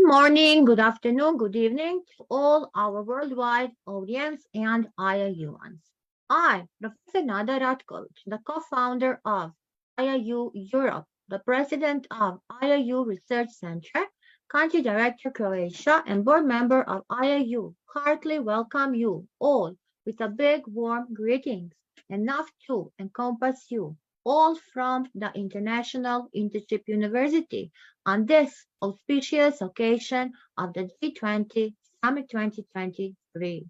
Good morning, good afternoon, good evening to all our worldwide audience and IIUans. I, Professor Nada Ratkovic, the co-founder of IIU Europe, the president of IIU Research Center, country director Croatia, and board member of IIU, heartily welcome you all with a big warm greetings, enough to encompass you all from the International Internship University on this auspicious occasion of the G20 Summit 2023.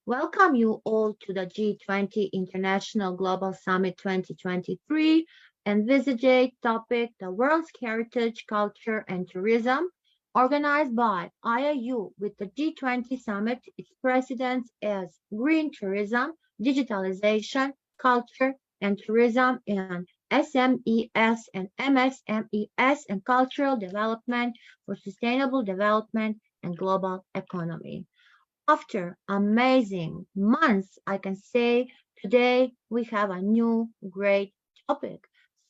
Welcome you all to the G20 International Global Summit 2023 envisaged topic, the world's heritage, culture, and tourism, organized by IIU with the G20 Summit, its presidents as green tourism, digitalization, culture, and tourism, and SMES and MSMES and cultural development for sustainable development and global economy. After amazing months, I can say today we have a new great topic.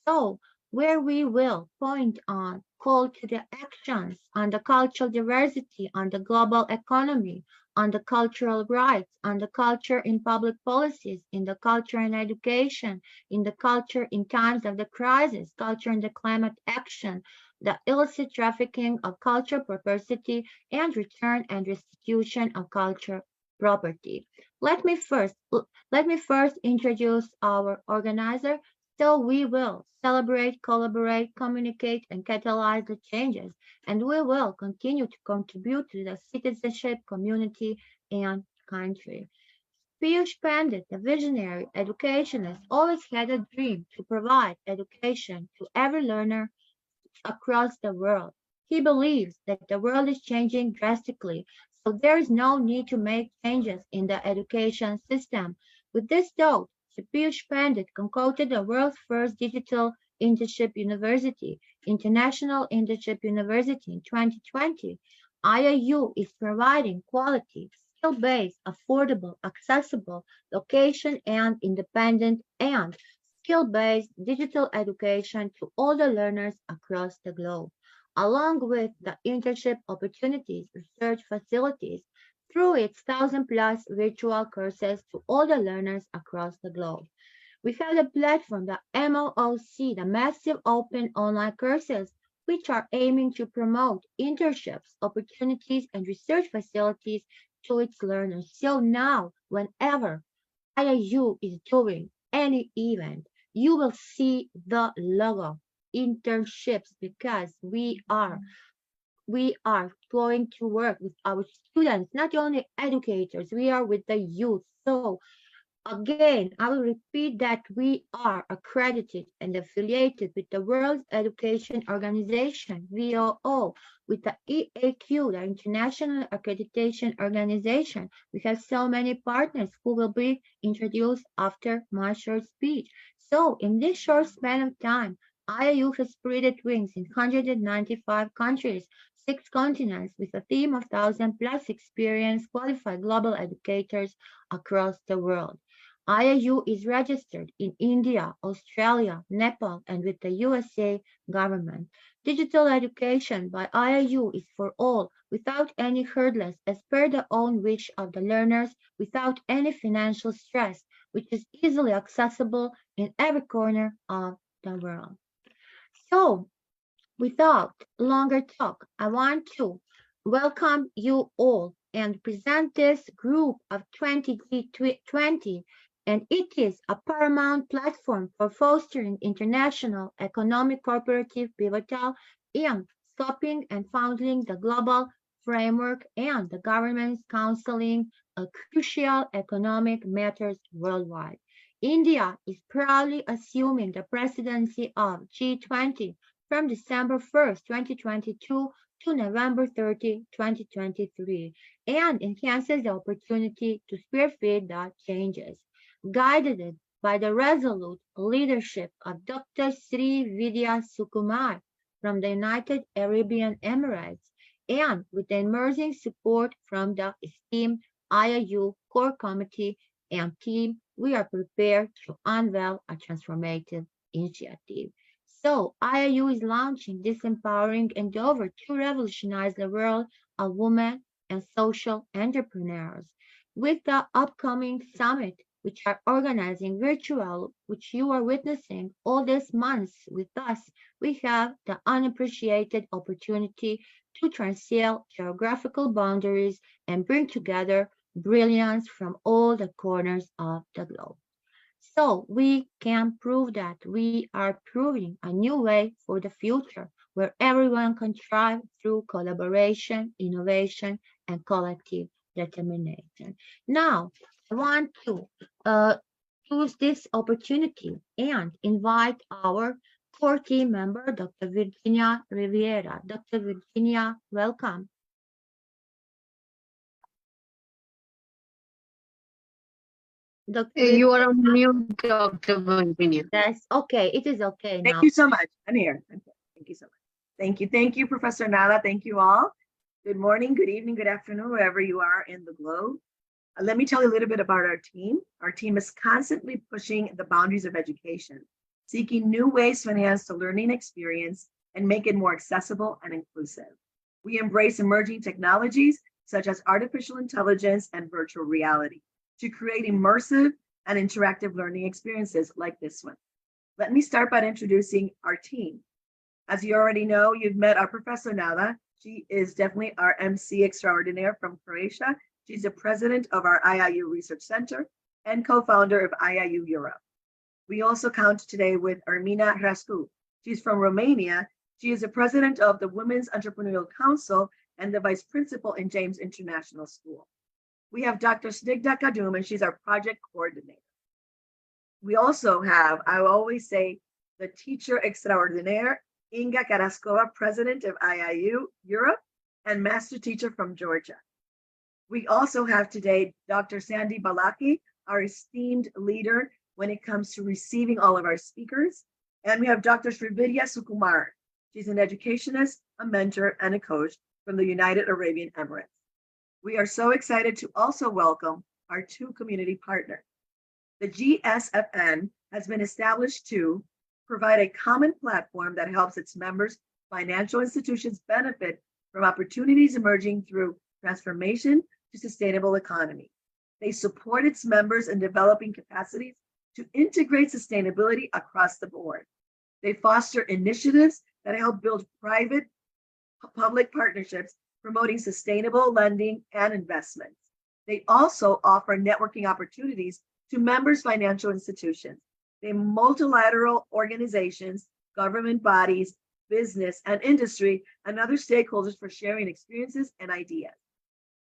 So where we will point on call to the actions on the cultural diversity, on the global economy, on the cultural rights, on the culture in public policies, in the culture and education, in the culture in times of the crisis, culture in the climate action, the illicit trafficking of cultural property, and return and restitution of culture property. Let me first introduce our organizer. So we will celebrate, collaborate, communicate, and catalyze the changes, and we will continue to contribute to the citizenship, community, and country. Piyush Pandit, the visionary educationist, always had a dream to provide education to every learner across the world. He believes that the world is changing drastically, so there is no need to make changes in the education system. With this thought, Piyush Pandit concocted the world's first digital internship university, International Internship University in 2020. IIU is providing quality, skill-based, affordable, accessible, location and independent and skill-based digital education to all the learners across the globe, along with the internship opportunities, research facilities, through its 1,000+ virtual courses to all the learners across the globe. We have the platform, the MOOC, the Massive Open Online Courses, which are aiming to promote internships, opportunities, and research facilities to its learners. So now, whenever IIU is doing any event, you will see the logo, internships, because we are going to work with our students, not only educators, we are with the youth. So again, I will repeat that we are accredited and affiliated with the World Education Organization, WOO, with the EAQ, the International Accreditation Organization. We have so many partners who will be introduced after my short speech. So in this short span of time, IIU has spread its wings in 195 countries, 6 continents, with a team of 1,000+ experienced qualified global educators across the world. IIU is registered in India, Australia, Nepal, and with the USA government. Digital education by IIU is for all, without any hurdles, as per the own wish of the learners, without any financial stress, which is easily accessible in every corner of the world. So, without longer talk, I want to welcome you all and present this group of 20G20, and it is a paramount platform for fostering international economic cooperative pivotal and stopping and founding the global framework and the government's counseling of crucial economic matters worldwide. India is proudly assuming the presidency of G20 from December 1st, 2022 to November 30, 2023, and enhances the opportunity to spearhead the changes. Guided by the resolute leadership of Dr. Srividhya Sukumar from the United Arab Emirates, and with the emerging support from the esteemed IIU Core Committee and team, we are prepared to unveil a transformative initiative. So, IIU is launching this empowering endeavor to revolutionize the world of women and social entrepreneurs. With the upcoming summit, which are organizing virtual, which you are witnessing all these months with us, we have the unappreciated opportunity to transcend geographical boundaries and bring together brilliance from all the corners of the globe. So we can prove that we are proving a new way for the future where everyone can thrive through collaboration, innovation, and collective determination. Now, I want to use this opportunity and invite our core team member, Dr. Virginia Riviera. Dr. Virginia, welcome. Dr. You are on mute, Dr. Virginia. Yes, okay, it is okay Thank now. you so much. I'm here. Thank you so much. Thank you. Thank you, Professor Nala. Thank you all. Good morning, good evening, good afternoon, wherever you are in the globe. Let me tell you a little bit about our team. Our team is constantly pushing the boundaries of education, seeking new ways to enhance the learning experience and make it more accessible and inclusive. We embrace emerging technologies such as artificial intelligence and virtual reality to create immersive and interactive learning experiences like this one. Let me start by introducing our team. As you already know, you've met our Professor Nala. She is definitely our MC extraordinaire from Croatia. She's the president of our IIU Research Center and co-founder of IIU Europe. We also count today with Ermina Rascu. She's from Romania. She is the president of the Women's Entrepreneurial Council and the vice principal in James International School. We have Dr. Snigdha Kadum, and she's our project coordinator. We also have, I always say, the teacher extraordinaire, Inga Karaskova, president of IIU Europe and master teacher from Georgia. We also have today Dr. Sandy Balaki, our esteemed leader when it comes to receiving all of our speakers. And we have Dr. Srividhya Sukumar. She's an educationist, a mentor, and a coach from the United Arabian Emirates. We are so excited to also welcome our two community partners. The GSFN has been established to provide a common platform that helps its members, financial institutions benefit from opportunities emerging through transformation to sustainable economy. They support its members in developing capacities to integrate sustainability across the board. They foster initiatives that help build private-public partnerships, promoting sustainable lending and investments. They also offer networking opportunities to members' financial institutions. They're multilateral organizations, government bodies, business and industry, and other stakeholders for sharing experiences and ideas.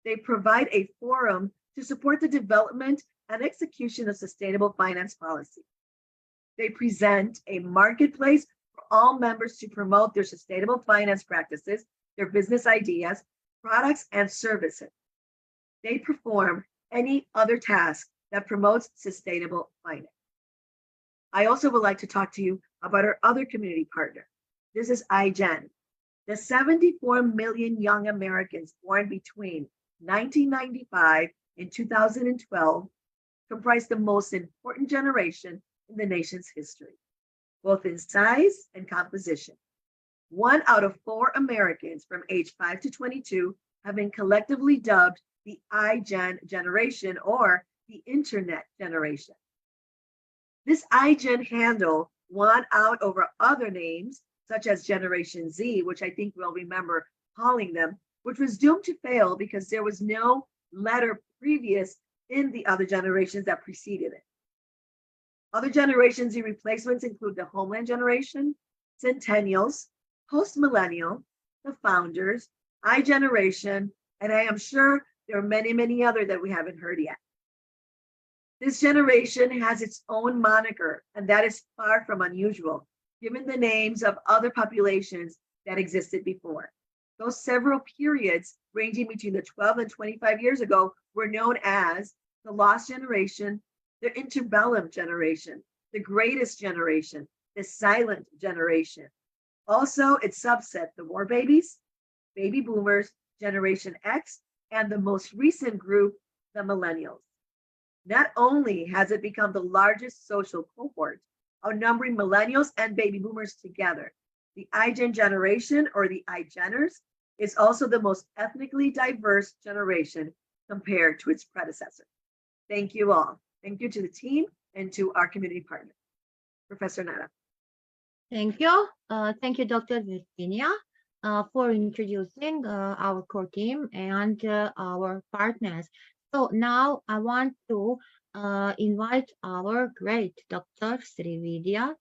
They provide a forum to support the development and execution of sustainable finance policy. They present a marketplace for all members to promote their sustainable finance practices, their business ideas, products, and services. They perform any other task that promotes sustainable finance. I also would like to talk to you about our other community partner. This is iGen. The 74 million young Americans born between 1995 and 2012 comprise the most important generation in the nation's history, both in size and composition. 1 out of 4 Americans from age 5 to 22 have been collectively dubbed the iGen generation or the internet generation. This iGen handle won out over other names, such as Generation Z, which I think we'll remember calling them, which was doomed to fail because there was no letter previous in the other generations that preceded it. Other Generation Z replacements include the Homeland Generation, Centennials, Post-Millennial, the Founders, iGeneration, and I am sure there are many, many other that we haven't heard yet. This generation has its own moniker, and that is far from unusual, given the names of other populations that existed before. Those several periods ranging between the 12 and 25 years ago were known as the Lost Generation, the Interbellum Generation, the Greatest Generation, the Silent Generation. Also, its subset, the War Babies, Baby Boomers, Generation X, and the most recent group, the Millennials. Not only has it become the largest social cohort outnumbering millennials and baby boomers together. The iGen generation, or the iGeners, is also the most ethnically diverse generation compared to its predecessor. Thank you all. Thank you to the team and to our community partners. Professor Nada. Thank you. Thank you, Dr. Virginia, for introducing our core team and our partners. So now I want to invite our great Dr. Srividhya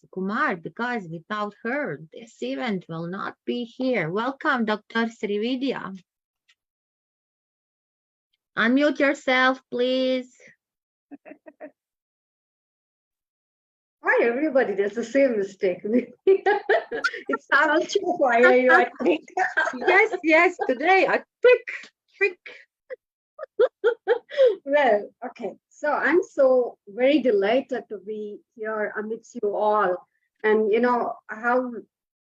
Sukumar, because without her, this event will not be here. Welcome, Dr. Srividhya. Unmute yourself, please. Why everybody does the same mistake? It's culture for IIU, I think. Yes, today a quick. Well, okay. So I'm so very delighted to be here amidst you all. And you know how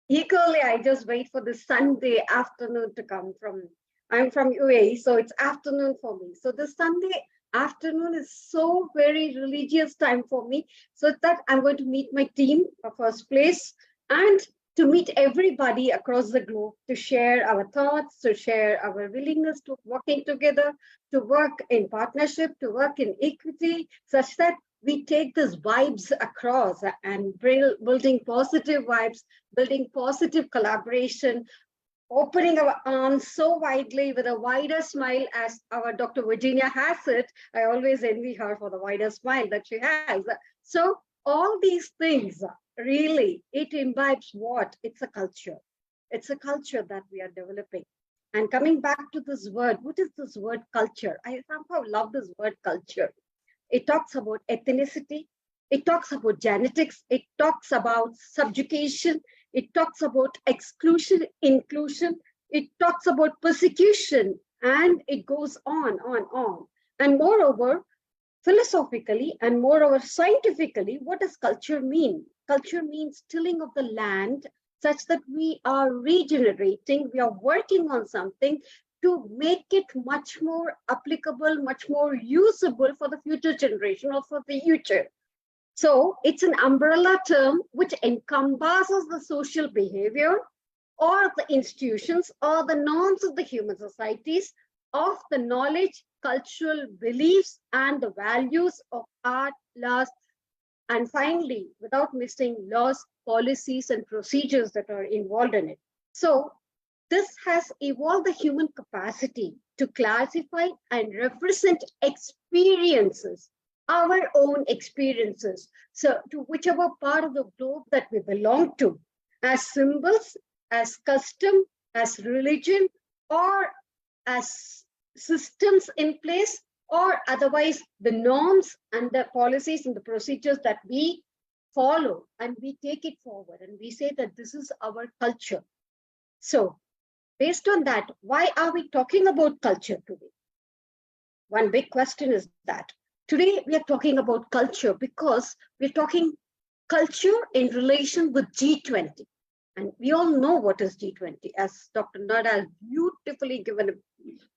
eagerly I just wait for the Sunday afternoon to come from. I'm from UAE, so it's afternoon for me. So the Sunday afternoon is so very religious time for me, so that I'm going to meet my team first place, and to meet everybody across the globe, to share our thoughts, to share our willingness to working together, to work in partnership, to work in equity, such that we take these vibes across and building positive vibes, building positive collaboration, opening our arms so widely with a wider smile as our Dr. Virginia has it. I always envy her for the wider smile that she has. So all these things, really, it imbibes what? It's a culture. It's a culture that we are developing. And coming back to this word, what is this word culture? I somehow love this word culture. It talks about ethnicity. It talks about genetics. It talks about subjugation. It talks about exclusion, inclusion. It talks about persecution, and it goes on. And moreover, philosophically and moreover scientifically, what does culture mean? Culture means tilling of the land such that we are regenerating, we are working on something to make it much more applicable, much more usable for the future generation or for the future. So it's an umbrella term which encompasses the social behavior or the institutions or the norms of the human societies, of the knowledge, cultural beliefs, and the values of art, laws, and finally, without missing, laws, policies, and procedures that are involved in it. So this has evolved the human capacity to classify and represent experiences, our own experiences, so to whichever part of the globe that we belong to, as symbols, as custom, as religion, or as systems in place, or otherwise the norms and the policies and the procedures that we follow, and we take it forward and we say that this is our culture. So based on that, why are we talking about culture today? One big question is that today we are talking about culture because we're talking culture in relation with G20. And we all know what is G20, as Dr. Nada has beautifully given a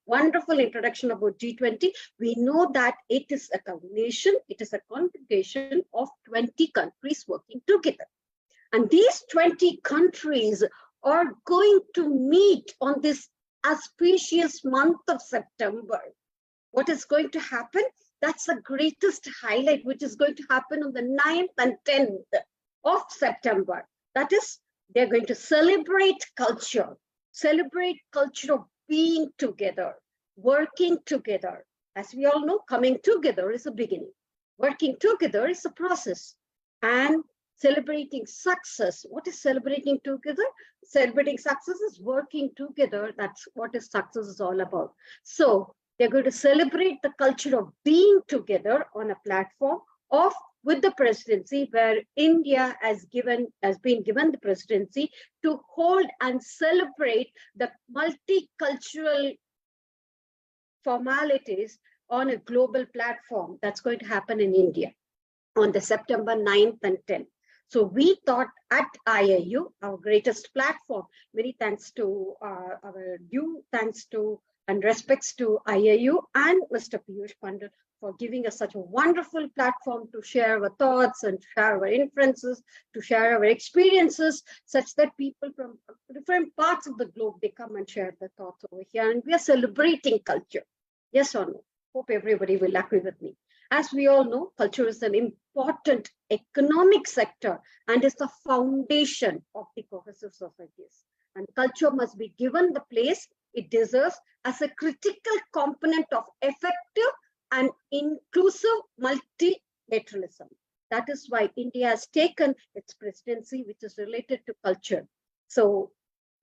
wonderful introduction about G20. We know that it is a combination, it is a congregation of 20 countries working together. And these 20 countries are going to meet on this auspicious month of September. What is going to happen? That's the greatest highlight, which is going to happen on the 9th and 10th of September. That is, they're going to celebrate culture of being together, working together. As we all know, coming together is a beginning. Working together is a process. And celebrating success. What is celebrating together? Celebrating success is working together. That's what is success is all about. So they're going to celebrate the culture of being together on a platform of with the presidency, where India has been given the presidency to hold and celebrate the multicultural formalities on a global platform that's going to happen in India on the September 9th and 10th. So we thought at IIU, our greatest platform, many thanks to our due thanks to and respects to IIU and Mr. Piyush Pandit for giving us such a wonderful platform to share our thoughts and share our inferences, to share our experiences, such that people from different parts of the globe, they come and share their thoughts over here. And we are celebrating culture. Yes or no? Hope everybody will agree with me. As we all know, culture is an important economic sector and is the foundation of the cohesive societies. And culture must be given the place it deserves as a critical component of effective and inclusive multilateralism. That is why India has taken its presidency, which is related to culture. So,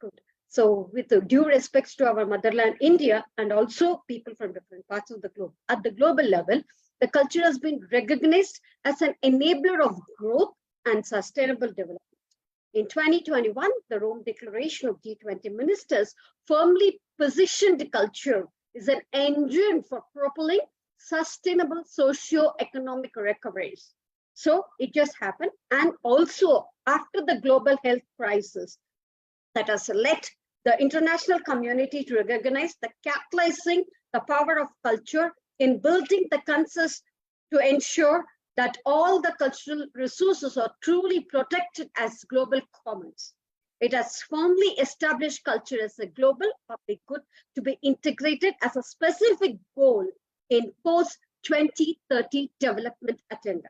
good. So with due respects to our motherland, India, and also people from different parts of the globe, at the global level, the culture has been recognized as an enabler of growth and sustainable development. In 2021, the Rome Declaration of G20 ministers firmly positioned culture as an engine for propelling sustainable socio-economic recoveries. So it just happened. And also after the global health crisis that has led the international community to recognize the catalyzing the power of culture in building the consensus to ensure that all the cultural resources are truly protected as global commons. It has firmly established culture as a global public good to be integrated as a specific goal in post-2030 development agenda.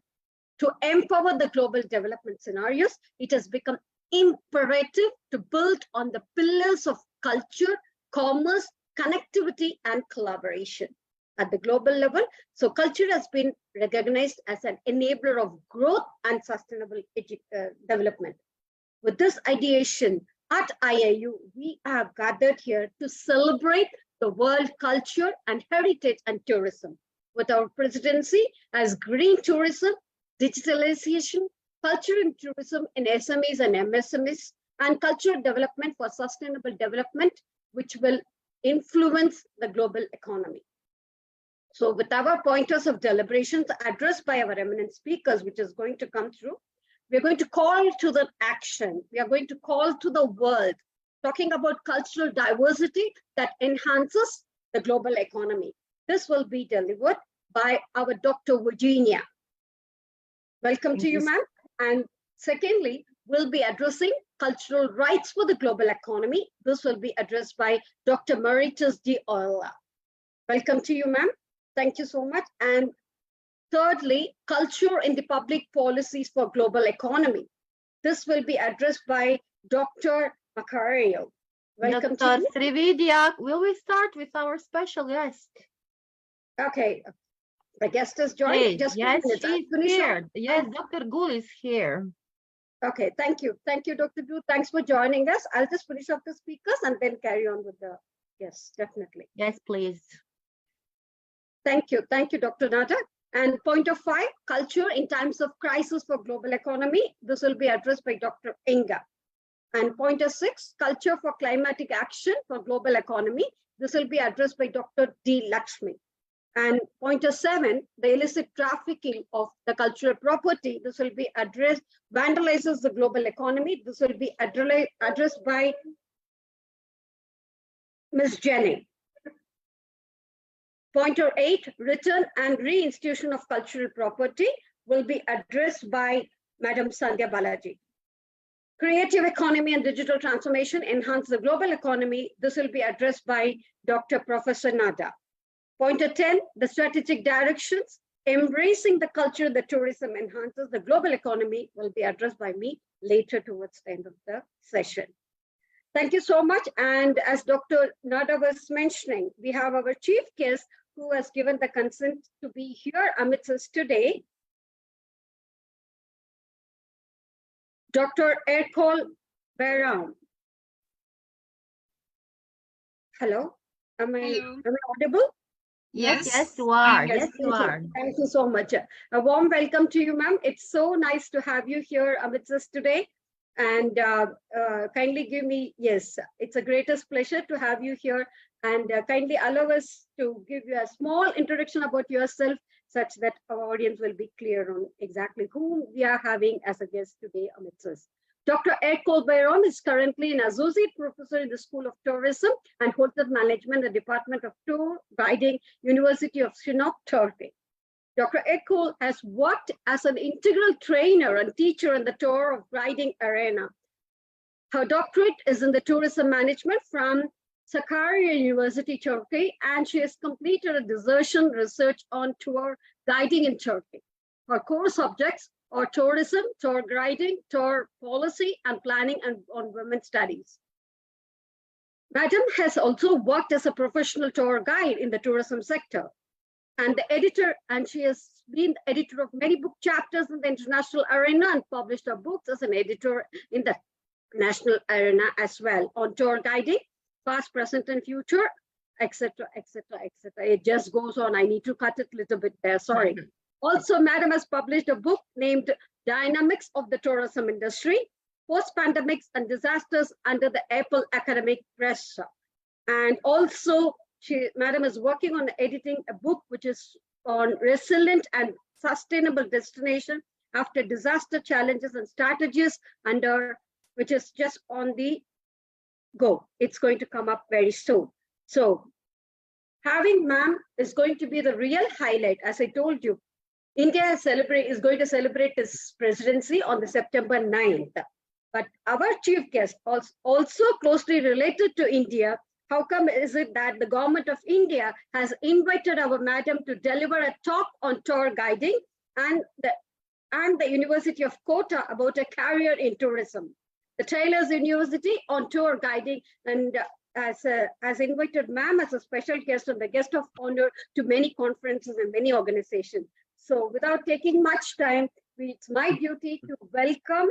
To empower the global development scenarios, it has become imperative to build on the pillars of culture, commerce, connectivity, and collaboration. At the global level, so culture has been recognized as an enabler of growth and sustainable development. With this ideation at IIU, we have gathered here to celebrate the world culture and heritage and tourism. With our presidency as green tourism, digitalization, culture and tourism in SMEs and MSMEs, and cultural development for sustainable development, which will influence the global economy. So with our pointers of deliberations addressed by our eminent speakers, which is going to come through, we're going to call to the action. We are going to call to the world, talking about cultural diversity that enhances the global economy. This will be delivered by our Dr. Virginia. Welcome to you, ma'am. And secondly, we'll be addressing cultural rights for the global economy. This will be addressed by Dr. Mauritius de Ola. Welcome to you, ma'am. Thank you so much. And thirdly, culture in the public policies for global economy. This will be addressed by Dr. Macario. Welcome Dr. to you. Srividhya, will we start with our special guest? Okay, the guest has joined. Hey, Just yes, minutes. she's here. Yes, Dr. Gul is here. Okay, thank you. Thank you, Dr. Gul. Thanks for joining us. I'll just finish off the speakers and then carry on with the, yes, definitely. Yes, please. Thank you. Thank you, Dr. Nada. And point of 5, culture in times of crisis for global economy. This will be addressed by Dr. Inga. And point of 6, culture for climatic action for global economy. This will be addressed by Dr. D. Lakshmi. And point of 7, the illicit trafficking of the cultural property. This will be addressed, vandalizes the global economy. This will be addressed by Ms. Jenny. Pointer 8, return and reinstitution of cultural property will be addressed by Madam Sandhya Balaji. Creative economy and digital transformation enhance the global economy. This will be addressed by Dr. Professor Nada. Pointer 10, the strategic directions, embracing the culture that tourism enhances the global economy will be addressed by me later towards the end of the session. Thank you so much. And as Dr. Nada was mentioning, we have our chief guest who has given the consent to be here amidst us today, Dr. Ercole Bayram. Hello, am I audible? Yes, yes, you are. Yes, Yes, you are. Thank you so much. A warm welcome to you, ma'am. It's so nice to have you here amidst us today. And kindly give me, yes, it's a greatest pleasure to have you here. And kindly allow us to give you a small introduction about yourself such that our audience will be clear on exactly whom we are having as a guest today amidst us. Dr. Ercole Bayram is currently an associate professor in the School of Tourism and Hotel Management, the Department of Tour Guiding, University of Sinop, Turkey. Dr. Ecole has worked as an integral trainer and teacher in the tour of guiding arena. Her doctorate is in the tourism management from Sakarya University, Turkey, and she has completed a dissertation research on tour guiding in Turkey. Her core subjects are tourism, tour guiding, tour policy, and planning and on women's studies. Madam has also worked as a professional tour guide in the tourism sector and the editor, and she has been the editor of many book chapters in the international arena and published her books as an editor in the national arena as well on tour guiding, past, present, and future, etc., etc., etc. It just goes on. I need to cut it a little bit there. Sorry. Also, Madam has published a book named Dynamics of the Tourism Industry, Post-Pandemics and Disasters under the Apple Academic Pressure. And also, Madam is working on editing a book which is on resilient and sustainable destination after disaster challenges and strategies under, which is just on the go. It's going to come up very soon. So having ma'am is going to be the real highlight. As I told you, India is going to celebrate its presidency on the September 9th. But our chief guest, also closely related to India, how come is it that the government of India has invited our madam to deliver a talk on tour guiding and the University of Kota about a career in tourism? The Taylor's University on tour guiding and has invited ma'am as a special guest and the guest of honor to many conferences and many organizations. So without taking much time, it's my duty to welcome,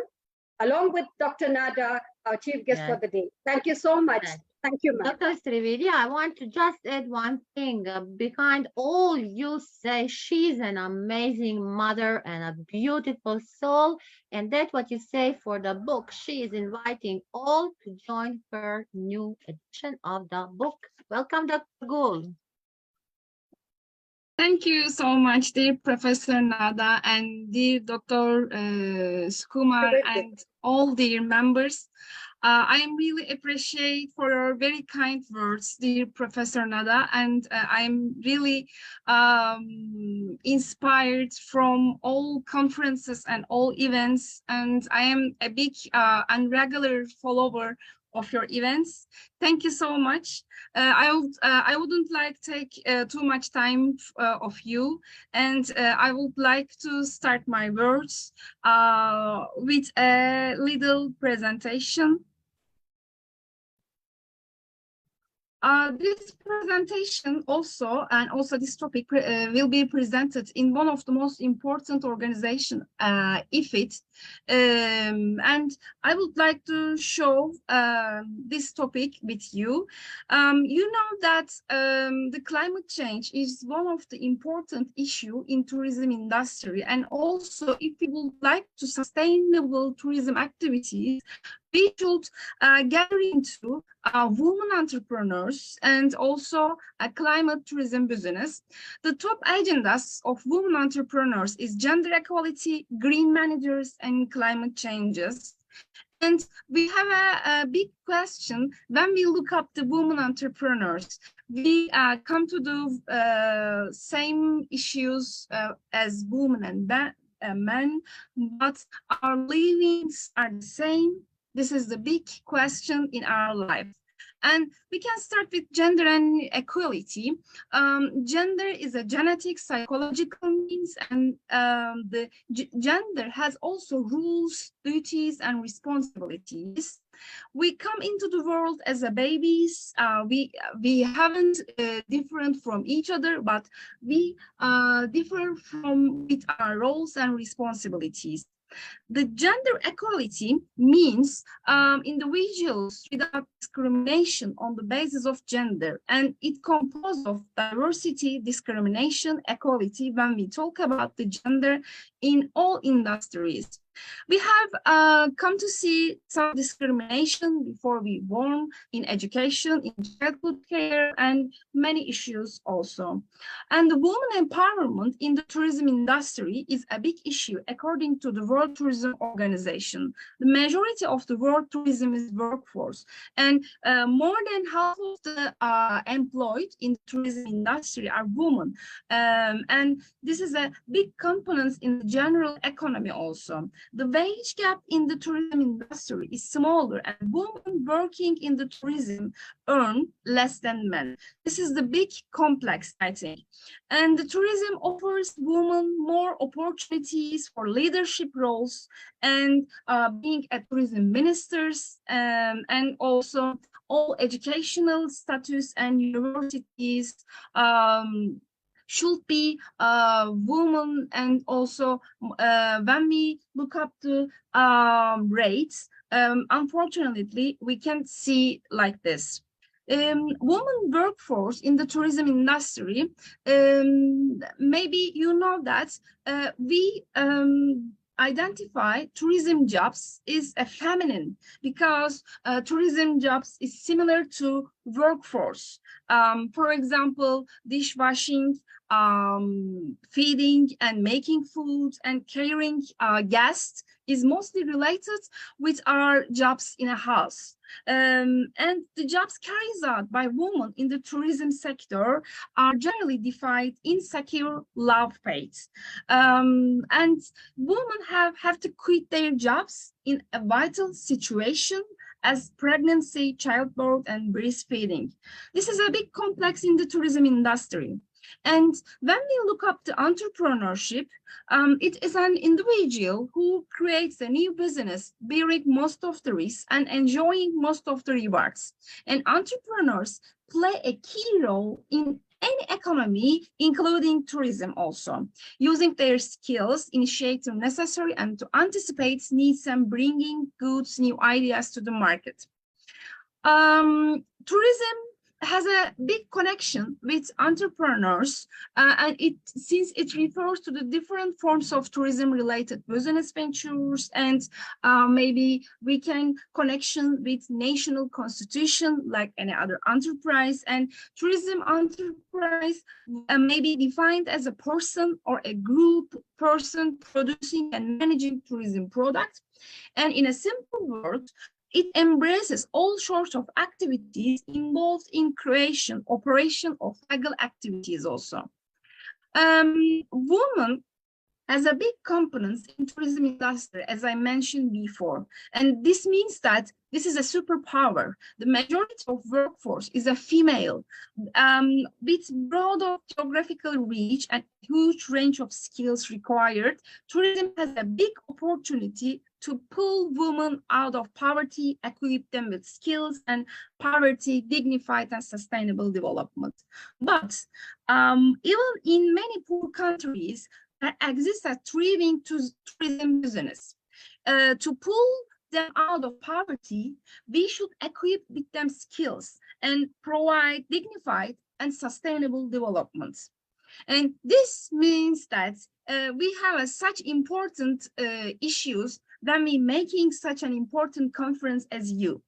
along with Dr. Nada, our chief guest for the day. Thank you so much. Thank you, ma'am. Dr. Srividhya, I want to just add one thing. Behind all you say, she's an amazing mother and a beautiful soul. And that's what you say for the book. She is inviting all to join her new edition of the book. Welcome, Dr. Gul. Thank you so much, dear Professor Nada and dear Dr. Sukumar and all dear members. I really appreciate for your very kind words, dear Professor Nada, and I'm really inspired from all conferences and all events, and I am a big and regular follower of your events. Thank you so much. I wouldn't like to take too much time of you, and I would like to start my words with a little presentation. This presentation also this topic will be presented in one of the most important organizations, IFIT, and I would like to show this topic with you. You know that the climate change is one of the important issues in tourism industry, and also if we would like to sustainable tourism activities, we should gather into women entrepreneurs and also a climate tourism business. The top agendas of women entrepreneurs is gender equality, green managers, and climate changes. And we have a big question when we look up the women entrepreneurs. We come to the same issues as women and men, but our livings are the same. This is the big question in our life. And we can start with gender and equality. Gender is a genetic, psychological means, and the gender has also rules, duties, and responsibilities. We come into the world as a babies. We haven't different from each other, but we differ from with our roles and responsibilities. The gender equality means individuals without discrimination on the basis of gender, and it composed of diversity, discrimination, equality when we talk about the gender in all industries. We have come to see some discrimination before we born in education, in childhood care, and many issues also. And the women empowerment in the tourism industry is a big issue according to the World Tourism Organization. The majority of the world tourism is workforce, and more than half of the employed in the tourism industry are women. And this is a big component in the general economy also. The wage gap in the tourism industry is smaller, and women working in the tourism earn less than men. This is the big complex, I think. And the tourism offers women more opportunities for leadership roles and being a tourism ministers, and also all educational status and universities should be women. And also when we look up the rates, unfortunately we can see like this. Women workforce in the tourism industry, maybe you know that we identify tourism jobs is a feminine, because tourism jobs is similar to workforce. For example, dishwashing, feeding and making food and caring guests is mostly related with our jobs in a house. And the jobs carried out by women in the tourism sector are generally defined in secure, low-paid. And women have to quit their jobs in a vital situation as pregnancy, childbirth, and breastfeeding. This is a big complex in the tourism industry. And when we look up the entrepreneurship, it is an individual who creates a new business, bearing most of the risks and enjoying most of the rewards. And entrepreneurs play a key role in any economy, including tourism also, using their skills, initiating necessary and to anticipate needs and bringing goods, new ideas to the market. Tourism has a big connection with entrepreneurs, and since it refers to the different forms of tourism related business ventures, and maybe we can connection with national constitution like any other enterprise. And tourism enterprise may be defined as a person or a group person producing and managing tourism products. And in a simple word, it embraces all sorts of activities involved in creation, operation of legal activities also. Women has a big component in tourism industry, as I mentioned before. And this means that this is a superpower. The majority of workforce is a female, with broad geographical reach and huge range of skills required. Tourism has a big opportunity to pull women out of poverty, equip them with skills and poverty, dignified and sustainable development. But even in many poor countries, there exists a thriving tourism business. To pull them out of poverty, we should equip with them skills and provide dignified and sustainable development. And this means that we have such important issues when we making such an important conference as you.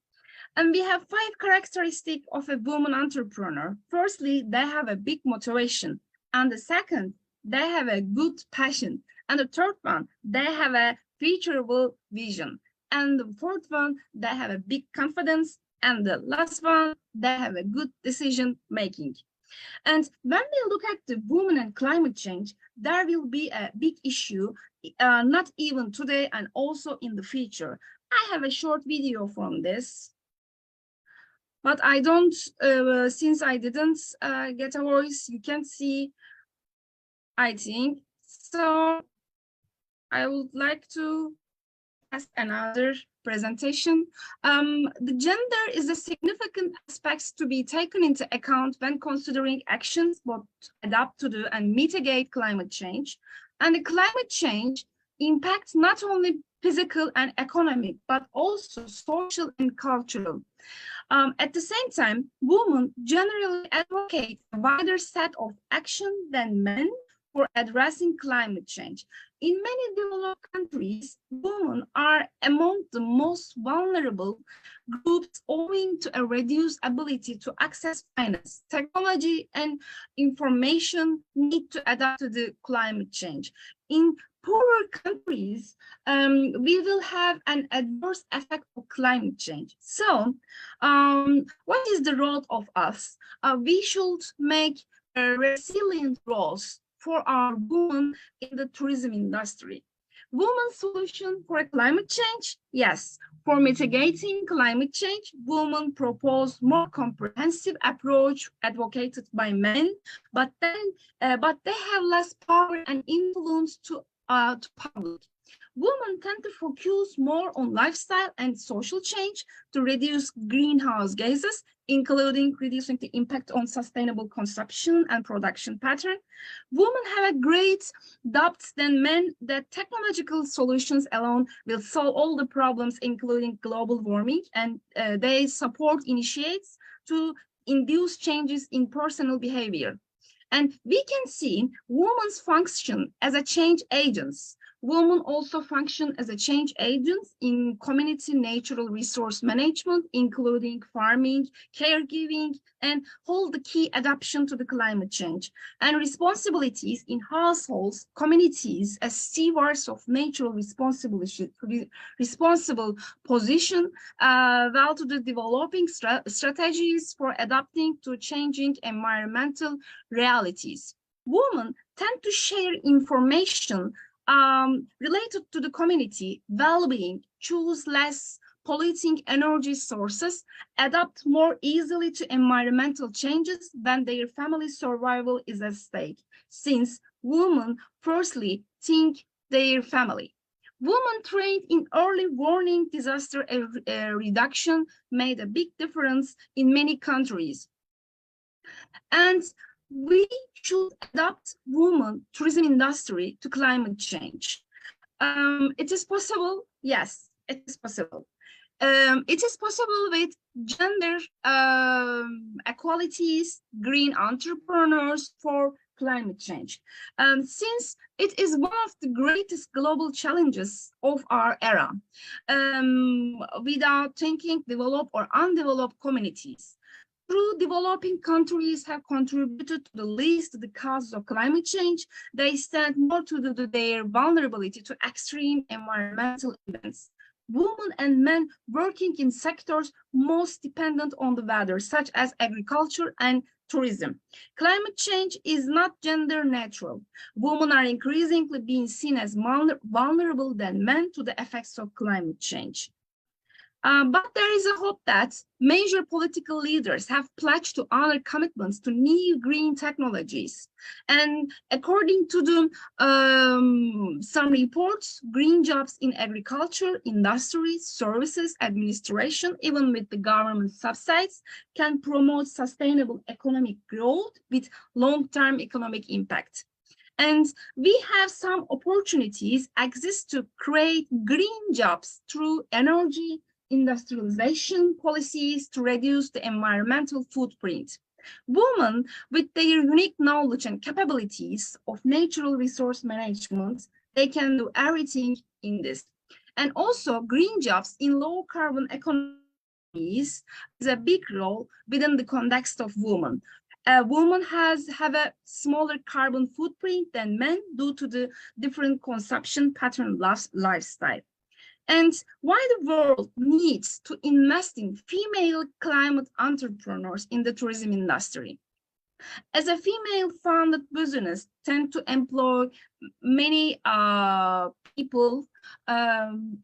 And we have 5 characteristics of a woman entrepreneur. Firstly, they have a big motivation. And the second, they have a good passion. And the third one, they have a featureable vision. And the fourth one, they have a big confidence. And the last one, they have a good decision making. And when we look at the women and climate change, there will be a big issue, not even today and also in the future. I have a short video from this, but I don't, since I didn't get a voice, you can see, I think. So I would like to ask another presentation. The gender is a significant aspect to be taken into account when considering actions both to adapt to the and mitigate climate change. And the climate change impacts not only physical and economic, but also social and cultural. At the same time, women generally advocate a wider set of action than men for addressing climate change. In many developed countries, women are among the most vulnerable groups owing to a reduced ability to access finance, technology, and information need to adapt to the climate change. In poorer countries, we will have an adverse effect of climate change. So, what is the role of us? We should make resilient roles for our women in the tourism industry. Women's solution for climate change? Yes. For mitigating climate change, women propose more comprehensive approach advocated by men, but they have less power and influence to public. Women tend to focus more on lifestyle and social change to reduce greenhouse gases, including reducing the impact on sustainable consumption and production pattern. Women have a great doubt than men that technological solutions alone will solve all the problems, including global warming, and they support initiates to induce changes in personal behavior. And we can see women's function as a change agents. Women also function as a change agents in community natural resource management, including farming, caregiving, and hold the key adaptation to the climate change. And responsibilities in households, communities as stewards of natural responsible position, while to the developing strategies for adapting to changing environmental realities. Women tend to share information related to the community well-being, choose less polluting energy sources, adapt more easily to environmental changes when their family survival is at stake, since women firstly think their family. Women trained in early warning disaster reduction made a big difference in many countries. And we should adapt women tourism industry to climate change. It is possible. Yes, it is possible. It is possible with gender equalities, green entrepreneurs for climate change. Since it is one of the greatest global challenges of our era, without thinking developed or undeveloped communities. True developing countries have contributed to the least to the causes of climate change. They stand more to their vulnerability to extreme environmental events. Women and men working in sectors most dependent on the weather, such as agriculture and tourism. Climate change is not gender neutral. Women are increasingly being seen as more vulnerable than men to the effects of climate change. But there is a hope that major political leaders have pledged to honor commitments to new green technologies. And according to the, some reports, green jobs in agriculture, industry, services, administration, even with the government subsidies, can promote sustainable economic growth with long-term economic impact. And we have some opportunities exist to create green jobs through energy, industrialization policies to reduce the environmental footprint. Women, with their unique knowledge and capabilities of natural resource management, they can do everything in this. And also green jobs in low carbon economies is a big role within the context of women. Women have a smaller carbon footprint than men due to the different consumption pattern lifestyle. And why the world needs to invest in female climate entrepreneurs in the tourism industry. As a female-founded business tend to employ many people,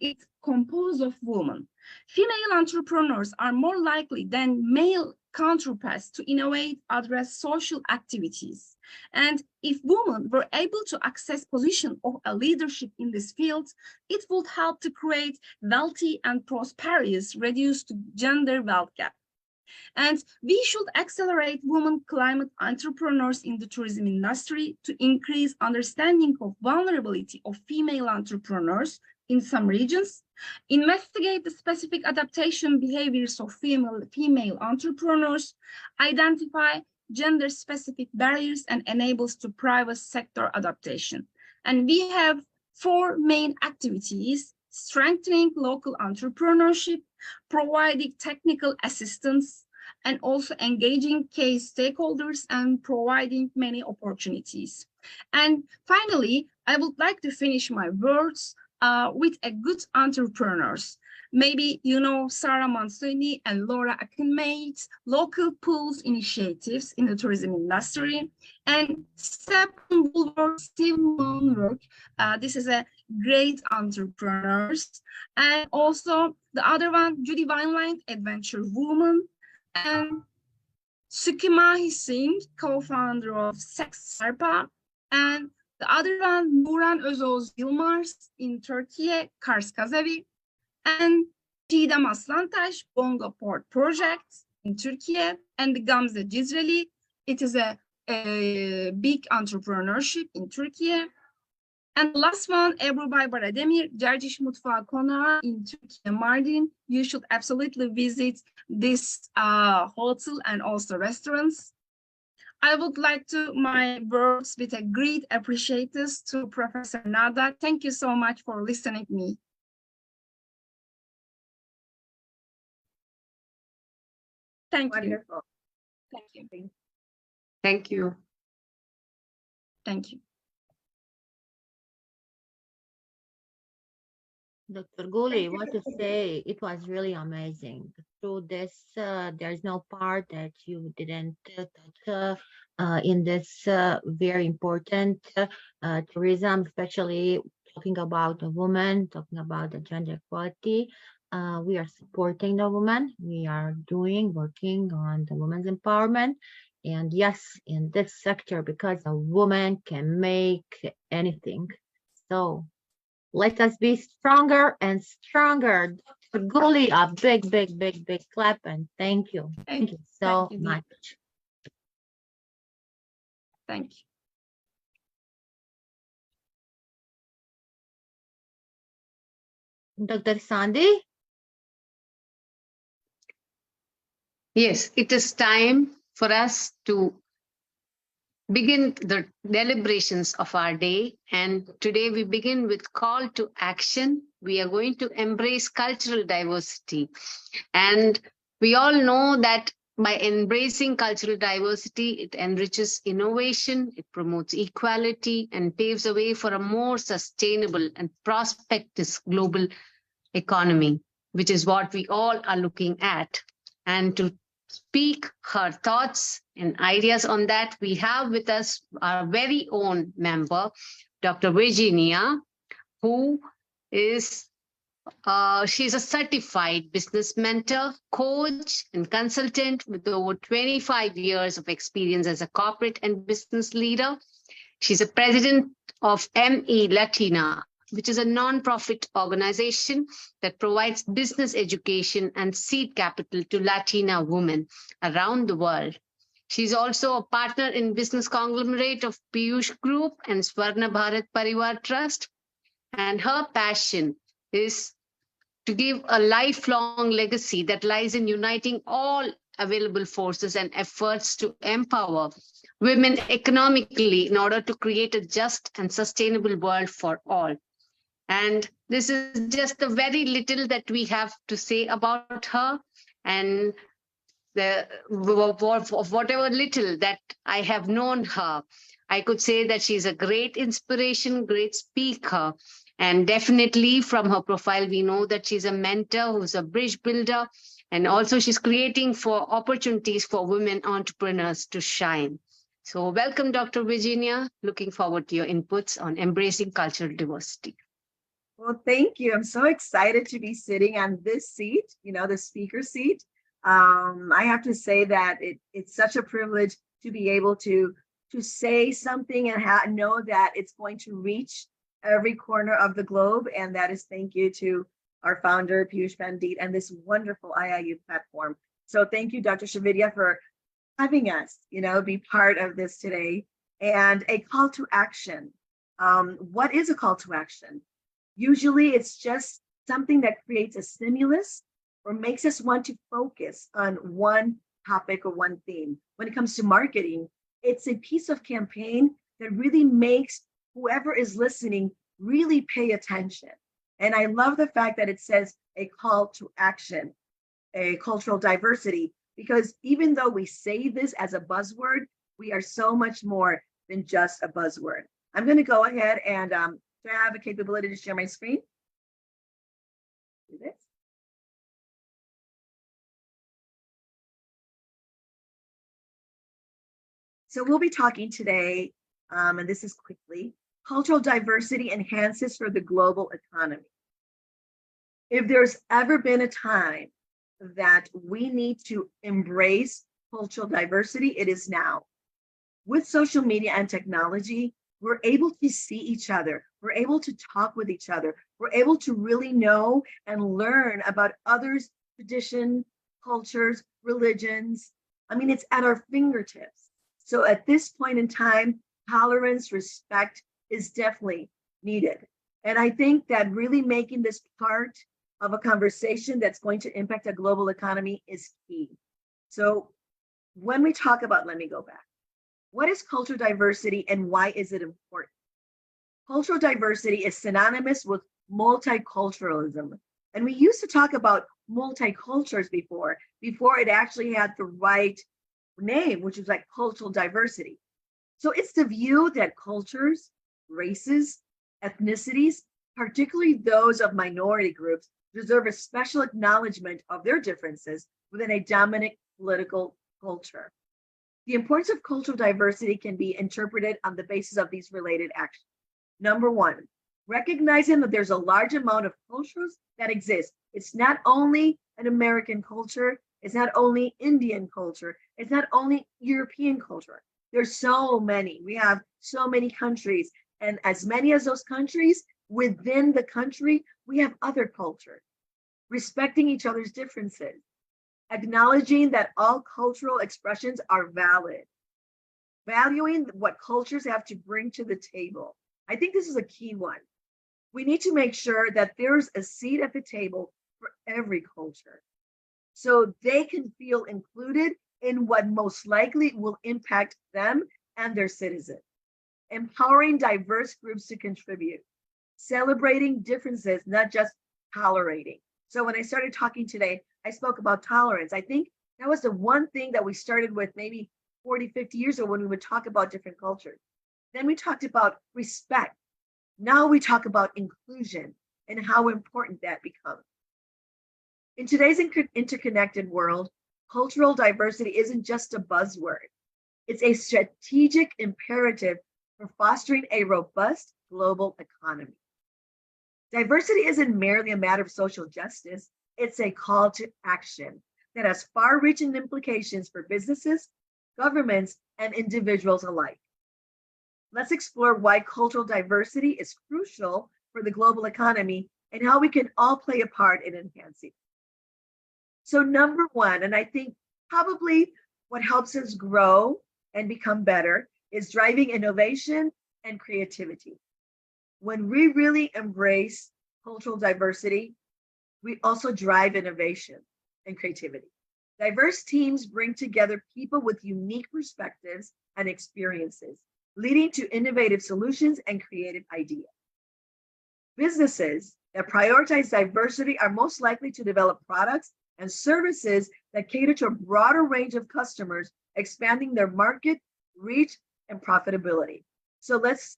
it's composed of women. Female entrepreneurs are more likely than male counterparts to innovate, address social activities. And if women were able to access position of a leadership in this field, it would help to create wealthy and prosperous, reduce the gender wealth gap. And we should accelerate women climate entrepreneurs in the tourism industry to increase understanding of vulnerability of female entrepreneurs in some regions, investigate the specific adaptation behaviors of female entrepreneurs, identify gender-specific barriers and enables to private sector adaptation. And we have 4 main activities: strengthening local entrepreneurship, providing technical assistance, and also engaging key stakeholders and providing many opportunities. And finally, I would like to finish my words with a good entrepreneurs. Maybe you know Sarah Mansoni and Laura Akinmate's local pools initiatives in the tourism industry, and Stephen Woolworth's Stephen work. This is a great entrepreneurs, and also the other one, Judy Weinlein, Adventure Woman, and Sukima Singh, co-founder of Sex Serpa, and the other one, Nuran Özoz Yılmaz in Turkey, Kars Kazavi, and Çiğdem Aslantaş, Bongo Port Project in Turkey, and Gamze Cizreli. It is a big entrepreneurship in Turkey. And the last one, Ebru Barademir, Cerciş Mutfağı Konağı in Turkey, Mardin. You should absolutely visit this hotel and also restaurants. I would like to my words with a great appreciation to Professor Nada. Thank you so much for listening to me. Thank you. Wonderful. Thank you. Thank you. Thank you. Dr. Guli, Thank you, what to Dr. say? It was really amazing. Through this, there's no part that you didn't touch in this very important tourism, especially talking about the woman, talking about the gender equality. We are supporting the woman. We are working on the women's empowerment. And yes, in this sector, because a woman can make anything. So let us be stronger and stronger. Dr. Guli, a big, big, big, big clap and thank you. Thank you so Thank you, much. Thank you. Dr. Sandy? Yes, it is time for us to begin the deliberations of our day. And today we begin with call to action. We are going to embrace cultural diversity. And we all know that by embracing cultural diversity, it enriches innovation, it promotes equality, and paves the way for a more sustainable and prosperous global economy, which is what we all are looking at. And to speak her thoughts and ideas on that, we have with us our very own member, Dr. Virginia, who is she's a certified business mentor, coach, and consultant with over 25 years of experience as a corporate and business leader. She's a president of ME Latina, which is a non-profit organization that provides business education and seed capital to Latina women around the world. She's also a partner in business conglomerate of Piyush Group and Swarna Bharat Parivar Trust. And her passion is to give a lifelong legacy that lies in uniting all available forces and efforts to empower women economically in order to create a just and sustainable world for all. And this is just the very little that we have to say about her. And of whatever little that I have known her, I could say that she's a great inspiration, great speaker. And definitely from her profile, we know that she's a mentor who's a bridge builder. And also she's creating for opportunities for women entrepreneurs to shine. So welcome, Dr. Virginia. Looking forward to your inputs on embracing cultural diversity. Well, thank you. I'm so excited to be sitting on this seat, the speaker seat. I have to say that it's such a privilege to be able to say something and know that it's going to reach every corner of the globe. And that is thank you to our founder, Piyush Pandit, and this wonderful IIU platform. So thank you, Dr. Srividhya, for having us, be part of this today. And a call to action. What is a call to action? Usually it's just something that creates a stimulus or makes us want to focus on one topic or one theme. When it comes to marketing, it's a piece of campaign that really makes whoever is listening really pay attention. And I love the fact that it says a call to action, a cultural diversity, because even though we say this as a buzzword, we are so much more than just a buzzword. I'm going to go ahead and do I have a capability to share my screen? Do this. So we'll be talking today, and this is quickly, cultural diversity enhances for the global economy. If there's ever been a time that we need to embrace cultural diversity, it is now. With social media and technology, we're able to see each other. We're able to talk with each other. We're able to really know and learn about others' tradition, cultures, religions. I mean, it's at our fingertips. So at this point in time, tolerance, respect is definitely needed. And I think that really making this part of a conversation that's going to impact a global economy is key. So when we talk about, let me go back. What is cultural diversity and why is it important? Cultural diversity is synonymous with multiculturalism. And we used to talk about multicultures before it actually had the right name, which is like cultural diversity. So it's the view that cultures, races, ethnicities, particularly those of minority groups, deserve a special acknowledgement of their differences within a dominant political culture. The importance of cultural diversity can be interpreted on the basis of these related actions. Number one, recognizing that there's a large amount of cultures that exist. It's not only an American culture, it's not only Indian culture, it's not only European culture. There's so many. We have so many countries, and as many as those countries, within the country, we have other cultures. Respecting each other's differences, acknowledging that all cultural expressions are valid, valuing what cultures have to bring to the table. I think this is a key one. We need to make sure that there's a seat at the table for every culture, so they can feel included in what most likely will impact them and their citizens. Empowering diverse groups to contribute, celebrating differences, not just tolerating. So when I started talking today, I spoke about tolerance. I think that was the one thing that we started with maybe 40, 50 years ago when we would talk about different cultures. Then we talked about respect. Now we talk about inclusion and how important that becomes. In today's interconnected world, cultural diversity isn't just a buzzword. It's a strategic imperative for fostering a robust global economy. Diversity isn't merely a matter of social justice, it's a call to action that has far-reaching implications for businesses, governments, and individuals alike. Let's explore why cultural diversity is crucial for the global economy and how we can all play a part in enhancing. So number one, and I think probably what helps us grow and become better is driving innovation and creativity. When we really embrace cultural diversity, we also drive innovation and creativity. Diverse teams bring together people with unique perspectives and experiences, leading to innovative solutions and creative ideas. Businesses that prioritize diversity are most likely to develop products and services that cater to a broader range of customers, expanding their market reach and profitability. So let's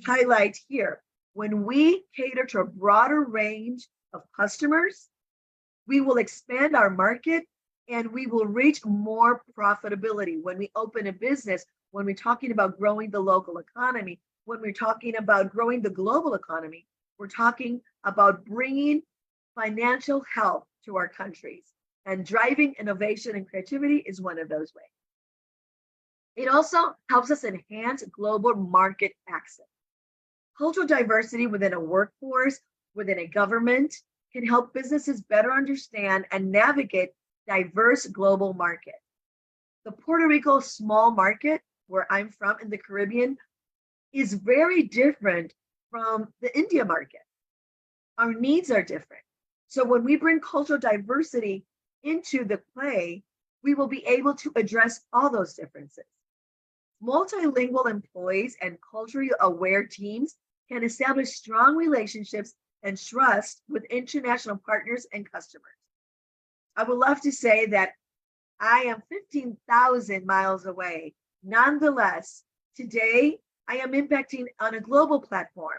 highlight here. When we cater to a broader range of customers, we will expand our market and we will reach more profitability. When we open a business, when we're talking about growing the local economy, when we're talking about growing the global economy, we're talking about bringing financial health to our countries, and driving innovation and creativity is one of those ways. It also helps us enhance global market access. Cultural diversity within a workforce, within a government, can help businesses better understand and navigate diverse global markets. The Puerto Rico small market, where I'm from in the Caribbean, is very different from the India market. Our needs are different. So when we bring cultural diversity into the play, we will be able to address all those differences. Multilingual employees and culturally aware teams can establish strong relationships and trust with international partners and customers. I would love to say that I am 15,000 miles away. Nonetheless, today I am impacting on a global platform.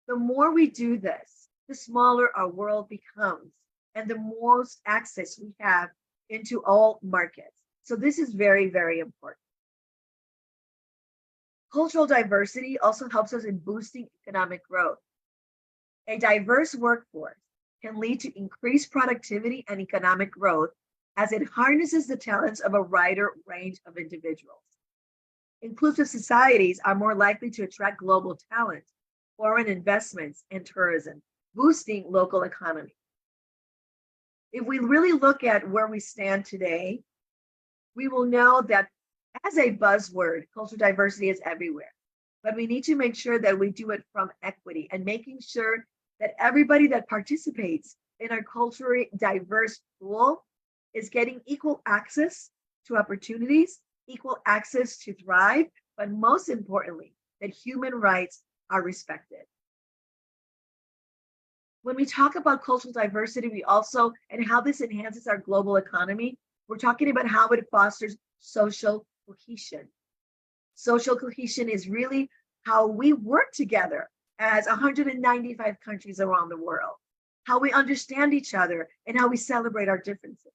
The more we do this, the smaller our world becomes and the most access we have into all markets. So this is very, very important. Cultural diversity also helps us in boosting economic growth. A diverse workforce can lead to increased productivity and economic growth as it harnesses the talents of a wider range of individuals. Inclusive societies are more likely to attract global talent, foreign investments, and tourism, boosting local economy. If we really look at where we stand today, we will know that as a buzzword, cultural diversity is everywhere, but we need to make sure that we do it from equity and making sure that everybody that participates in our culturally diverse pool is getting equal access to opportunities, equal access to thrive, but most importantly, that human rights are respected. When we talk about cultural diversity, we also, and how this enhances our global economy, we're talking about how it fosters social cohesion. Social cohesion is really how we work together as 195 countries around the world, how we understand each other, and how we celebrate our differences.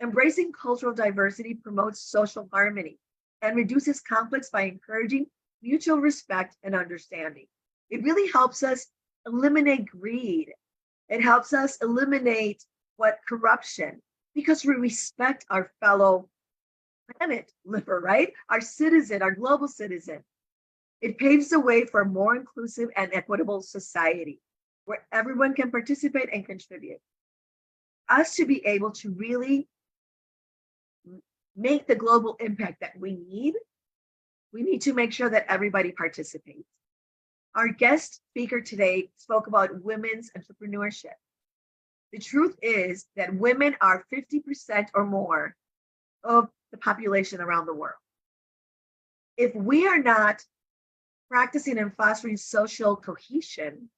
Embracing cultural diversity promotes social harmony and reduces conflicts by encouraging mutual respect and understanding. It really helps us eliminate greed. It helps us eliminate corruption, because we respect our fellow planet liver, right? Our citizen, our global citizen. It paves the way for a more inclusive and equitable society where everyone can participate and contribute. Us to be able to really make the global impact that we need to make sure that everybody participates. Our guest speaker today spoke about women's entrepreneurship. The truth is that women are 50% or more of the population around the world. If we are not practicing and fostering social cohesion,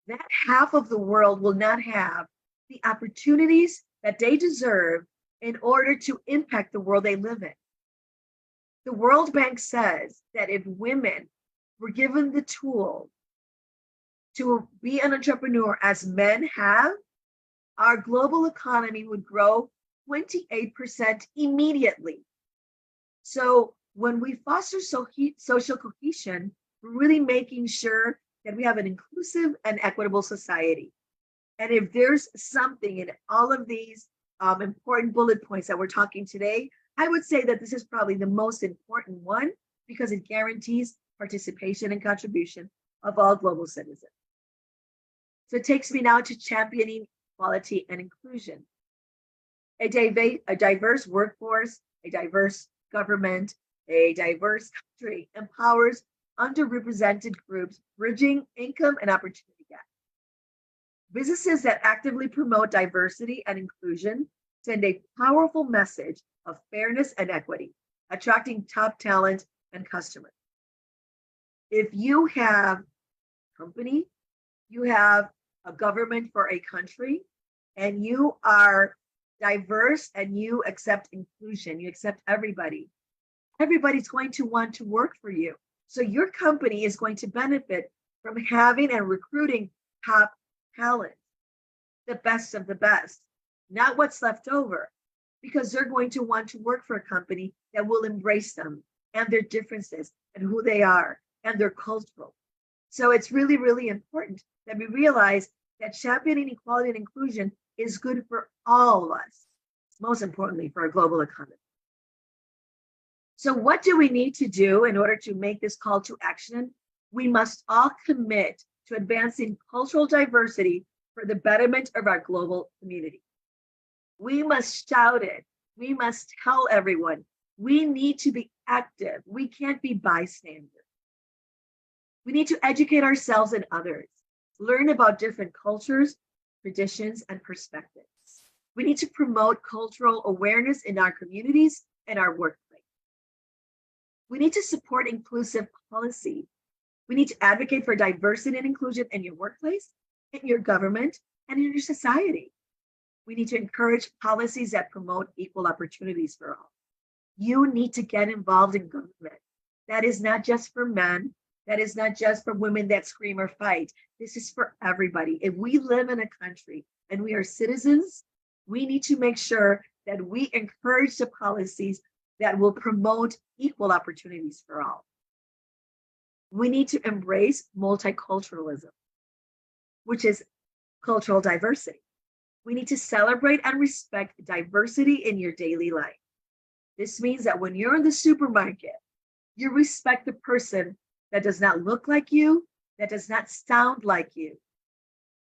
that half of the world will not have the opportunities that they deserve in order to impact the world they live in. The World Bank says that if women were given the tool to be an entrepreneur as men have, our global economy would grow 28% immediately. So when we foster social cohesion, we're really making sure that we have an inclusive and equitable society. And if there's something in all of these important bullet points that we're talking today, I would say that this is probably the most important one because it guarantees participation and contribution of all global citizens. So it takes me now to championing equality and inclusion. A diverse workforce, a diverse government, a diverse country empowers underrepresented groups, bridging income and opportunity gaps. Businesses that actively promote diversity and inclusion send a powerful message of fairness and equity, attracting top talent and customers. If you have a company, you have a government for a country, and you are diverse and you accept inclusion, you accept everybody, everybody's going to want to work for you. So your company is going to benefit from having and recruiting top talent, the best of the best, not what's left over, because they're going to want to work for a company that will embrace them and their differences and who they are and their cultural. So it's really, really important that we realize that championing equality and inclusion is good for all of us, most importantly for our global economy. So what do we need to do in order to make this call to action? We must all commit to advancing cultural diversity for the betterment of our global community. We must shout it. We must tell everyone. We need to be active. We can't be bystanders. We need to educate ourselves and others, learn about different cultures, traditions, and perspectives. We need to promote cultural awareness in our communities and our workplace. We need to support inclusive policy. We need to advocate for diversity and inclusion in your workplace, in your government, and in your society. We need to encourage policies that promote equal opportunities for all. You need to get involved in government. That is not just for men. That is not just for women that scream or fight. This is for everybody. If we live in a country and we are citizens, we need to make sure that we encourage the policies that will promote equal opportunities for all. We need to embrace multiculturalism, which is cultural diversity. We need to celebrate and respect diversity in your daily life. This means that when you're in the supermarket, you respect the person that does not look like you, that does not sound like you,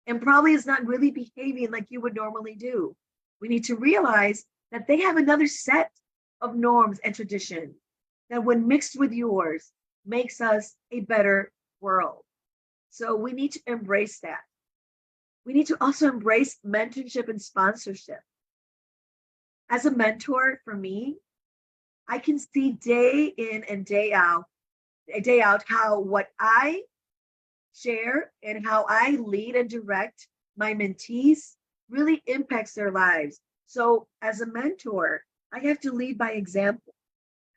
and probably is not really behaving like you would normally do. We need to realize that they have another set of norms and traditions that when mixed with yours makes us a better world. So we need to embrace that. We need to also embrace mentorship and sponsorship. As a mentor, for me, I can see day in and day out how what I share and how I lead and direct my mentees really impacts their lives. So as a mentor, I have to lead by example.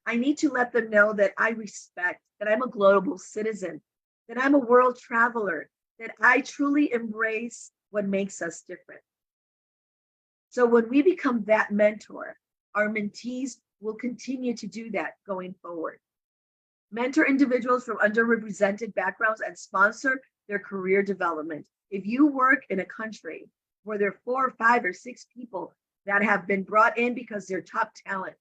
I need to let them know that I respect, that I'm a global citizen, that I'm a world traveler, that I truly embrace what makes us different. So when we become that mentor, our mentees will continue to do that going forward. Mentor individuals from underrepresented backgrounds and sponsor their career development. If you work in a country where there are 4 or 5 or 6 people that have been brought in because they're top talent,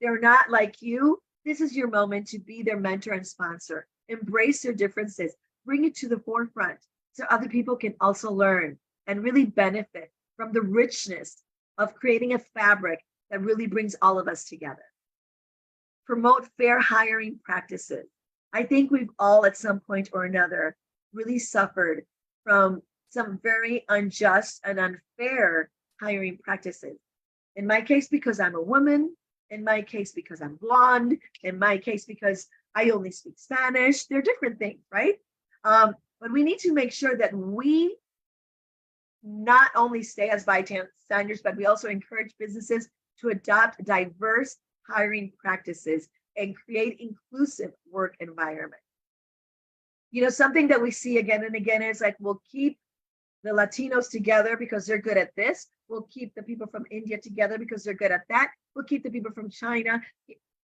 they're not like you, this is your moment to be their mentor and sponsor. Embrace their differences, bring it to the forefront so other people can also learn and really benefit from the richness of creating a fabric that really brings all of us together. Promote fair hiring practices. I think we've all at some point or another really suffered from some very unjust and unfair hiring practices. In my case, because I'm a woman, in my case, because I'm blonde, in my case, because I only speak Spanish. They're different things, right? But we need to make sure that we not only stay as bystanders, but we also encourage businesses to adopt diverse hiring practices and create inclusive work environment. You know, something that we see again and again is like, we'll keep the Latinos together because they're good at this. We'll keep the people from India together because they're good at that. We'll keep the people from China.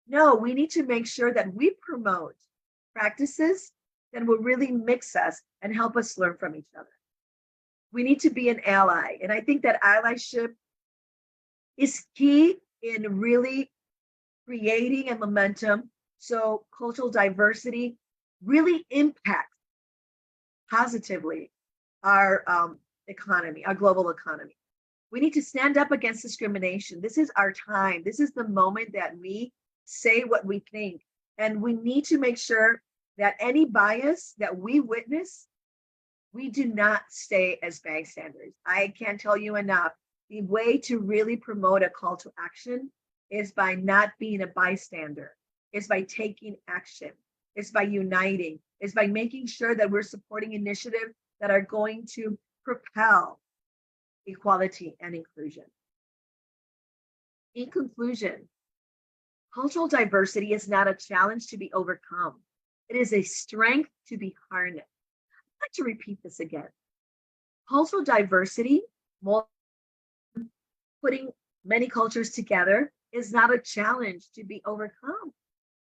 No, we need to make sure that we promote practices that will really mix us and help us learn from each other. We need to be an ally. And I think that allyship is key in really creating a momentum so cultural diversity really impacts positively our economy, our global economy. We need to stand up against discrimination. This is our time. This is the moment that we say what we think. And we need to make sure that any bias that we witness, we do not stay as bystanders. I can't tell you enough. The way to really promote a call to action is by not being a bystander. It's by taking action. It's by uniting. It's by making sure that we're supporting initiatives that are going to propel equality and inclusion. In conclusion, cultural diversity is not a challenge to be overcome. It is a strength to be harnessed. I'd like to repeat this again. Cultural diversity, putting many cultures together, is not a challenge to be overcome.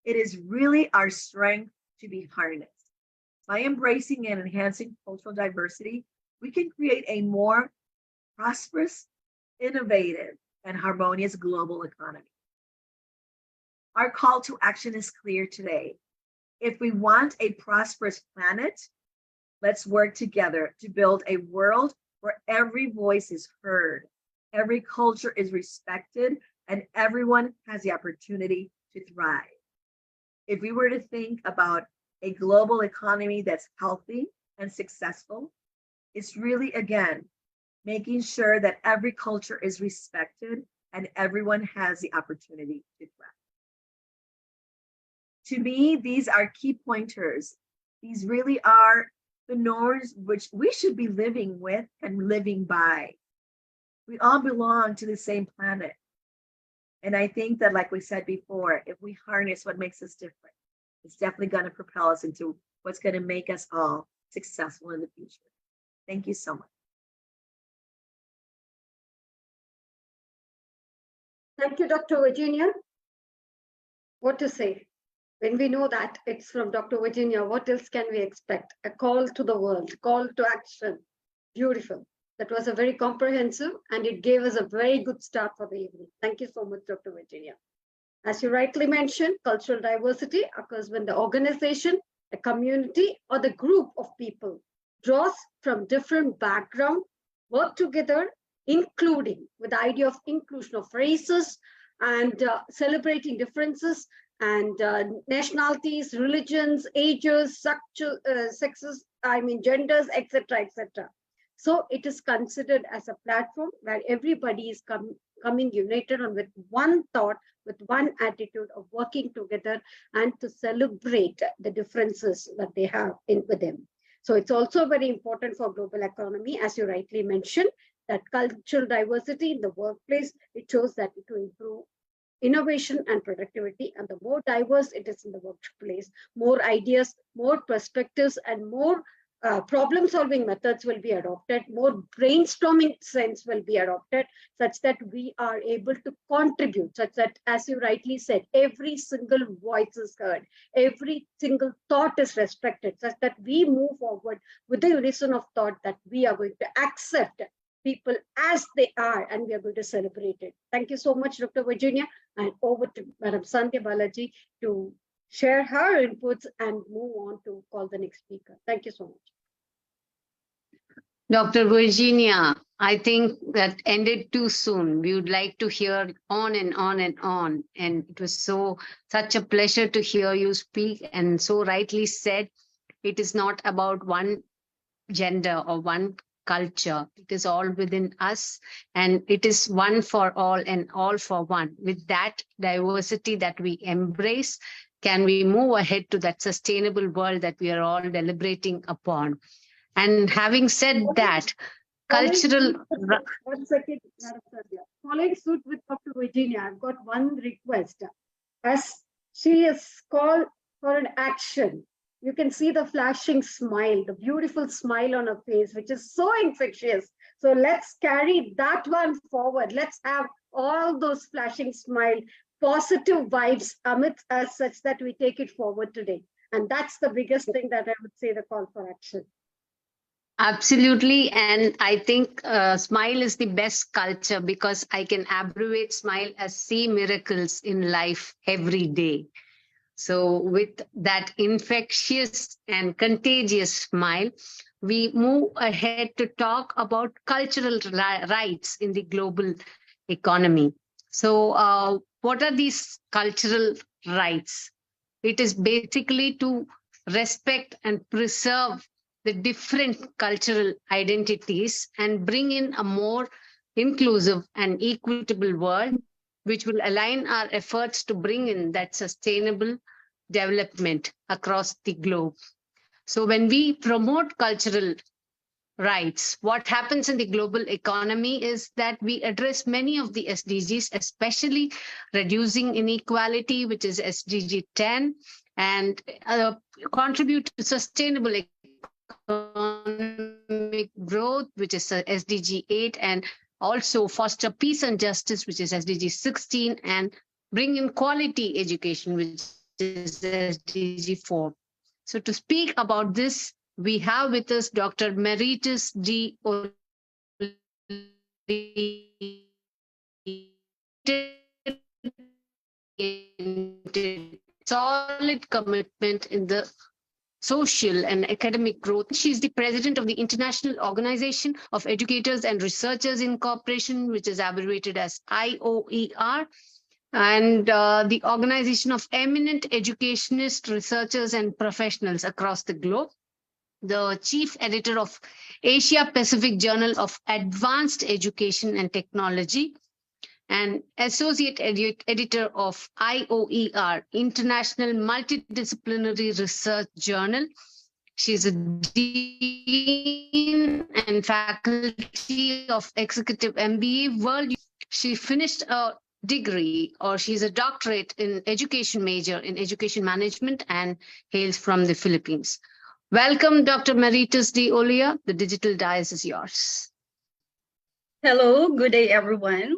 It is really our strength to be harnessed. By embracing and enhancing cultural diversity, we can create a more prosperous, innovative, and harmonious global economy. Our call to action is clear today. If we want a prosperous planet, let's work together to build a world where every voice is heard, every culture is respected, and everyone has the opportunity to thrive. If we were to think about a global economy that's healthy and successful, it's really, again, making sure that every culture is respected and everyone has the opportunity to thrive. To me, these are key pointers. These really are the norms which we should be living with and living by. We all belong to the same planet. And I think that, like we said before, if we harness what makes us different, it's definitely going to propel us into what's going to make us all successful in the future. Thank you so much. Thank you, Dr. Virginia. What to say? When we know that it's from Dr. Virginia, what else can we expect? A call to the world, call to action. Beautiful. That was a very comprehensive, and it gave us a very good start for the evening. Thank you so much, Dr. Virginia. As you rightly mentioned, cultural diversity occurs when the organization, a community, or the group of people draws from different backgrounds, work together, including with the idea of inclusion of races and celebrating differences and nationalities, religions, ages, sexes, genders, etc., etc. So it is considered as a platform where everybody is coming united on with one thought, with one attitude of working together and to celebrate the differences that they have with them. So it's also very important for global economy, as you rightly mentioned, that cultural diversity in the workplace, it shows that it will improve innovation and productivity. And the more diverse it is in the workplace, more ideas, more perspectives, and more problem-solving methods will be adopted, more brainstorming sense will be adopted, such that we are able to contribute, such that, as you rightly said, every single voice is heard, every single thought is respected, such that we move forward with the unison of thought that we are going to accept people as they are, and we are going to celebrate it. Thank you so much, Dr. Virginia, and over to Madam Sandhya Balaji to share her inputs and move on to call the next speaker. Thank you so much. Dr. Virginia, I think that ended too soon. We would like to hear on and on and on. And it was such a pleasure to hear you speak. And so rightly said, it is not about one gender or one culture. It is all within us, and it is one for all and all for one. With that diversity that we embrace, can we move ahead to that sustainable world that we are all deliberating upon? And having said that, cultural... One second, Madam Sandhya. Following suit with Dr. Virginia, I've got one request. As she is called for an action, you can see the flashing smile, the beautiful smile on her face, which is so infectious. So let's carry that one forward. Let's have all those flashing smile, positive vibes amidst us, such that we take it forward today. And that's the biggest thing that I would say, the call for action. Absolutely. And I think smile is the best culture, because I can abbreviate smile as see miracles in life every day. So with that infectious and contagious smile, we move ahead to talk about cultural rights in the global economy. So what are these cultural rights? It is basically to respect and preserve the different cultural identities and bring in a more inclusive and equitable world, which will align our efforts to bring in that sustainable development across the globe. So when we promote cultural rights, what happens in the global economy is that we address many of the SDGs, especially reducing inequality, which is SDG 10, and contribute to sustainable economic growth, which is SDG 8, and also foster peace and justice, which is SDG 16, and bring in quality education, which is SDG 4. So to speak about this, we have with us Dr. Emeritus D. Solid commitment in the social and academic growth. She is the president of the International Organization of Educators and Researchers Incorporation, which is abbreviated as IOER, and the organization of eminent educationists, researchers, and professionals across the globe. the chief editor of Asia Pacific Journal of Advanced Education and Technology, and associate editor of IOER, International Multidisciplinary Research Journal. She's a dean and faculty of Executive MBA World. She finished a degree, or she's a doctorate in education major in education management, and hails from the Philippines. Welcome, Dr. Maritus de Olia. The digital dais is yours. Hello, good day, everyone.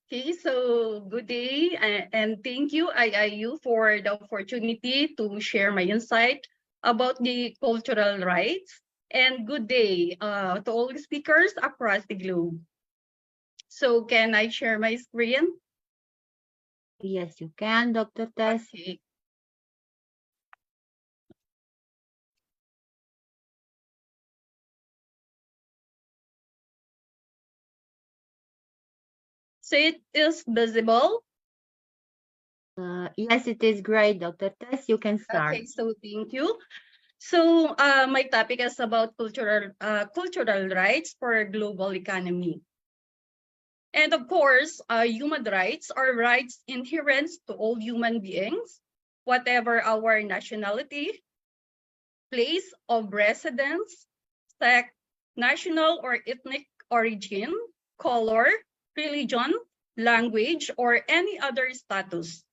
Okay, so good day, and thank you, IIU, for the opportunity to share my insight about the cultural rights. And good day to all the speakers across the globe. So can I share my screen? Yes, you can, Dr. Tess. Okay. So it is visible. Yes, it is great, Dr. Tess. You can start. Okay, so thank you. So my topic is about cultural rights for a global economy. And of course, human rights are rights inherent to all human beings, whatever our nationality, place of residence, sex, national or ethnic origin, color, religion, language, or any other status.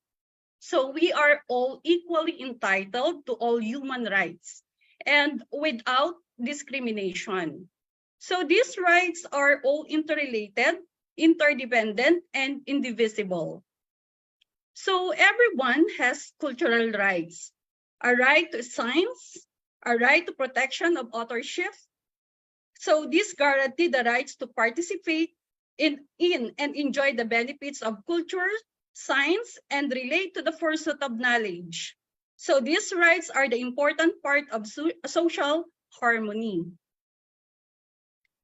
So we are all equally entitled to all human rights and without discrimination. So these rights are all interrelated, interdependent, and indivisible. So everyone has cultural rights: a right to science, a right to protection of authorship. So this guarantees the rights to participate in and enjoy the benefits of culture, science, and relate to the pursuit of knowledge. So these rights are the important part of social harmony.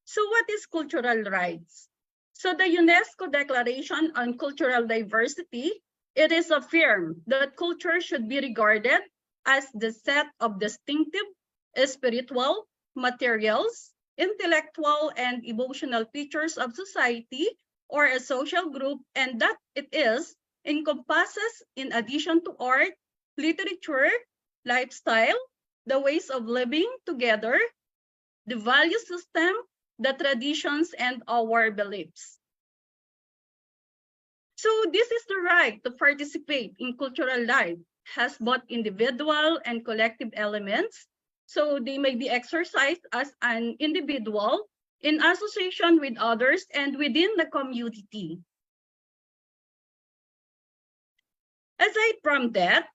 So what is cultural rights? So the UNESCO Declaration on Cultural Diversity, it is affirmed that culture should be regarded as the set of distinctive, spiritual, materials, intellectual, and emotional features of society or a social group, and that it is encompasses, in addition to art, literature, lifestyle, the ways of living together, the value system, the traditions, and our beliefs. So this is the right to participate in cultural life, has both individual and collective elements. So they may be exercised as an individual, in association with others, and within the community. Aside from that,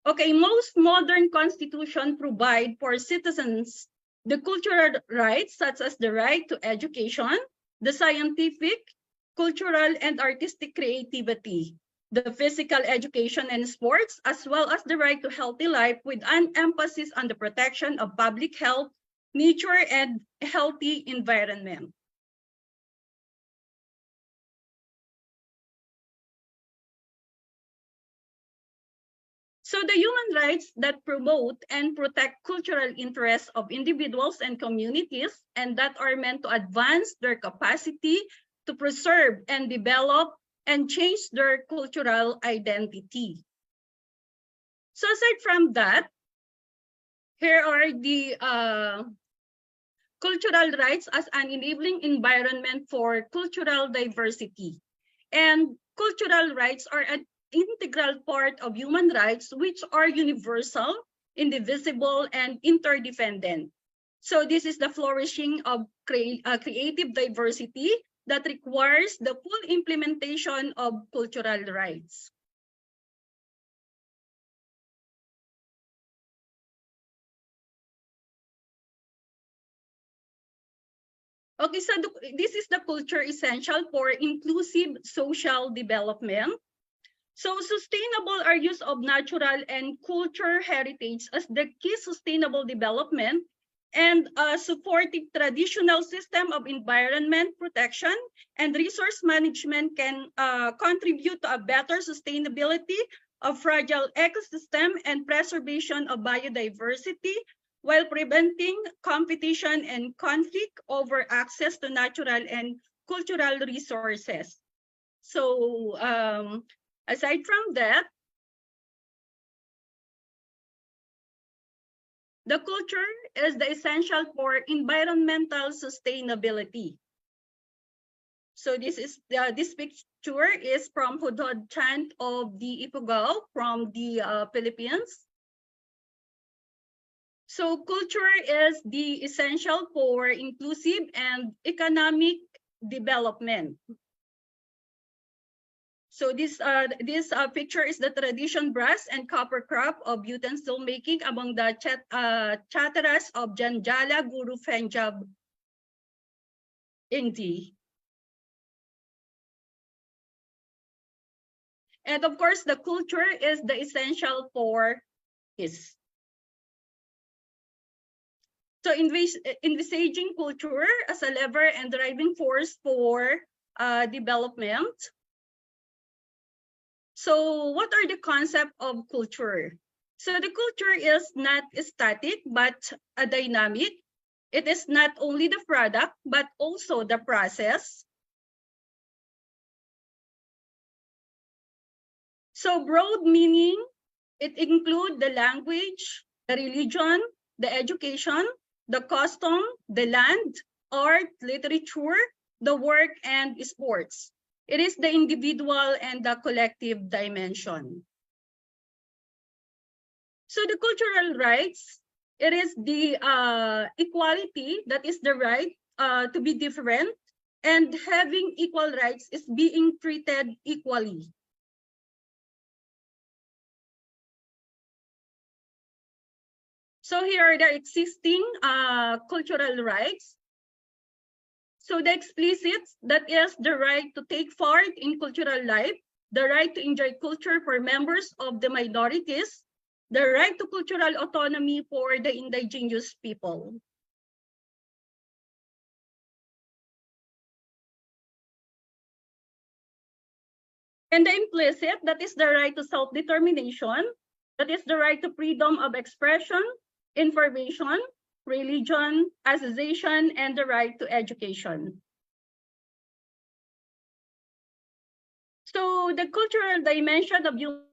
okay, most modern constitutions provide for citizens the cultural rights, such as the right to education, the scientific, cultural, and artistic creativity, the physical education and sports, as well as the right to healthy life, with an emphasis on the protection of public health, nature, and healthy environment. So the human rights that promote and protect cultural interests of individuals and communities, and that are meant to advance their capacity to preserve and develop and change their cultural identity. So aside from that, here are the cultural rights as an enabling environment for cultural diversity. And cultural rights are an integral part of human rights, which are universal, indivisible, and interdependent. So this is the flourishing of creative diversity that requires the full implementation of cultural rights. Okay, so this is the culture essential for inclusive social development. So sustainable are use of natural and culture heritage as the key sustainable development, and a supportive traditional system of environment protection and resource management can contribute to a better sustainability of fragile ecosystem and preservation of biodiversity while preventing competition and conflict over access to natural and cultural resources. So aside from that, the culture is the essential for environmental sustainability. So this picture is from Hudhod Chant of the Ifugao from the Philippines. So culture is the essential for inclusive and economic development. So this picture is the tradition brass and copper craft of utensil making among the Chataras of Janjala Guru Penjab, India. And of course, the culture is the essential for peace. So envisaging culture as a lever and driving force for development. So what are the concepts of culture? So the culture is not static, but a dynamic. It is not only the product, but also the process. So broad meaning, it includes the language, the religion, the education, the custom, the land, art, literature, the work, and sports. It is the individual and the collective dimension. So the cultural rights, it is the equality, that is the right to be different, and having equal rights is being treated equally. So here are the existing cultural rights. So the explicit, that is the right to take part in cultural life, the right to enjoy culture for members of the minorities, the right to cultural autonomy for the indigenous people. And the implicit, that is the right to self-determination, that is the right to freedom of expression, information, religion, association, and the right to education. So the cultural dimension of human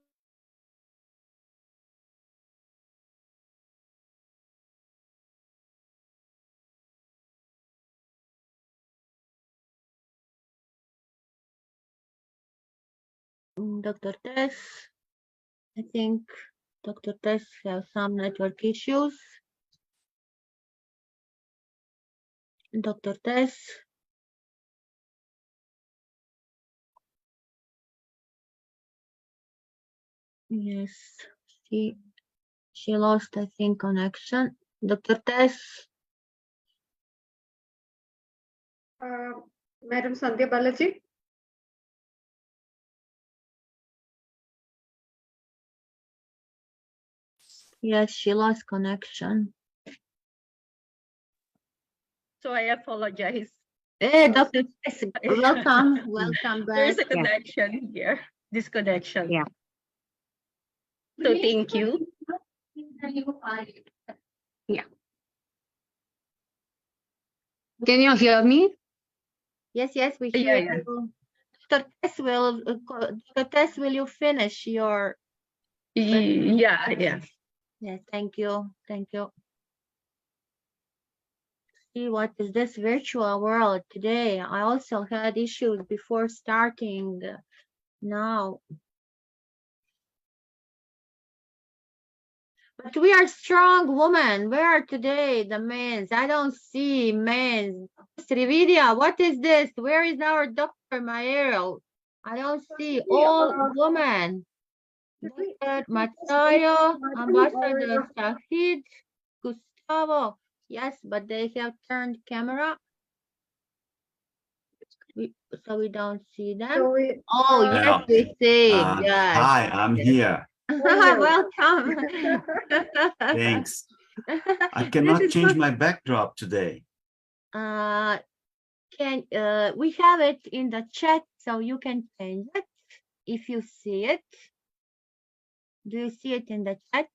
Dr. Tess, I think Dr. Tess has some network issues. Dr. Tess. Yes, she lost, I think, connection. Dr. Tess. Madam Sandhya Balaji. Yes, she lost connection. So I apologize. Hey, Dr. Tess, welcome. Welcome back. There's a connection here, disconnection. Yeah. So thank you. Yeah. Can you hear me? Yes, we Yeah, hear you. Dr. Tess, will you finish your? Yeah. Yes, thank you. See, what is this virtual world today? I also had issues before starting now. But we are strong women. Where are today the men? I don't see men. Srividhya, what is this? Where is our Dr. Maero? I don't see all women. Dr. Matsayo, Ambassador Shahid, Gustavo. Yes, but they have turned camera. So we don't see them. So Yes, we see. Yes. Hi, I'm here. Welcome. Thanks. I cannot change my backdrop today. We have it in the chat, so you can change it if you see it. Do you see it in the chat?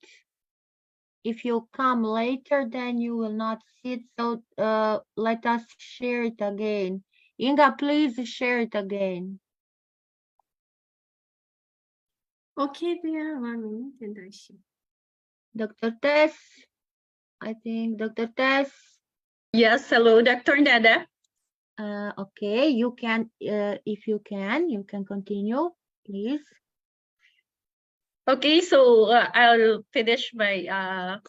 If you come later, then you will not see it. So let us share it again. Inga, please share it again. Okay, dear, 1 minute and I share. Dr. Tess, I think Dr. Tess. Yes, hello, Dr. Nada. Okay, you can, if you can continue, please. Okay, so I'll finish my,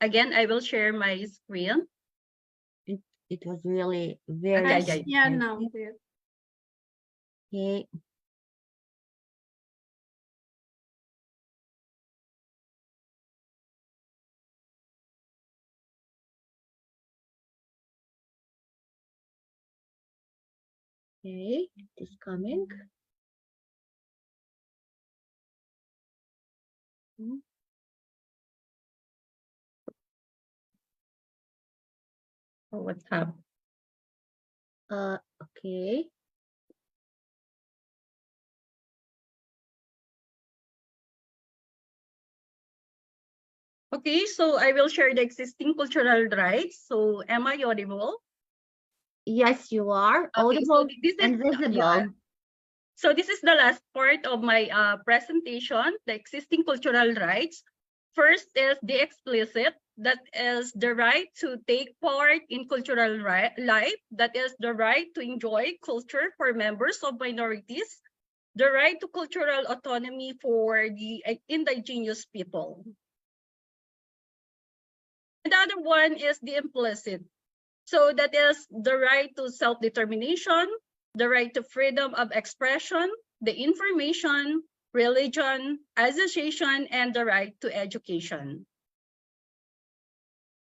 again, I will share my screen. It was really very Yeah, I yeah, share now, dear. okay. Okay, it is coming. Oh, what's up? Okay. Okay, so I will share the existing cultural rights. So am I audible? Yes, you are Okay, audible so this and is, visible. yeah. So this is the last part of my presentation, the existing cultural rights. First is the explicit, that is the right to take part in cultural life, that is the right to enjoy culture for members of minorities, the right to cultural autonomy for the indigenous people. Another one is the implicit. So that is the right to self-determination, the right to freedom of expression, the information, religion, association, and the right to education.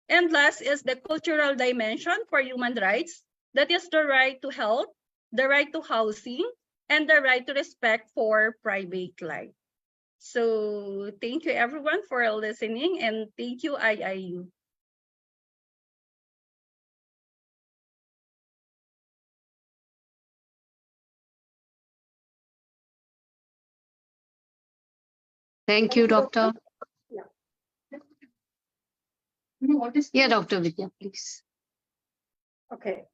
And last is the cultural dimension for human rights. That is the right to health, the right to housing, and the right to respect for private life. So thank you everyone for listening, and thank you IIU. Thank you, Doctor. Yeah. Yeah, Dr. Vidya, please. Okay.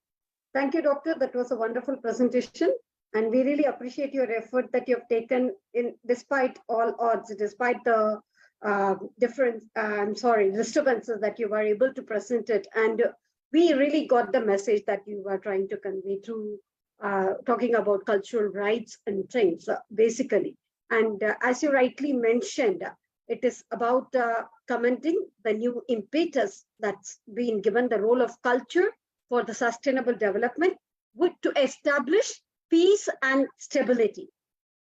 Thank you, Doctor. That was a wonderful presentation. And we really appreciate your effort that you have taken in despite all odds, despite the disturbances that you were able to present it. And we really got the message that you were trying to convey through talking about cultural rights and things, basically. And as you rightly mentioned, it is about commenting the new impetus that's been given the role of culture for the sustainable development to establish peace and stability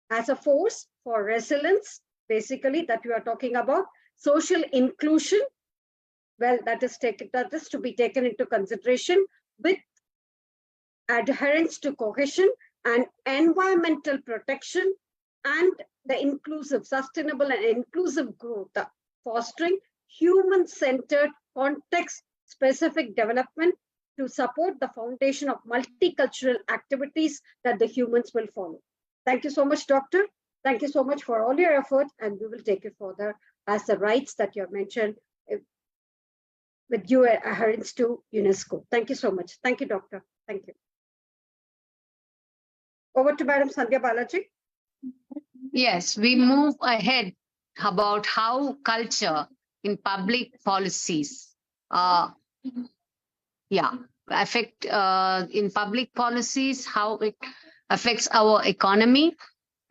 as a force for resilience, basically, that you are talking about, social inclusion, well, that is to be taken into consideration with adherence to cohesion and environmental protection and the inclusive, sustainable and inclusive growth, fostering human-centered context-specific development to support the foundation of multicultural activities that the humans will follow. Thank you so much, Doctor. Thank you so much for all your effort, and we will take it further as the rights that you have mentioned with due adherence to UNESCO. Thank you so much. Thank you, Doctor. Thank you. Over to Madam Sandhya Balaji. Yes, we move ahead about how culture in public policies affect in public policies, how it affects our economy,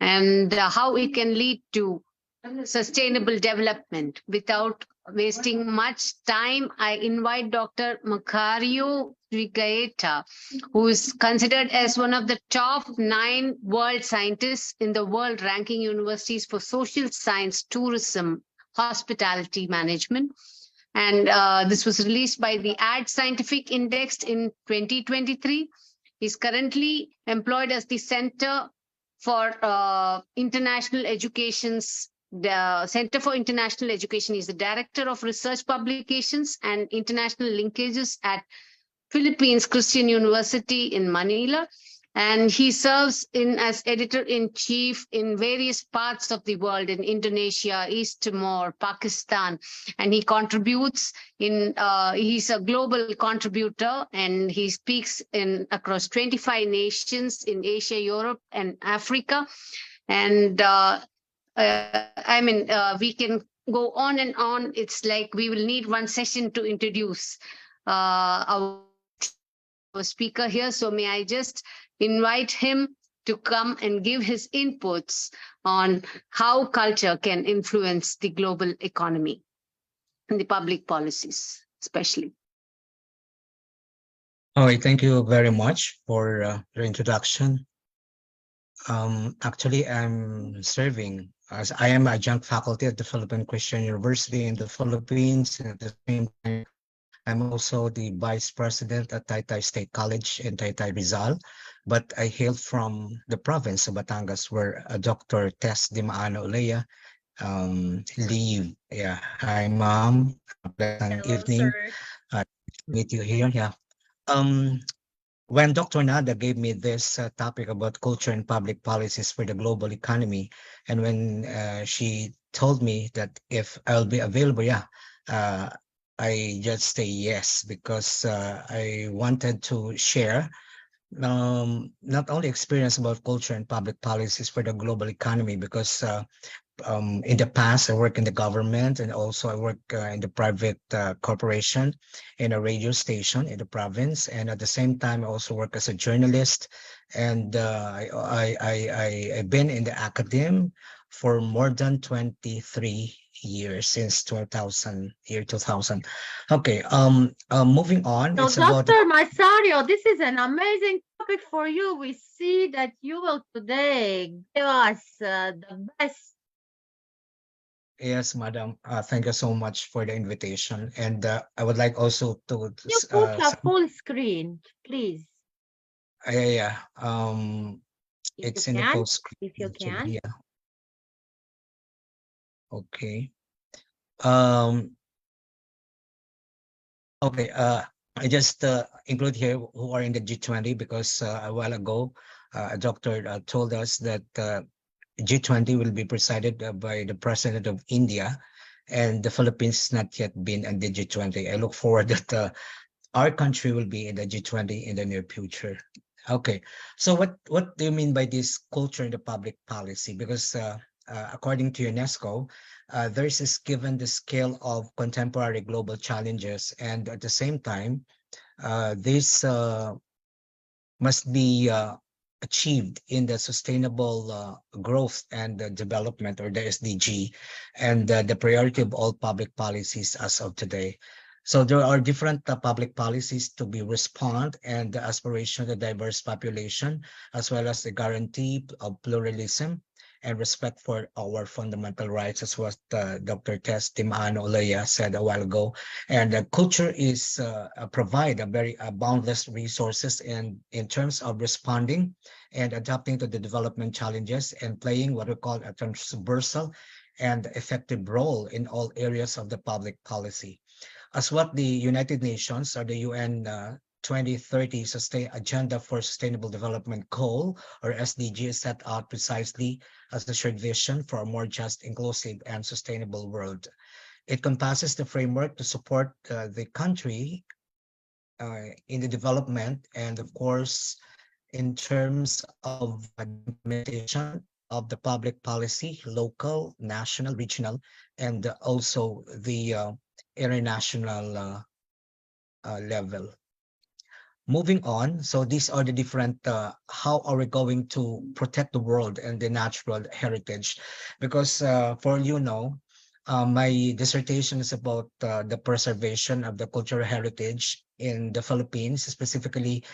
and how it can lead to sustainable development. Without wasting much time, I invite Dr. Macario Rigaeta, who is considered as one of the top 9 world scientists in the world ranking universities for social science, tourism, hospitality management. And this was released by the Ad Scientific Index in 2023. He's currently employed as the Center for International Education's the Center for International Education. Is the Director of Research Publications and International Linkages at Philippines Christian University in Manila. And he serves as editor-in-chief in various parts of the world, in Indonesia, East Timor, Pakistan, and he contributes he's a global contributor, and he speaks across 25 nations in Asia, Europe, and Africa. And we can go on and on. It's like we will need one session to introduce our speaker here. So may I just invite him to come and give his inputs on how culture can influence the global economy and the public policies, especially. All right, thank you very much for your introduction. Actually, I'm serving as I am adjunct faculty at the Philippine Christian University in the Philippines. And at the same time, I'm also the vice president at Taytay State College in Taytay, Rizal. But I hail from the province of Batangas, where Dr. Tess Dimaano Olea leave. Yeah, hi, ma'am. Pleasant Hello, evening. sir. Meet you here. Yeah. When Dr. Nada gave me this topic about culture and public policies for the global economy, and when she told me that if I'll be available, I just say yes, because I wanted to share not only experience about culture and public policies for the global economy, because in the past, I work in the government, and also I work in the private corporation in a radio station in the province. And at the same time, I also work as a journalist. And I've been in the academe for more than 23 years, since 2000. Okay, moving on. So, It's about Dr. Masario, this is an amazing topic for you. We see that you will today give us the best. Yes, madam. Thank you so much for the invitation. And I would like also to You put a full screen, please. yeah. If It's you in the can, full screen. if you actually, can. yeah. Okay. Okay. I just include here who are in the G20, because a while ago, a doctor told us that G20 will be presided by the president of India, and the Philippines has not yet been in the G20. I look forward that our country will be in the G20 in the near future. Okay, so what do you mean by this culture in the public policy? Because according to UNESCO, this is given the scale of contemporary global challenges, and at the same time, this must be achieved in the sustainable growth and development, or the SDG, and the priority of all public policies as of today. So there are different public policies to be respond, and the aspiration of the diverse population, as well as the guarantee of pluralism and respect for our fundamental rights, as what Dr. Tess Dimano Olea said a while ago. And culture is provide a very boundless resources in terms of responding and adapting to the development challenges, and playing what we call a transversal and effective role in all areas of the public policy. As what the United Nations, or the UN 2030 Agenda for Sustainable Development Goal, or SDG, is set out precisely as the shared vision for a more just, inclusive, and sustainable world. It compasses the framework to support the country in the development, and of course, in terms of implementation of the public policy, local, national, regional, and also the international level. Moving on, so these are the different, how are we going to protect the world and the natural heritage? Because for my dissertation is about the preservation of the cultural heritage in the Philippines, specifically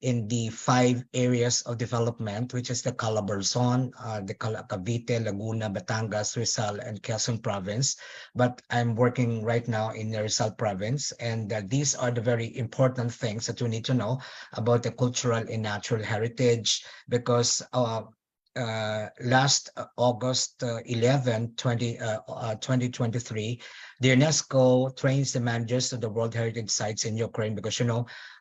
in the 5 areas of development, which is the Calabarzon, the Cavite, Laguna, Batangas, Rizal, and Quezon province. But I'm working right now in the Rizal province, and these are the very important things that we need to know about the cultural and natural heritage, because last August 11, 2023, the UNESCO trains the managers of the World Heritage Sites in Ukraine because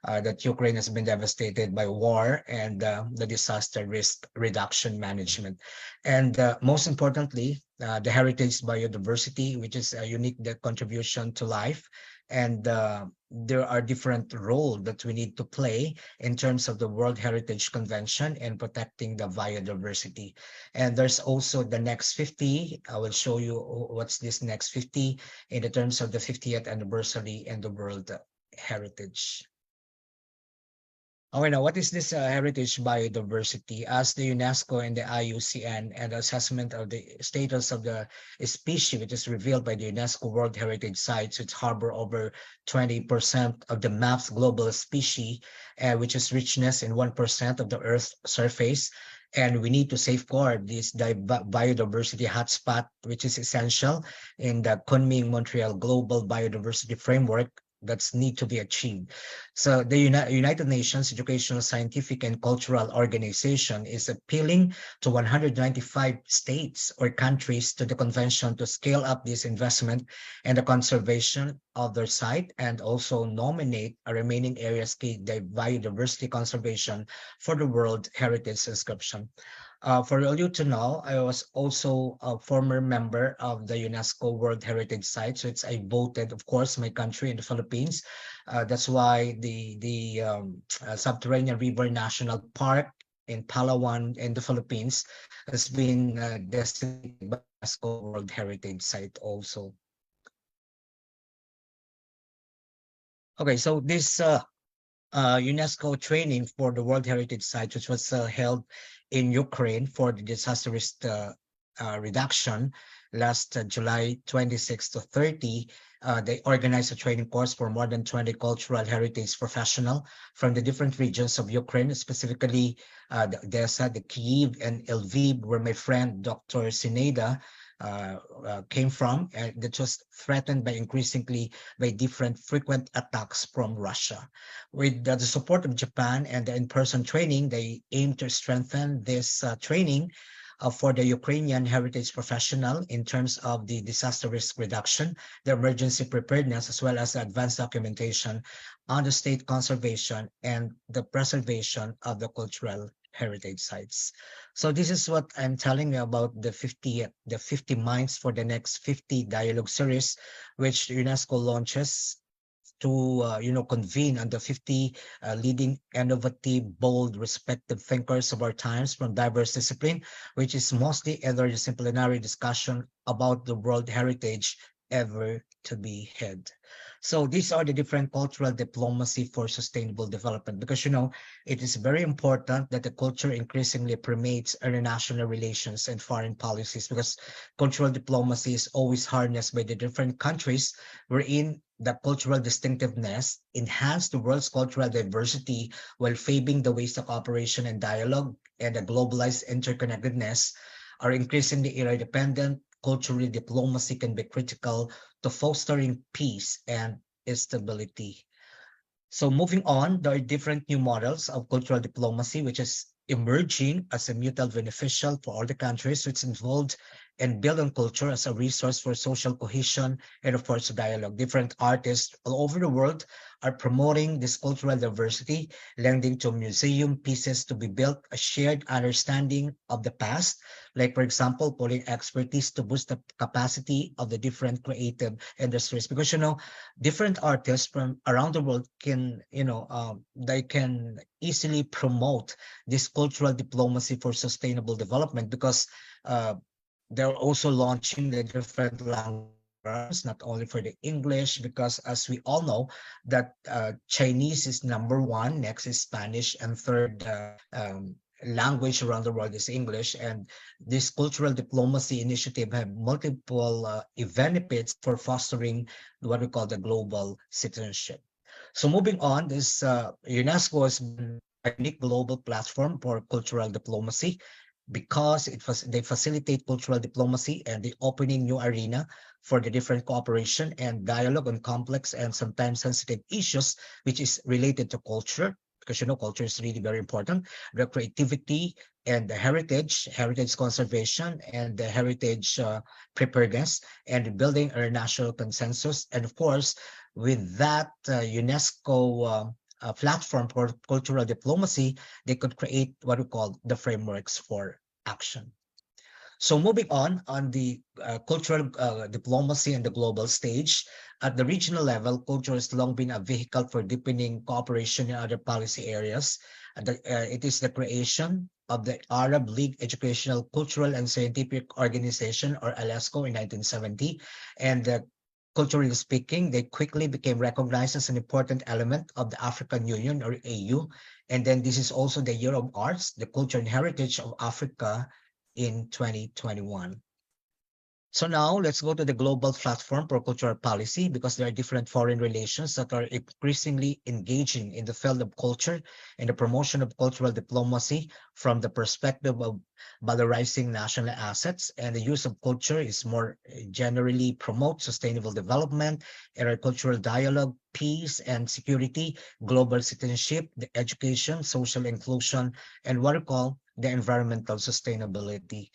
that Ukraine has been devastated by war and the disaster risk reduction management. And most importantly, the heritage biodiversity, which is a unique contribution to life. And there are different roles that we need to play in terms of the World Heritage Convention and protecting the biodiversity. And there's also the next 50. I will show you what's this next 50 in the terms of the 50th anniversary and the World Heritage. Now, what is this heritage biodiversity? As the UNESCO and the IUCN and the assessment of the status of the species, which is revealed by the UNESCO World Heritage Sites, which harbor over 20% of the map's global species, which is richness in 1% of the Earth's surface. And we need to safeguard this biodiversity hotspot, which is essential in the Kunming-Montreal Global Biodiversity Framework that's need to be achieved. So the United Nations Educational, Scientific, and Cultural Organization is appealing to 195 states or countries to the convention to scale up this investment and the conservation of their site, and also nominate a remaining areas key biodiversity conservation for the World Heritage inscription. For all you to know, I was also a former member of the UNESCO World Heritage Site. So I voted, of course, my country in the Philippines. That's why the Subterranean River National Park in Palawan in the Philippines has been designated by UNESCO World Heritage Site also. Okay, so this UNESCO training for the World Heritage Site, which was held in Ukraine for the disaster risk reduction last July 26 to 30. They organized a training course for more than 20 cultural heritage professionals from the different regions of Ukraine, specifically the Odessa, the Kyiv, and Lviv, where my friend Dr. Sineda came from, and that was threatened by increasingly by different frequent attacks from Russia. With the support of Japan and the in-person training, they aim to strengthen this training for the Ukrainian heritage professional in terms of the disaster risk reduction, the emergency preparedness, as well as advanced documentation on the state conservation and the preservation of the cultural heritage sites. So this is what I'm telling you about the 50 minds for the next 50 dialogue series, which UNESCO launches to convene on the 50 leading, innovative, bold, respected thinkers of our times from diverse discipline, which is mostly interdisciplinary discussion about the world heritage ever to be had. So these are the different cultural diplomacy for sustainable development, because it is very important that the culture increasingly permeates international relations and foreign policies, because cultural diplomacy is always harnessed by the different countries wherein the cultural distinctiveness enhance the world's cultural diversity while favoring the ways of cooperation and dialogue, and the globalized interconnectedness are increasingly interdependent. Cultural diplomacy can be critical to fostering peace and stability. So moving on, there are different new models of cultural diplomacy, which is emerging as a mutual beneficial for all the countries, which involved and build on culture as a resource for social cohesion and, of course, dialogue. Different artists all over the world are promoting this cultural diversity, lending to museum pieces to be built a shared understanding of the past, like, for example, pulling expertise to boost the capacity of the different creative industries. Because, different artists from around the world can, they can easily promote this cultural diplomacy for sustainable development, because they're also launching the different languages, not only for the English, because as we all know that Chinese is number one, next is Spanish, and third language around the world is English. And this cultural diplomacy initiative have multiple benefits for fostering what we call the global citizenship. So moving on, this UNESCO has been a unique global platform for cultural diplomacy, because they facilitate cultural diplomacy and the opening new arena for the different cooperation and dialogue on complex and sometimes sensitive issues, which is related to culture. because culture is really very important. The creativity and the heritage conservation, and the heritage preparedness, and building a national consensus. And of course, with that UNESCO platform for cultural diplomacy, they could create what we call the frameworks for action. So moving on the cultural diplomacy and the global stage, at the regional level, culture has long been a vehicle for deepening cooperation in other policy areas. It is the creation of the Arab League Educational, Cultural and Scientific Organization, or ALESCO, in 1970. And culturally speaking, they quickly became recognized as an important element of the African Union, or AU. And then this is also the Year of Arts, the Culture and Heritage of Africa, in 2021. So now let's go to the global platform for cultural policy, because there are different foreign relations that are increasingly engaging in the field of culture and the promotion of cultural diplomacy from the perspective of valorizing national assets. And the use of culture is more generally promote sustainable development, intercultural dialogue, peace and security, global citizenship, the education, social inclusion, and what we call the environmental sustainability.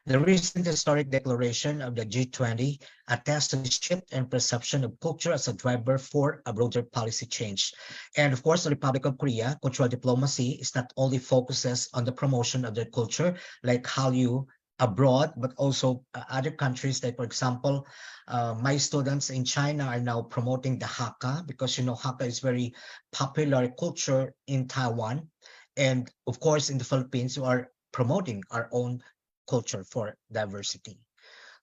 The recent historic declaration of the G20 attests to the shift and perception of culture as a driver for a broader policy change. And of course, the Republic of Korea, cultural diplomacy is not only focuses on the promotion of their culture, like Hallyu abroad, but also other countries, like, for example, my students in China are now promoting the Hakka, because Hakka is very popular culture in Taiwan. And of course, in the Philippines, we are promoting our own culture for diversity.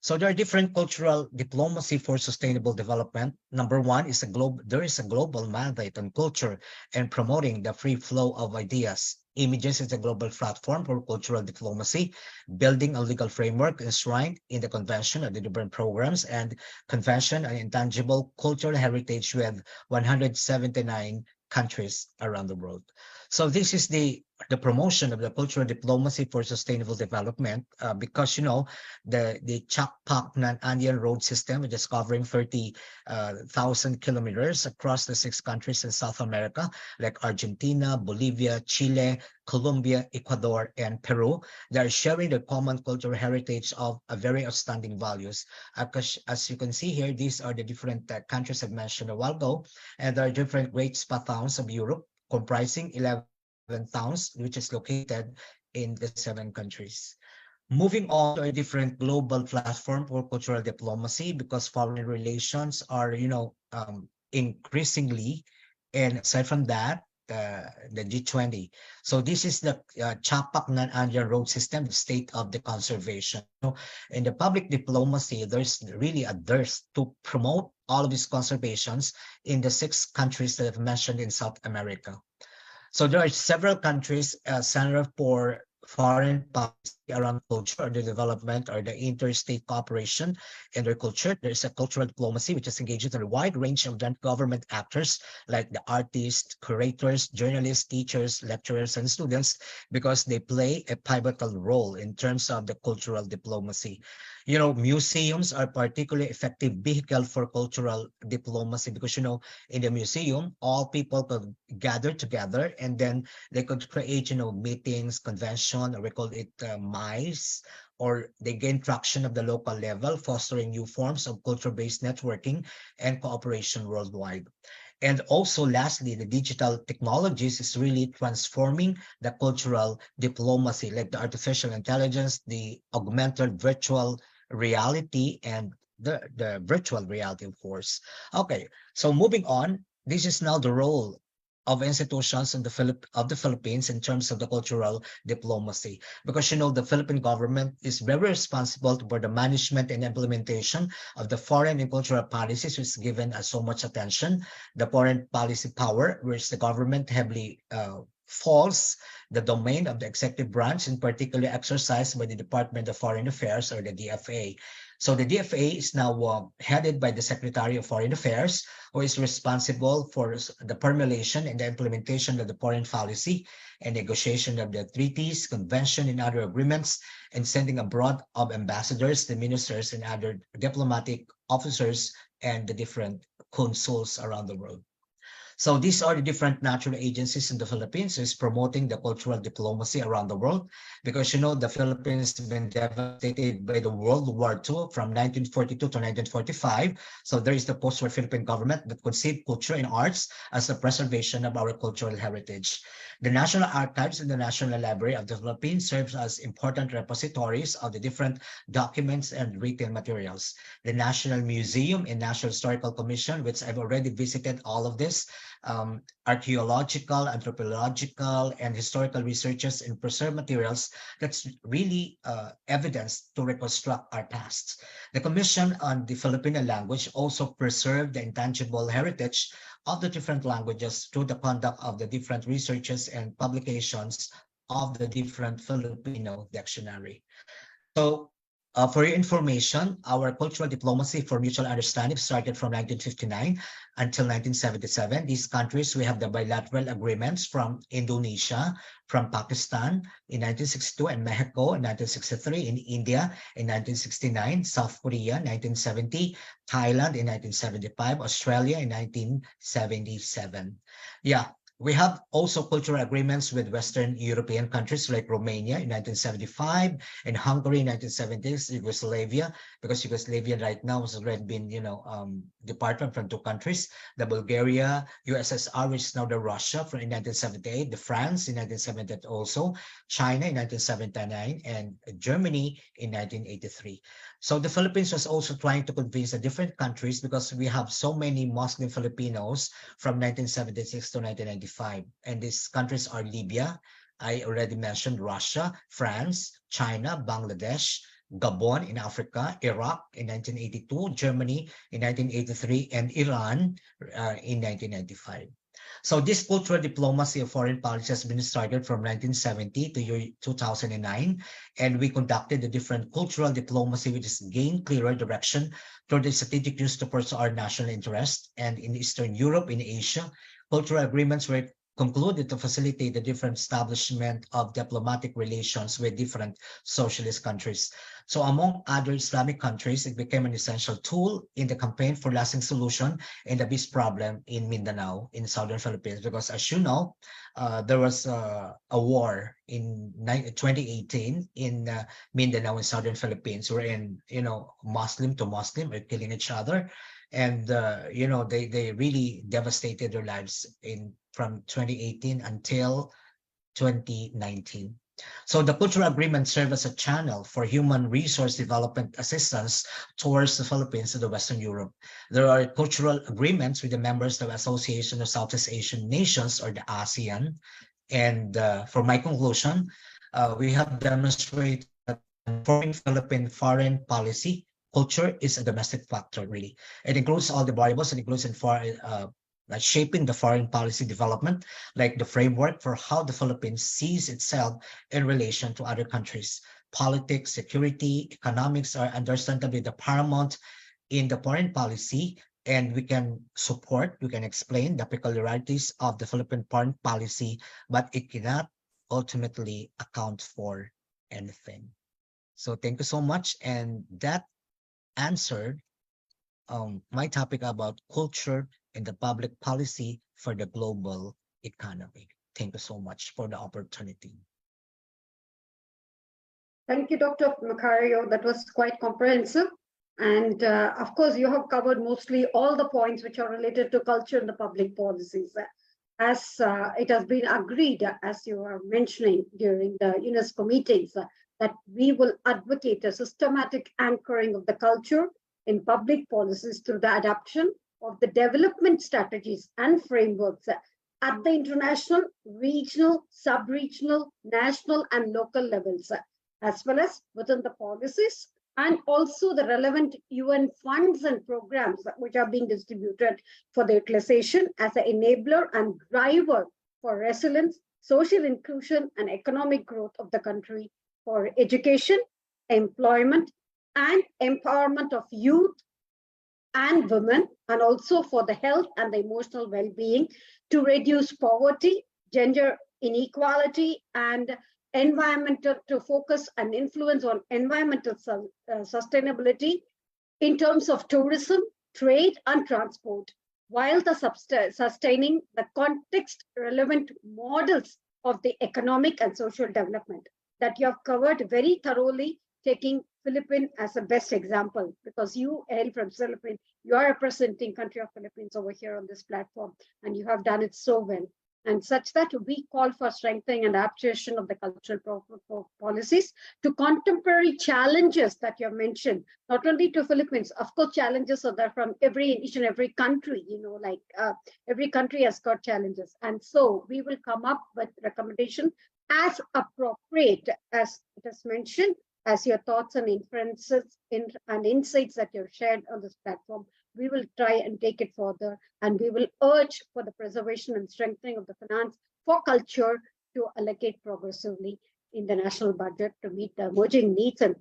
So there are different cultural diplomacy for sustainable development. Number one is there is a global mandate on culture and promoting the free flow of ideas. Images is a global platform for cultural diplomacy, building a legal framework enshrined in the Convention of the Different Programs and Convention on Intangible Cultural Heritage with 179 countries around the world. So this is the promotion of the cultural diplomacy for sustainable development, because the Chakpak-Nan-Anyan road system, which is covering 30,000 kilometers across the 6 countries in South America, like Argentina, Bolivia, Chile, Colombia, Ecuador, and Peru. They are sharing the common cultural heritage of a very outstanding values. As you can see here, these are the different countries I mentioned a while ago, and there are different great spa towns of Europe, comprising 11 towns, which is located in the 7 countries. Moving on to a different global platform for cultural diplomacy, because foreign relations are, increasingly, and aside from that, the G20. So this is the Chapak-Nan-Anyan road system, the state of the conservation. In the public diplomacy, there's really a dearth to promote all of these conservations in the 6 countries that I've mentioned in South America. So there are several countries centered for foreign policy around culture, or the development, or the interstate cooperation in their culture. There's a cultural diplomacy, which is engaged with a wide range of government actors, like the artists, curators, journalists, teachers, lecturers, and students, because they play a pivotal role in terms of the cultural diplomacy. Museums are particularly effective vehicle for cultural diplomacy, because, in the museum, all people could gather together, and then they could create, meetings, convention, or we call it MICE, or they gain traction of the local level, fostering new forms of culture-based networking and cooperation worldwide. And also, lastly, the digital technologies is really transforming the cultural diplomacy, like the artificial intelligence, the augmented virtual reality, and the virtual reality, of course. Okay, so moving on, this is now the role of institutions in the Philippines in terms of the cultural diplomacy, because the Philippine government is very responsible for the management and implementation of the foreign and cultural policies, which is given so much attention. The foreign policy power, which the government heavily falls the domain of the executive branch, in particular exercised by the Department of Foreign Affairs, or the DFA. So the DFA is now headed by the Secretary of Foreign Affairs, who is responsible for the formulation and the implementation of the foreign policy and negotiation of the treaties, convention, and other agreements, and sending abroad of ambassadors, the ministers, and other diplomatic officers, and the different consuls around the world. So these are the different natural agencies in the Philippines is promoting the cultural diplomacy around the world, because you know the Philippines has been devastated by the World War II from 1942 to 1945. So there is the post-war Philippine government that conceived culture and arts as the preservation of our cultural heritage. The National Archives and the National Library of the Philippines serves as important repositories of the different documents and written materials. The National Museum and National Historical Commission, which I've already visited all of this, archaeological, anthropological, and historical researches in preserved materials that's really evidence to reconstruct our past. The Commission on the Filipino language also preserved the intangible heritage of the different languages through the conduct of the different researches and publications of the different Filipino dictionary. So for your information, our cultural diplomacy for mutual understanding started from 1959 until 1977. These countries, we have the bilateral agreements from Indonesia, from Pakistan in 1962, and Mexico in 1963, in India in 1969, South Korea 1970, Thailand in 1975, Australia in 1977. Yeah. We have also cultural agreements with Western European countries like Romania in 1975 and Hungary in 1970s, Yugoslavia, because Yugoslavia right now has already been, departed from two countries, the Bulgaria, USSR, which is now the Russia from in 1978, the France in 1978 also, China in 1979, and Germany in 1983. So the Philippines was also trying to convince the different countries because we have so many Muslim Filipinos from 1976 to 1995. And these countries are Libya, I already mentioned Russia, France, China, Bangladesh, Gabon in Africa, Iraq in 1982, Germany in 1983, and Iran in 1995. So this cultural diplomacy of foreign policy has been started from 1970 to 2009, and we conducted the different cultural diplomacy which has gained clearer direction toward the strategic use to pursue our national interest. And in Eastern Europe, in Asia, cultural agreements were concluded to facilitate the different establishment of diplomatic relations with different socialist countries. So among other Islamic countries, it became an essential tool in the campaign for lasting solution in the peace problem in Mindanao, in southern Philippines, because as you know, there was a war in 2018 in Mindanao in southern Philippines, wherein, Muslim to Muslim are killing each other. And, they really devastated their lives from 2018 until 2019. So the cultural agreement served as a channel for human resource development assistance towards the Philippines and the Western Europe. There are cultural agreements with the members of the Association of Southeast Asian Nations, or the ASEAN. And for my conclusion, we have demonstrated that forming Philippine foreign policy, culture is a domestic factor, really. It includes all the variables. It includes like shaping the foreign policy development, like the framework for how the Philippines sees itself in relation to other countries. Politics, security, economics are understandably the paramount in the foreign policy, and we can explain the peculiarities of the Philippine foreign policy, but it cannot ultimately account for anything. So thank you so much. And that answered my topic about culture and the public policy for the global economy. Thank you so much for the opportunity. Thank you, Dr. Macario. That was quite comprehensive. And of course, you have covered mostly all the points which are related to culture and the public policies. As it has been agreed, as you were mentioning during the UNESCO meetings, that we will advocate a systematic anchoring of the culture in public policies through the adoption of the development strategies and frameworks at the international, regional, sub-regional, national, and local levels, as well as within the policies, and also the relevant UN funds and programs which are being distributed for the utilization as an enabler and driver for resilience, social inclusion, and economic growth of the country, for education, employment, and empowerment of youth and women, and also for the health and the emotional well-being, to reduce poverty, gender inequality, and environmental, to focus and influence on environmental sustainability in terms of tourism, trade, and transport, while sustaining the context relevant models of the economic and social development that you have covered very thoroughly, taking Philippines as a best example, because you hail from Philippines, you are representing country of Philippines over here on this platform, and you have done it so well. And such that we call for strengthening and adaptation of the cultural policies to contemporary challenges that you have mentioned, not only to Philippines. Of course, challenges are there from each and every country, every country has got challenges. And so we will come up with recommendation as appropriate as it is mentioned, as your thoughts and inferences and insights that you've shared on this platform. We will try and take it further, and we will urge for the preservation and strengthening of the finance for culture to allocate progressively in the national budget to meet the emerging needs and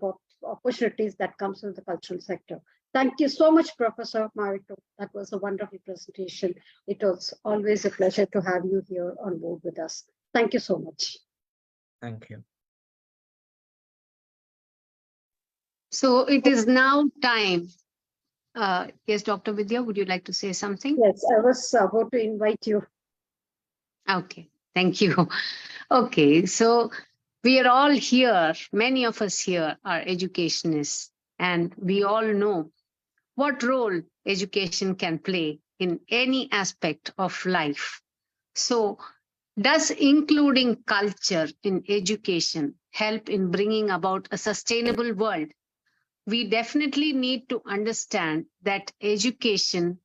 opportunities that comes from the cultural sector. Thank you so much, Professor Marito. That was a wonderful presentation. It was always a pleasure to have you here on board with us. Thank you so much. Thank you. So it is now time. Yes, Dr. Vidya, would you like to say something? Yes, I was about to invite you. Okay, thank you. Okay, so we are all here, many of us here are educationists, and we all know what role education can play in any aspect of life. So does including culture in education help in bringing about a sustainable world? We definitely need to understand that education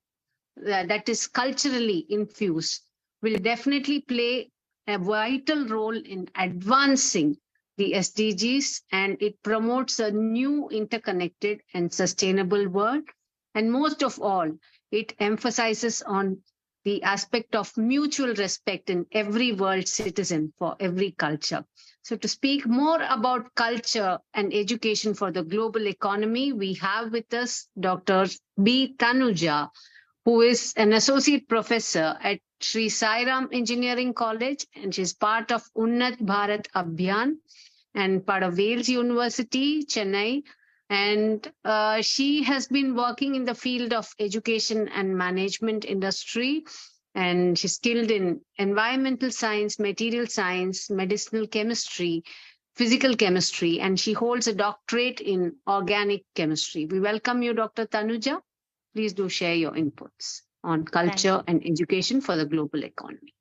that is culturally infused will definitely play a vital role in advancing the SDGs, and it promotes a new interconnected and sustainable world. And most of all, it emphasizes on the aspect of mutual respect in every world citizen for every culture. So to speak more about culture and education for the global economy, we have with us Dr. B. Tanuja, who is an associate professor at Sri Sai Ram Engineering College, and she's part of Unnat Bharat Abhiyan and part of Wales University, Chennai. And she has been working in the field of education and management industry. And she's skilled in environmental science, material science, medicinal chemistry, physical chemistry, and she holds a doctorate in organic chemistry. We welcome you, Dr. Tanuja. Please do share your inputs on culture and education for the global economy.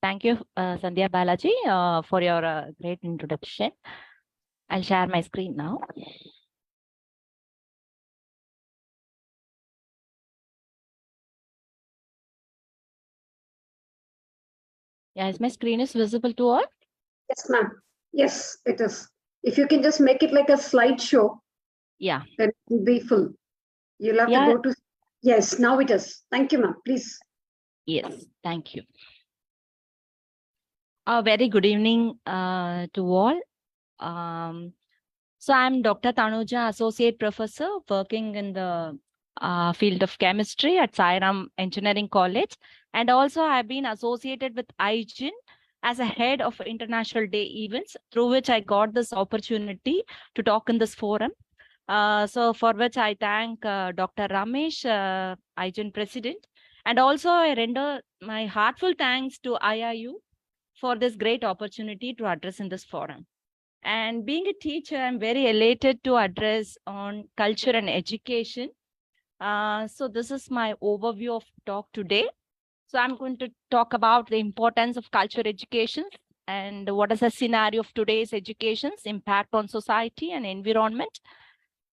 Thank you, Sandhya Balaji, for your great introduction. I'll share my screen now. Yes, my screen is visible to all? Yes, ma'am. Yes, it is. If you can just make it like a slideshow, yeah, then it will be full. You'll have to go to. Yes, now it is. Thank you, ma'am. Please. Yes, thank you. A very good evening to all. So I'm Dr. Tanuja, Associate Professor working in the field of chemistry at Sai Ram Engineering College. And also I've been associated with IGN as a head of International Day events, through which I got this opportunity to talk in this forum. So for which I thank Dr. Ramesh, IGN President. And also I render my heartfelt thanks to IIU for this great opportunity to address in this forum. And being a teacher, I'm very elated to address on culture and education. So this is my overview of talk today. So I'm going to talk about the importance of culture education and what is the scenario of today's education's impact on society and environment,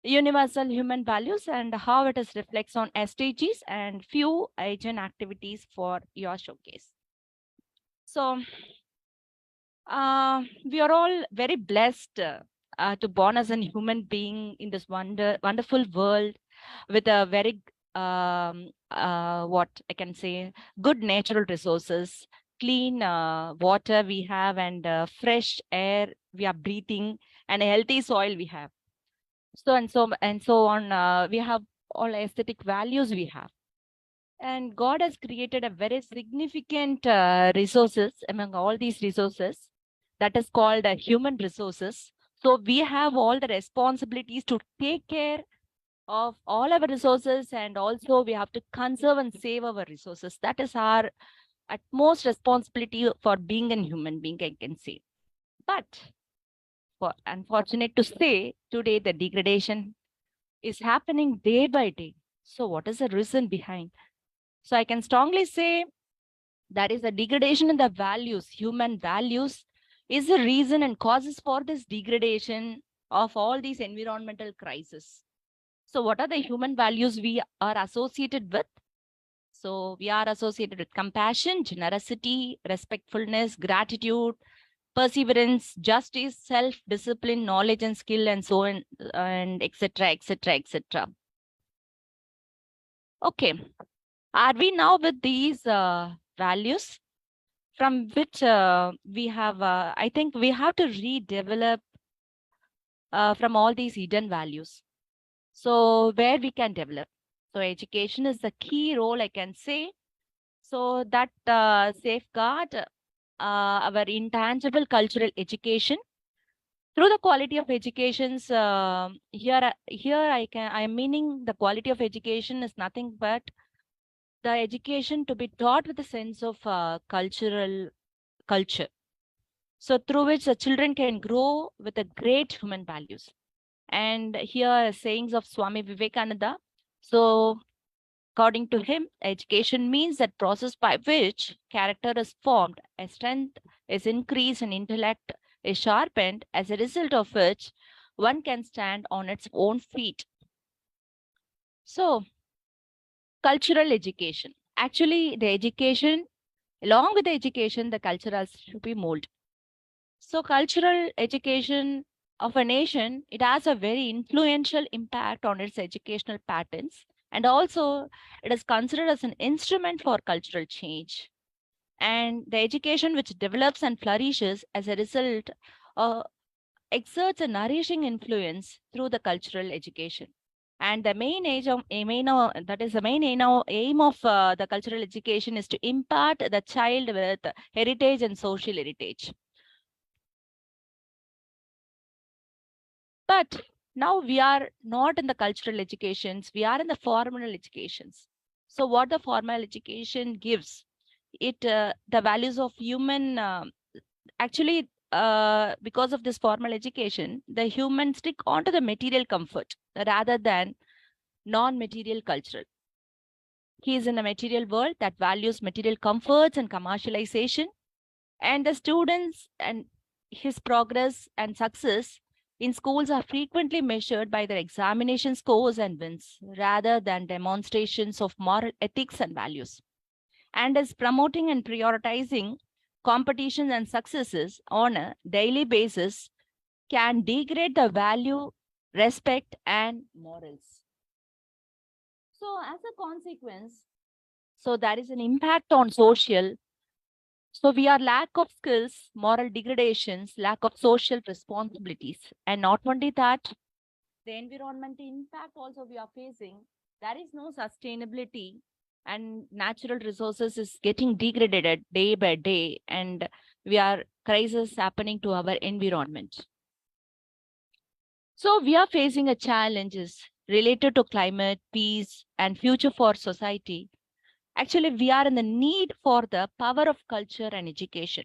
universal human values, and how it is reflects on SDGs and few agent activities for your showcase. So we are all very blessed to born as a human being in this wonderful world with a very what I can say, good natural resources, clean water we have, and fresh air we are breathing, and a healthy soil we have. So on. We have all aesthetic values we have. And God has created a very significant resources among all these resources that is called human resources. So we have all the responsibilities to take care of all our resources, and also we have to conserve and save our resources. That is our utmost responsibility for being a human being, I can say. But for unfortunate to say, today the degradation is happening day by day. So what is the reason behind? So I can strongly say that is the degradation in the values, human values is the reason and causes for this degradation of all these environmental crises. So what are the human values we are associated with? So we are associated with compassion, generosity, respectfulness, gratitude, perseverance, justice, self-discipline, knowledge and skill, and so on, and etc., etc., etc. Okay, are we now with these values from which we have, I think we have to redevelop from all these hidden values. So where we can develop. So education is the key role, I can say. So that safeguard our intangible cultural education through the quality of educations. Here I am meaning the quality of education is nothing but the education to be taught with a sense of culture. So through which the children can grow with a great human values. And here are sayings of Swami Vivekananda. So according to him, education means that process by which character is formed, a strength is increased, and intellect is sharpened, as a result of which one can stand on its own feet. So cultural education. Actually, the education, along with the education, the culture has to be molded. So cultural education of a nation, it has a very influential impact on its educational patterns. And also it is considered as an instrument for cultural change. And the education which develops and flourishes as a result exerts a nourishing influence through the cultural education. And the main aim of the cultural education is to impart the child with heritage and social heritage. But now we are not in the cultural educations, we are in the formal educations. So what the formal education gives, it the values of human, because of this formal education, the humans stick onto the material comfort rather than non-material cultural. He is in a material world that values material comforts and commercialization, and the students and his progress and success in schools are frequently measured by their examination scores and wins rather than demonstrations of moral ethics and values, and is promoting and prioritizing competitions and successes on a daily basis can degrade the value, respect, and morals. So as a consequence, so there is an impact on social. So we are lack of skills, moral degradations, lack of social responsibilities. And not only that, the environmental impact also we are facing. There is no sustainability, and natural resources is getting degraded day by day, and we are crisis happening to our environment. So we are facing a challenges related to climate, peace, and future for society. Actually, we are in the need for the power of culture and education.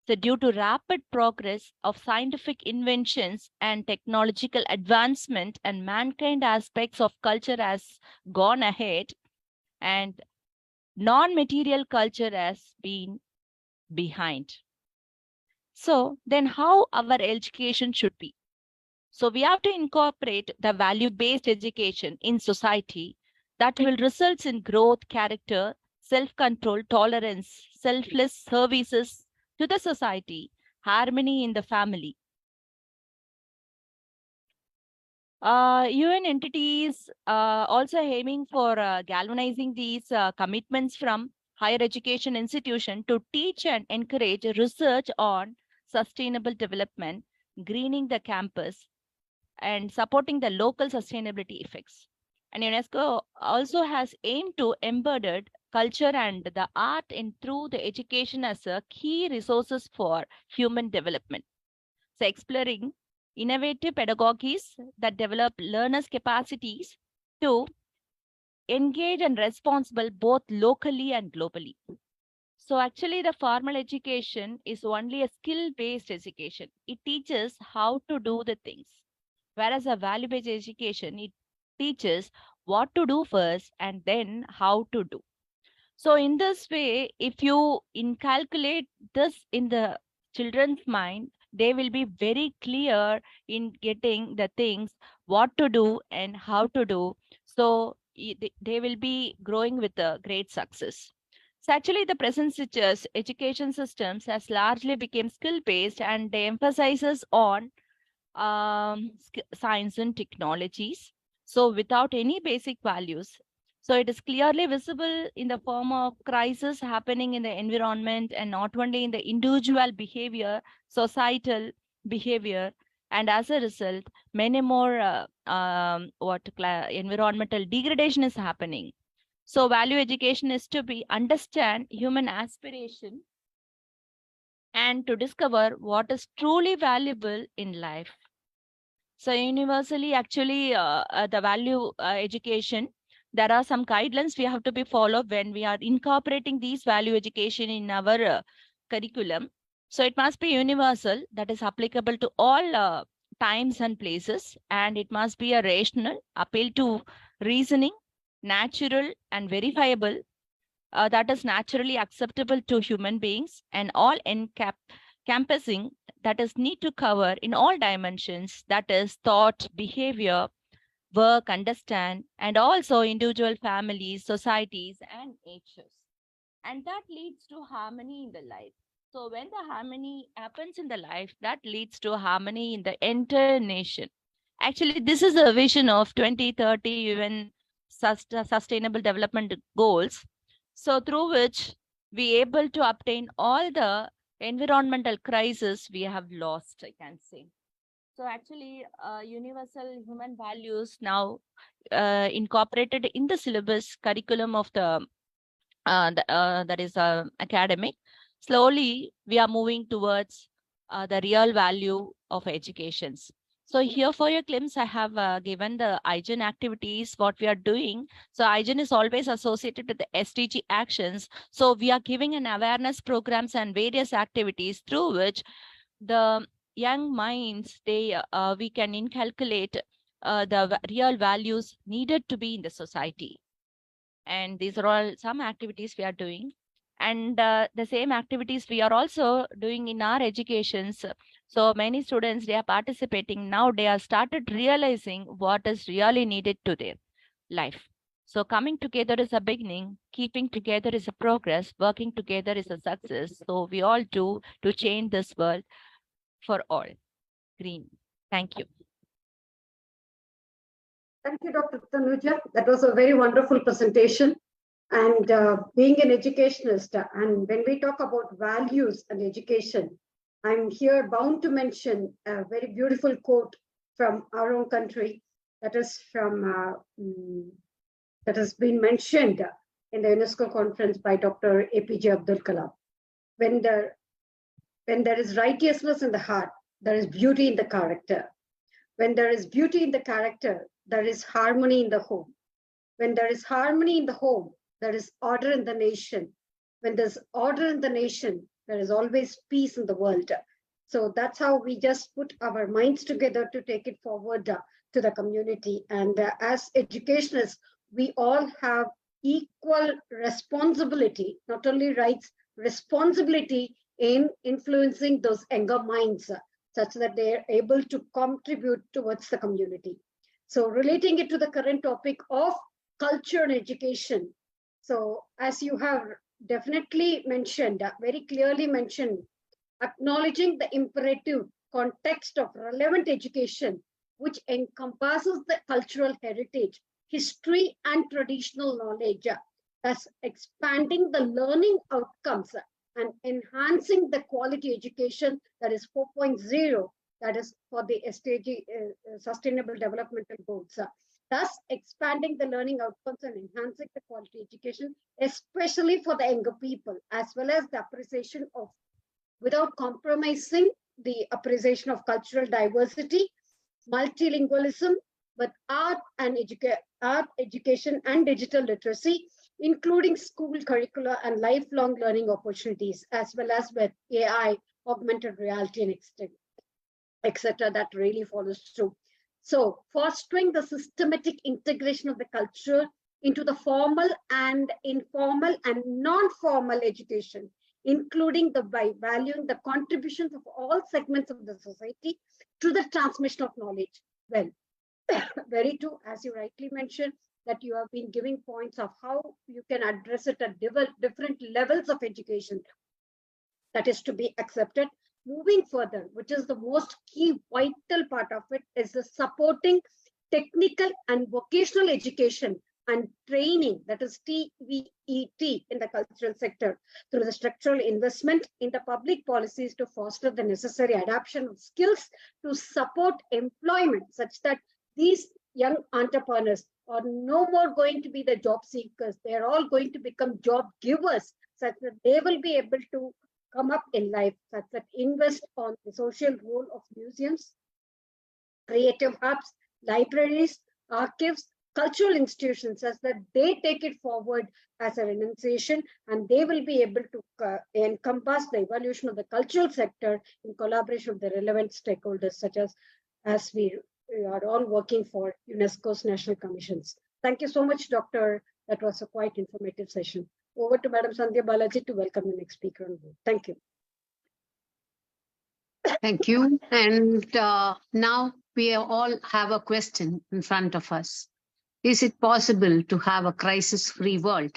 So due to rapid progress of scientific inventions and technological advancement, and mankind aspects of culture has gone ahead, and non-material culture has been behind. So then how our education should be? So we have to incorporate the value-based education in society that will result in growth, character, self-control, tolerance, selfless services to the society, harmony in the family. UN entities also aiming for galvanizing these commitments from higher education institution to teach and encourage research on sustainable development, greening the campus, and supporting the local sustainability effects. And UNESCO also has aimed to embed culture and the art in through the education as a key resources for human development. So exploring innovative pedagogies that develop learners' capacities to engage and responsible both locally and globally. So actually the formal education is only a skill-based education. It teaches how to do the things. Whereas a value-based education, it teaches what to do first and then how to do. So in this way, if you inculcate this in the children's mind, they will be very clear in getting the things, what to do and how to do. So they will be growing with a great success. So actually the present education systems has largely become skill-based and they emphasizes on science and technologies. So without any basic values. So it is clearly visible in the form of crisis happening in the environment and not only in the individual behavior, societal behavior. And as a result, many more environmental degradation is happening. So value education is to be understand human aspiration and to discover what is truly valuable in life. So universally, actually, the value education, there are some guidelines we have to be followed when we are incorporating these value education in our curriculum. So it must be universal, that is applicable to all times and places, and it must be a rational appeal to reasoning, natural and verifiable, that is naturally acceptable to human beings, and all encompassing, that is need to cover in all dimensions, that is thought, behavior, work, understand, and also individual families, societies, and natures. And that leads to harmony in the life. So when the harmony happens in the life, that leads to harmony in the entire nation. Actually, this is a vision of 2030 UN Sustainable Development Goals. So through which we able to obtain all the environmental crisis we have lost, I can say. So actually, universal human values now incorporated in the syllabus curriculum of the that is academic. Slowly, we are moving towards the real value of educations. So here for your glimpse, I have given the IGEN activities, what we are doing. So IGEN is always associated with the SDG actions. So we are giving an awareness programs and various activities through which the young minds, we can inculcate the real values needed to be in the society. And these are all some activities we are doing. And the same activities we are also doing in our educations. So many students, they are participating. Now they are started realizing what is really needed to their life. So coming together is a beginning, keeping together is a progress, working together is a success. So we all do to change this world for all. Green. Thank you. Thank you, Dr. Tanuja. That was a very wonderful presentation. And being an educationist, and when we talk about values and education, I'm here bound to mention a very beautiful quote from our own country that is from that has been mentioned in the UNESCO conference by Dr. APJ Abdul Kalam. When there is righteousness in the heart, there is beauty in the character. When there is beauty in the character, there is harmony in the home. When there is harmony in the home, there is order in the nation. When there's order in the nation, there is always peace in the world. So that's how we just put our minds together to take it forward to the community. And as educationists, we all have equal responsibility, not only rights, responsibility in influencing those younger minds such that they are able to contribute towards the community. So relating it to the current topic of culture and education. So as you have definitely mentioned, very clearly mentioned, acknowledging the imperative context of relevant education, which encompasses the cultural heritage, history, and traditional knowledge, thus expanding the learning outcomes and enhancing the quality education, that is 4.0, that is for the SDG, Sustainable Developmental Goals. Thus expanding the learning outcomes and enhancing the quality education, especially for the younger people, as well as the appreciation of, without compromising the appreciation of cultural diversity, multilingualism, with art, education, and digital literacy, including school curricula and lifelong learning opportunities, as well as with AI, augmented reality, and etc. That really follows through. So, fostering the systematic integration of the culture into the formal and informal and non-formal education, including by valuing the contributions of all segments of the society to the transmission of knowledge. Well, very true, as you rightly mentioned, that you have been giving points of how you can address it at different levels of education that is to be accepted. Moving further, which is the most key vital part of it, is the supporting technical and vocational education and training, that is TVET, in the cultural sector through the structural investment in the public policies to foster the necessary adaptation of skills to support employment, such that these young entrepreneurs are no more going to be the job seekers. They're all going to become job givers, such that they will be able to come up in life, such that invest on the social role of museums, creative hubs, libraries, archives, cultural institutions, as that they take it forward as a renunciation, and they will be able to encompass the evolution of the cultural sector in collaboration with the relevant stakeholders, such as we are all working for UNESCO's national commissions. Thank you so much, Doctor. That was a quite informative session. Over to Madam Sandhya Balaji to welcome the next speaker on board. Thank you. Thank you. And now we all have a question in front of us. Is it possible to have a crisis-free world?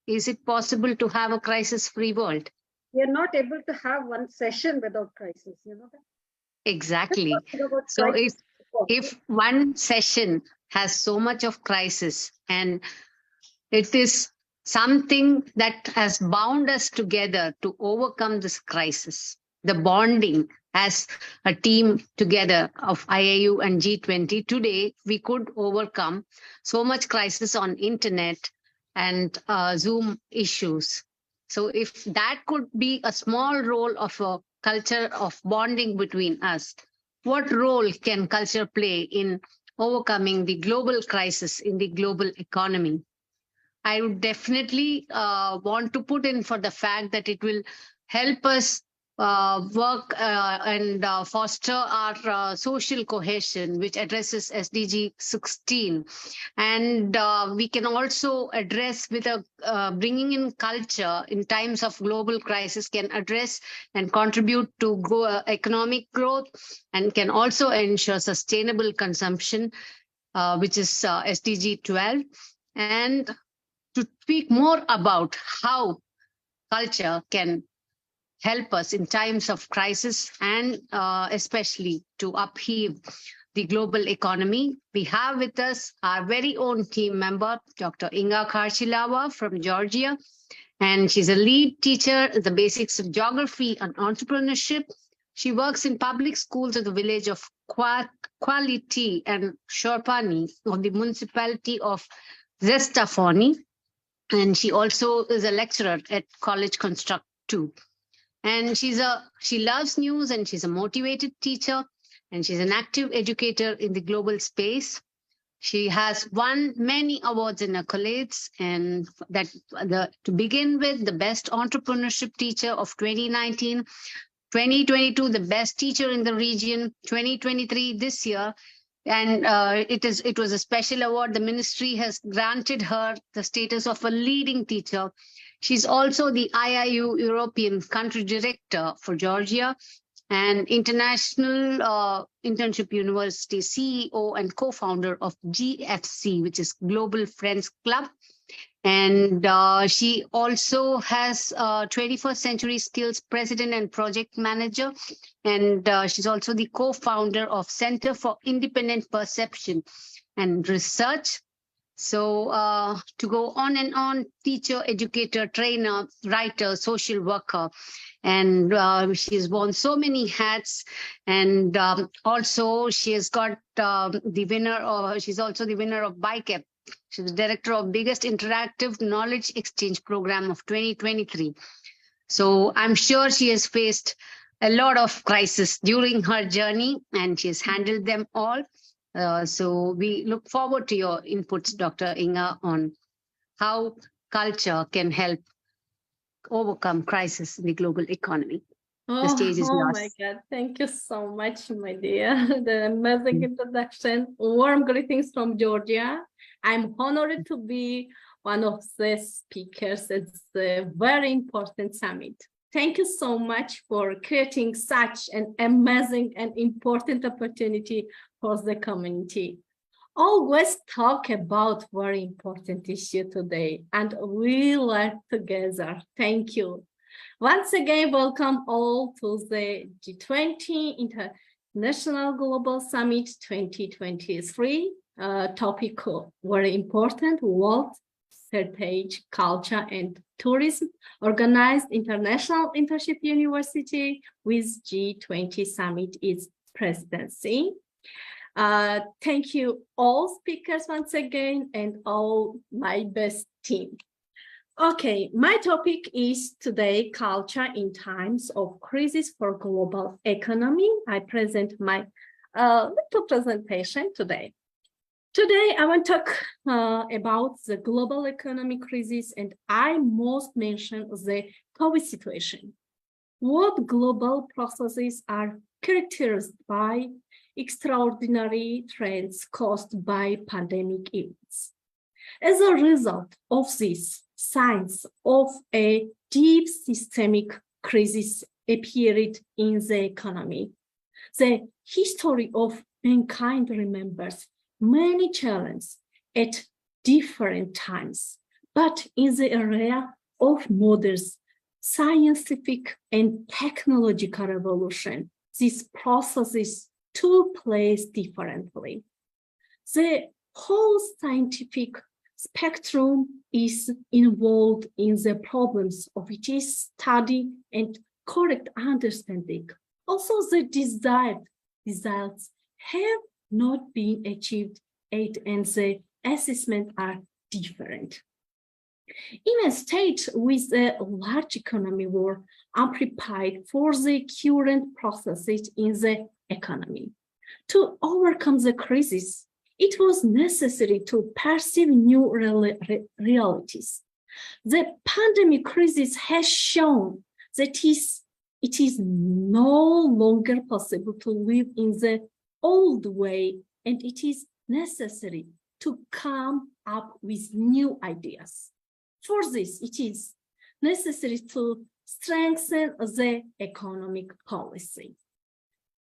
Is it possible to have a crisis-free world? We are not able to have one session without crisis, you know that? Exactly. So if one session has so much of crisis, and it is something that has bound us together to overcome this crisis, the bonding as a team together of IIU and G20, today we could overcome so much crisis on internet and Zoom issues. So if that could be a small role of a culture of bonding between us, what role can culture play in overcoming the global crisis in the global economy? I would definitely want to put in for the fact that it will help us work and foster our social cohesion, which addresses SDG 16. And we can also address with bringing in culture in times of global crisis can address and contribute to economic growth, and can also ensure sustainable consumption, which is SDG 12. And to speak more about how culture can help us in times of crisis and especially to upheave the global economy, we have with us our very own team member, Dr. Inga Karchilawa from Georgia. And she's a lead teacher in the basics of geography and entrepreneurship. She works in public schools in the village of Quality and Shorpani of the municipality of Zestafoni. And she also is a lecturer at College Construct 2. And she loves news, and she's a motivated teacher, and she's an active educator in the global space. She has won many awards in accolades, and to begin with, the Best Entrepreneurship Teacher of 2019, 2022, the Best Teacher in the Region, 2023 this year. And it was a special award. The ministry has granted her the status of a leading teacher. She's also the IIU European Country Director for Georgia and International Internship University CEO and co-founder of GFC, which is Global Friends Club. And she also has 21st Century Skills President and Project Manager. And she's also the co-founder of Center for Independent Perception and Research. So to go on and on, teacher, educator, trainer, writer, social worker. And she's worn so many hats. And also she has got the winner, she's also the winner of BICAP. She's the director of biggest interactive knowledge exchange program of 2023. So I'm sure she has faced a lot of crises during her journey, and she's handled them all. So we look forward to your inputs, Dr. Inga, on how culture can help overcome crisis in the global economy. The stage is Oh yours. my God. Thank you so much, my dear. The amazing introduction. Warm greetings from Georgia. I'm honored to be one of the speakers at the very important summit. Thank you so much for creating such an amazing and important opportunity for the community. Always talk about very important issue today, and we learn together. Thank you. Once again, welcome all to the G20 International Global Summit 2023. Topic very important: World Heritage, Culture, and Tourism, organized International Internship University with G20 Summit its presidency. Thank you all speakers once again and all my best team. Okay, my topic is today culture in times of crisis for global economy. I present my little presentation today. Today, I want to talk about the global economic crisis, and I most mention the COVID situation. What global processes are characterized by extraordinary trends caused by pandemic events? As a result of this, signs of a deep systemic crisis appeared in the economy. The history of mankind remembers many challenges at different times, but in the area of modern scientific and technological revolution, these processes took place differently. The whole scientific spectrum is involved in the problems of its study and correct understanding. Also, the desired results have not been achieved yet, and the assessments are different. In a state with a large economy were unprepared for the current processes in the economy. To overcome the crisis, it was necessary to perceive new realities. The pandemic crisis has shown that it is no longer possible to live in the old way, and it is necessary to come up with new ideas. For this, it is necessary to strengthen the economic policy.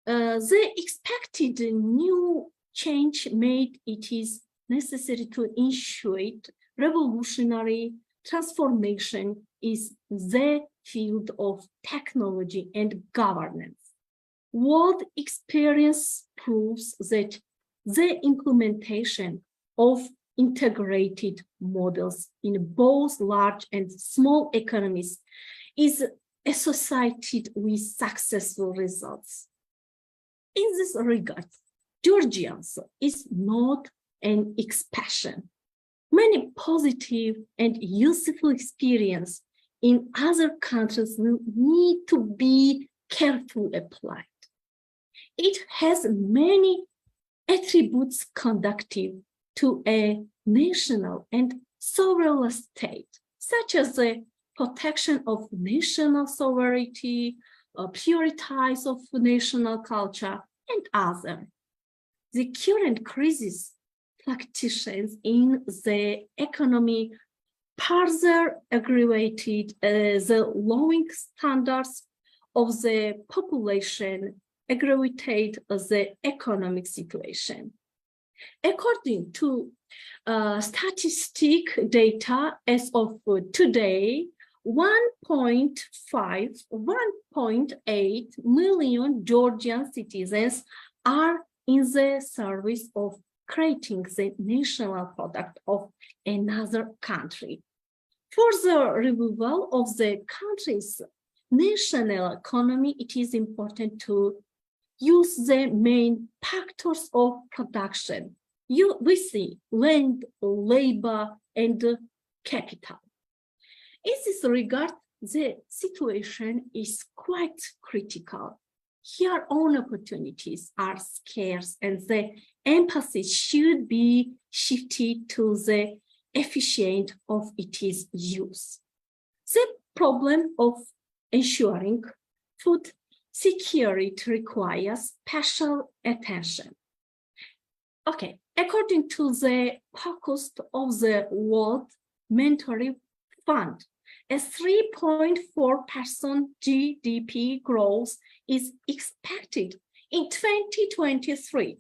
The expected new change made it is necessary to initiate revolutionary transformation is the field of technology and governance. World experience proves that the implementation of integrated models in both large and small economies is associated with successful results. In this regard, Georgia is not an exception. Many positive and useful experience in other countries will need to be carefully applied. It has many attributes conducive to a national and sovereign state, such as the protection of national sovereignty, prioritize of national culture, and other. The current crisis fluctuations in the economy further aggravated the lowering standards of the population, aggravate the economic situation. According to statistic data as of today, 1.8 million Georgian citizens are in the service of creating the national product of another country. For the revival of the country's national economy, it is important to use the main factors of production. We see land, labor, and capital. In this regard, the situation is quite critical. Here, own opportunities are scarce, and the emphasis should be shifted to the efficient of its use. The problem of ensuring food security requires special attention. Okay, according to the focus of the World Monetary Fund, a 3.4% GDP growth is expected in 2023.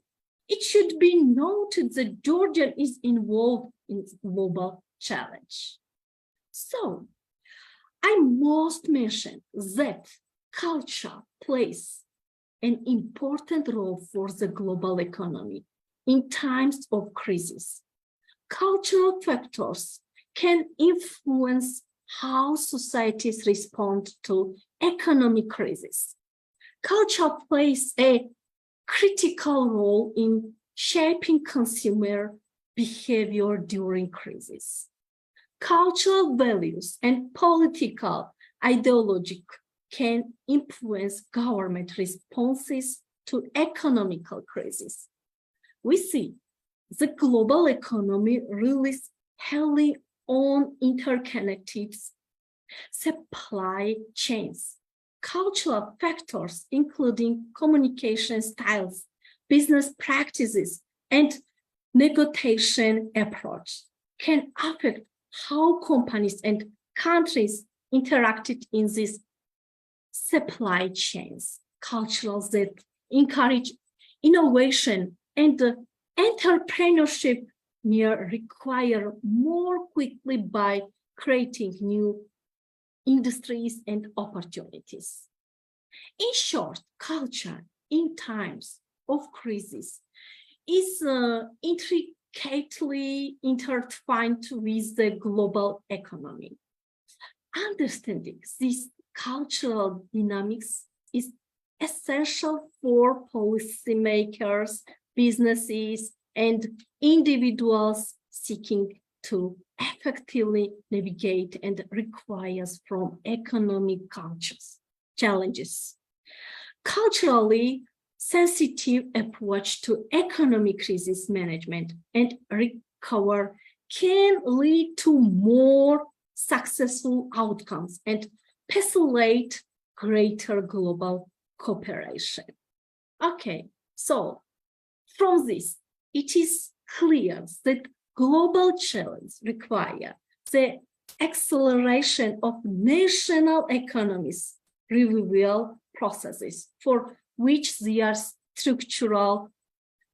It should be noted that Georgia is involved in global challenge. So, I must mention that culture plays an important role for the global economy in times of crisis. Cultural factors can influence how societies respond to economic crisis. Culture plays a critical role in shaping consumer behavior during crisis. Cultural values and political ideology can influence government responses to economical crisis. We see the global economy relies heavily on interconnected supply chains. Cultural factors, including communication styles, business practices, and negotiation approach, can affect how companies and countries interacted in these supply chains. Cultures that encourage innovation and entrepreneurship may require more quickly by creating new industries and opportunities. In short, culture in times of crisis is intricately intertwined with the global economy. Understanding these cultural dynamics is essential for policymakers, businesses, and individuals seeking to effectively navigate and requires from economic challenges. Culturally sensitive approach to economic crisis management and recovery can lead to more successful outcomes and facilitate greater global cooperation. Okay, so from this, it is clear that global challenges require the acceleration of national economies revival processes for which there are structural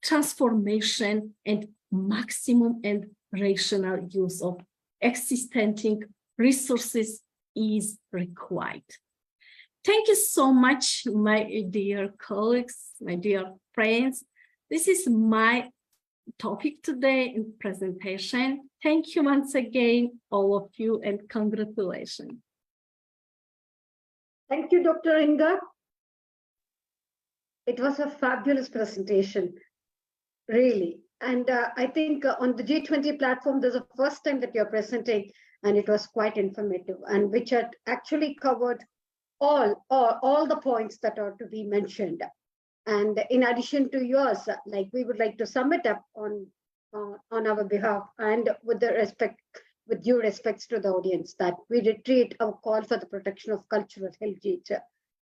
transformation and maximum and rational use of existing resources is required. Thank you so much, my dear colleagues, my dear friends. This is my topic today in presentation. Thank you once again, all of you, and congratulations. Thank you, Dr. Inga. It was a fabulous presentation, really. And I think on the G20 platform, there's a first time that you're presenting, and it was quite informative, and which had actually covered all the points that are to be mentioned. And in addition to yours, like we would like to sum it up on our behalf and with due respects to the audience, that we reiterate our call for the protection of cultural heritage,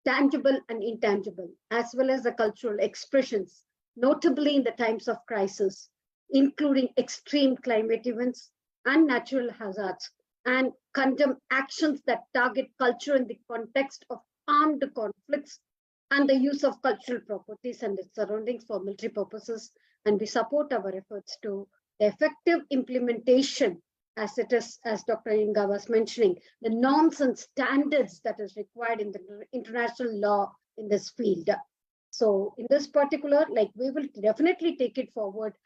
tangible and intangible, as well as the cultural expressions, notably in the times of crisis, including extreme climate events and natural hazards, and condemn actions that target culture in the context of armed conflicts and the use of cultural properties and its surroundings for military purposes. And we support our efforts to the effective implementation, as it is, as Dr. Inga was mentioning, the norms and standards that is required in the international law in this field. So in this particular, like we will definitely take it forward,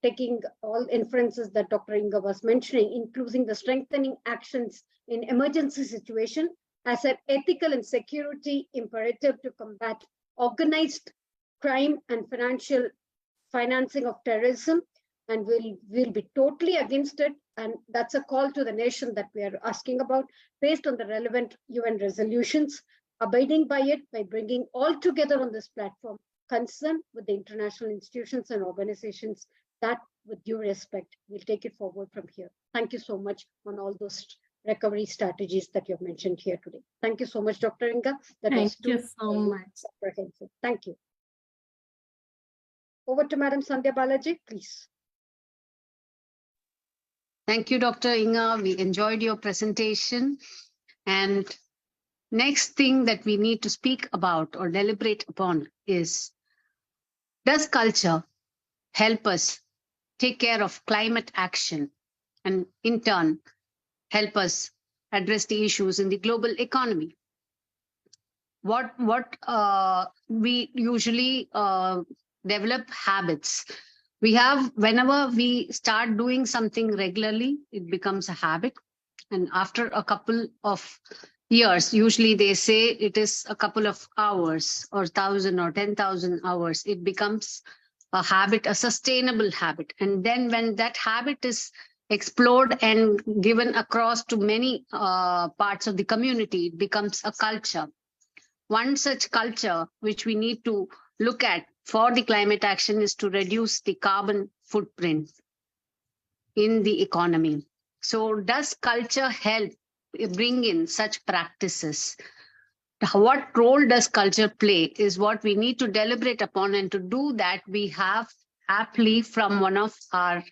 taking all inferences that Dr. Inga was mentioning, including the strengthening actions in emergency situation as an ethical and security imperative to combat organized crime and financing of terrorism, and we'll be totally against it. And that's a call to the nation that we are asking about, based on the relevant UN resolutions, abiding by it by bringing all together on this platform, concern with the international institutions and organizations that, with due respect, we'll take it forward from here. Thank you so much on all those recovery strategies that you've mentioned here today. Thank you so much, Dr. Inga. That Thank was you so much. comprehensive. Thank you. Over to Madam Sandhya Balaji, please. Thank you, Dr. Inga. We enjoyed your presentation. And next thing that we need to speak about or deliberate upon is, does culture help us take care of climate action and in turn help us address the issues in the global economy? What we usually develop habits. We have, whenever we start doing something regularly, it becomes a habit. And after a couple of years, usually they say it is a couple of hours or 1,000 or 10,000 hours, it becomes a habit, a sustainable habit. And then when that habit is explored and given across to many parts of the community, it becomes a culture. One such culture which we need to look at for the climate action is to reduce the carbon footprint in the economy. So does culture help bring in such practices? What role does culture play is what we need to deliberate upon. And to do that, we have aptly from one of our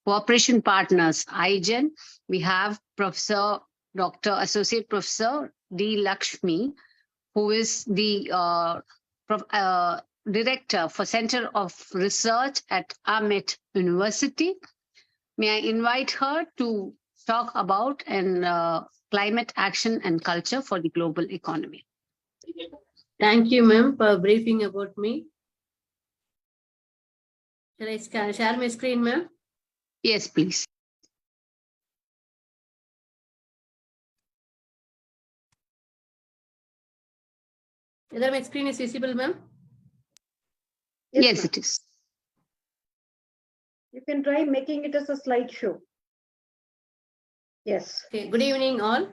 cooperation partners, IGEN, we have Professor, Dr. Associate Professor D. Lakshmi, who is the Director for Center of Research at Amit University. May I invite her to talk about climate action and culture for the global economy. Thank you, ma'am, for briefing about me. Shall I share my screen, ma'am? Yes, please. Whether my screen is visible, ma'am? Yes, it is. You can try making it as a slideshow. Yes. Okay. Good evening, all.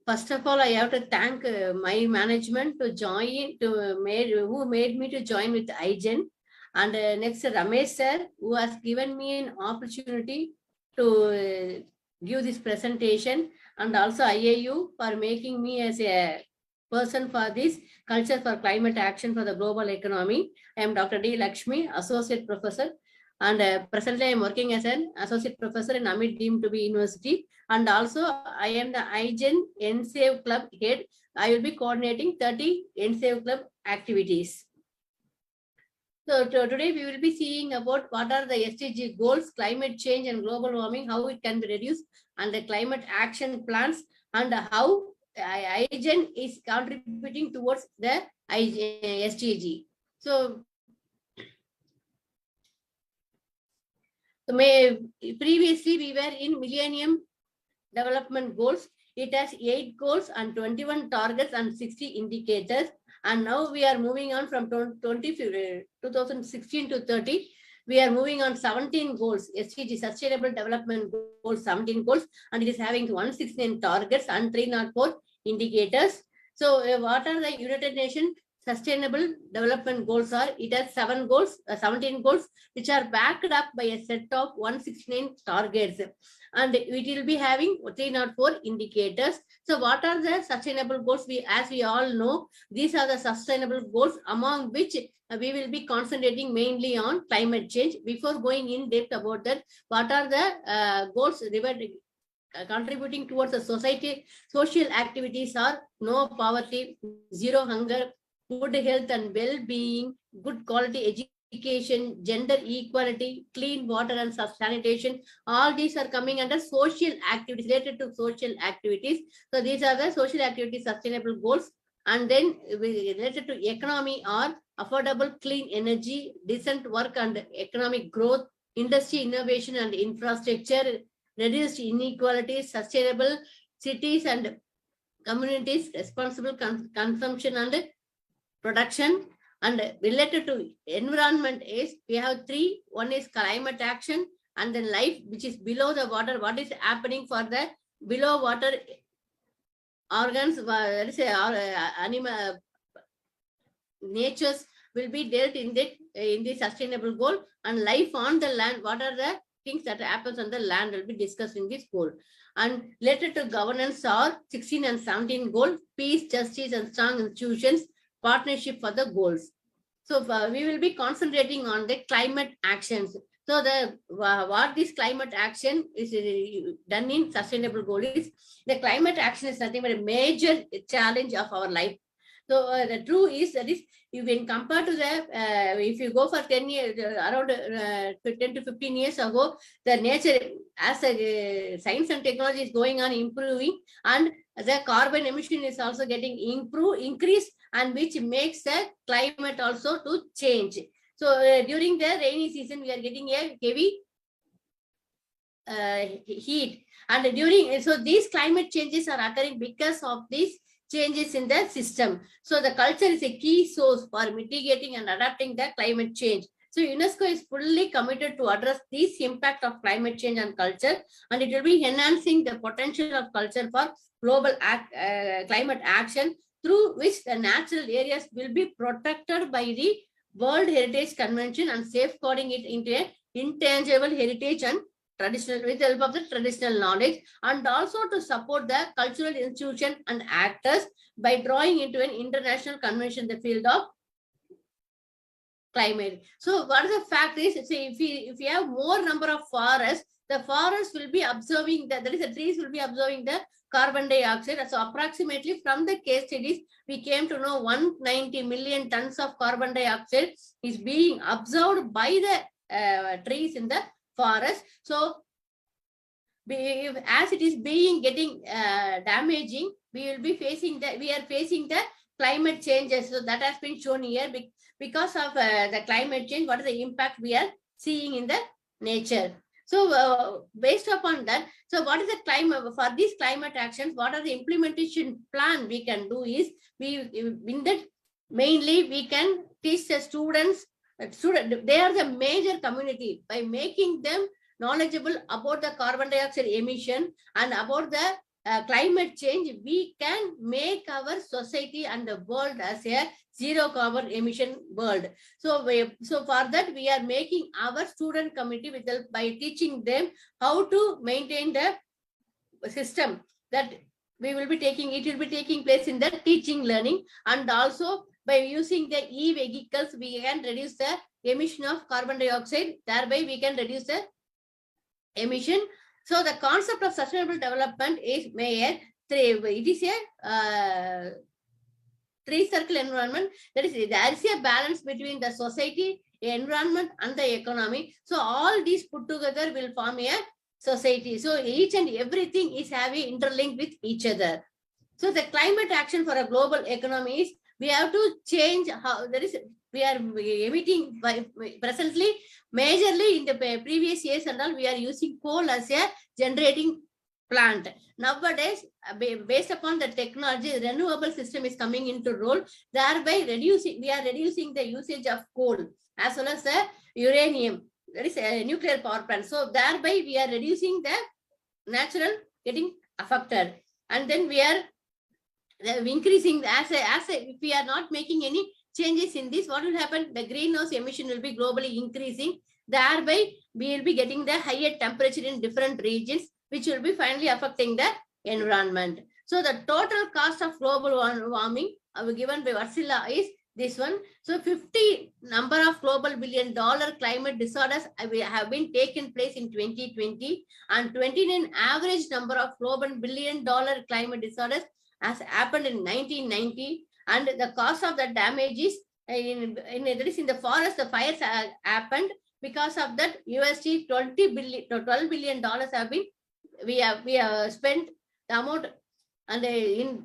First of all, I have to thank my management to join, who made me to join with IGEN. And next, Ramesh sir, who has given me an opportunity to give this presentation, and also IIU for making me as a person for this culture for climate action for the global economy. I am Dr. D. Lakshmi, Associate Professor, and presently I am working as an Associate Professor in Amit deemed to be University. And also I am the IGEN NSAVE Club head. I will be coordinating 30 NSAVE Club activities. So today we will be seeing about what are the SDG goals, climate change and global warming, how it can be reduced, and the climate action plans, and how IGEN is contributing towards the SDG. So previously we were in Millennium Development Goals. It has 8 goals and 21 targets and 60 indicators. And now we are moving on from 2016 to 30. We are moving on 17 goals, SDG, Sustainable Development Goals, 17 goals, and it is having 169 targets and 304 indicators. So what are the United Nations Sustainable Development Goals are? It has 17 goals, which are backed up by a set of 169 targets. And it will be having 304 indicators. So what are the sustainable goals? As we all know, these are the sustainable goals, among which we will be concentrating mainly on climate change. Before going in depth about that, what are the goals contributing towards the society? Social activities are no poverty, zero hunger, good health and well-being, good quality education, gender equality, clean water and sanitation. All these are coming under social activities, related to social activities. So these are the social activity sustainable goals. And then related to economy are affordable clean energy, decent work and economic growth, industry innovation and infrastructure, reduced inequalities, sustainable cities and communities, responsible consumption and production. And related to environment is, we have 3. One is climate action, and then life which is below the water, what is happening for the below water organs, let's say animal natures will be dealt in the sustainable goal, and life on the land, what are the things that happens on the land will be discussed in this goal. And related to governance are 16 and 17 goals, peace, justice, and strong institutions, partnership for the goals. So we will be concentrating on the climate actions. So what this climate action is done in sustainable goal is, the climate action is nothing but a major challenge of our life. So the true is that is, you when compared to the if you go for 10 years, around 10 to 15 years ago, the nature as science and technology is going on improving, and the carbon emission is also getting increased, and which makes the climate also to change. So during the rainy season, we are getting a heavy heat, and during, so these climate changes are occurring because of these changes in the system. So the culture is a key source for mitigating and adapting the climate change. So UNESCO is fully committed to address this impact of climate change on culture, and it will be enhancing the potential of culture for global climate action, through which the natural areas will be protected by the World Heritage Convention and safeguarding it into an intangible heritage and traditional, with the help of the traditional knowledge, and also to support the cultural institution and actors by drawing into an international convention in the field of climate. So what is the fact is, say if we have more number of forests, the forest will be absorbing the trees will be absorbing the carbon dioxide. So approximately from the case studies, we came to know 190 million tons of carbon dioxide is being absorbed by the trees in the forest. So as it is being getting damaging, we are facing the climate changes. So that has been shown here. Because of the climate change, what is the impact we are seeing in the nature? So based upon that, so what is the climate for these climate actions? What are the implementation plan we can do is, mainly we can teach the students. They are the major community. By making them knowledgeable about the carbon dioxide emission and about the climate change, we can make our society and the world as a zero carbon emission world. So for that, we are making our student community by teaching them how to maintain the system that we will be taking. It will be taking place in the teaching learning, and also by using the e-vehicles, we can reduce the emission of carbon dioxide. Thereby, we can reduce the emission. So the concept of sustainable development is it is a three-circle environment. That is, there is a balance between the society, environment, and the economy. So all these put together will form a society. So each and everything is having interlinked with each other. So the climate action for a global economy is, we have to change how we are emitting presently, majorly in the previous years and all, we are using coal as a generating plant. Nowadays, based upon the technology, the renewable system is coming into role. Thereby, we are reducing the usage of coal as well as the uranium. That is a nuclear power plant. So thereby, we are reducing the natural getting affected, and then we are increasing if we are not making any changes in this, what will happen? The greenhouse emission will be globally increasing. Thereby, we will be getting the higher temperature in different regions, which will be finally affecting the environment. So the total cost of global warming given by Ursula is this one. So 50 number of global $1 billion climate disorders have been taken place in 2020, and 29 average number of global $1 billion climate disorders has happened in 1990. And the cost of the damage is in the forest, the fires happened. Because of that, USD $12 billion have been, we have spent the amount, and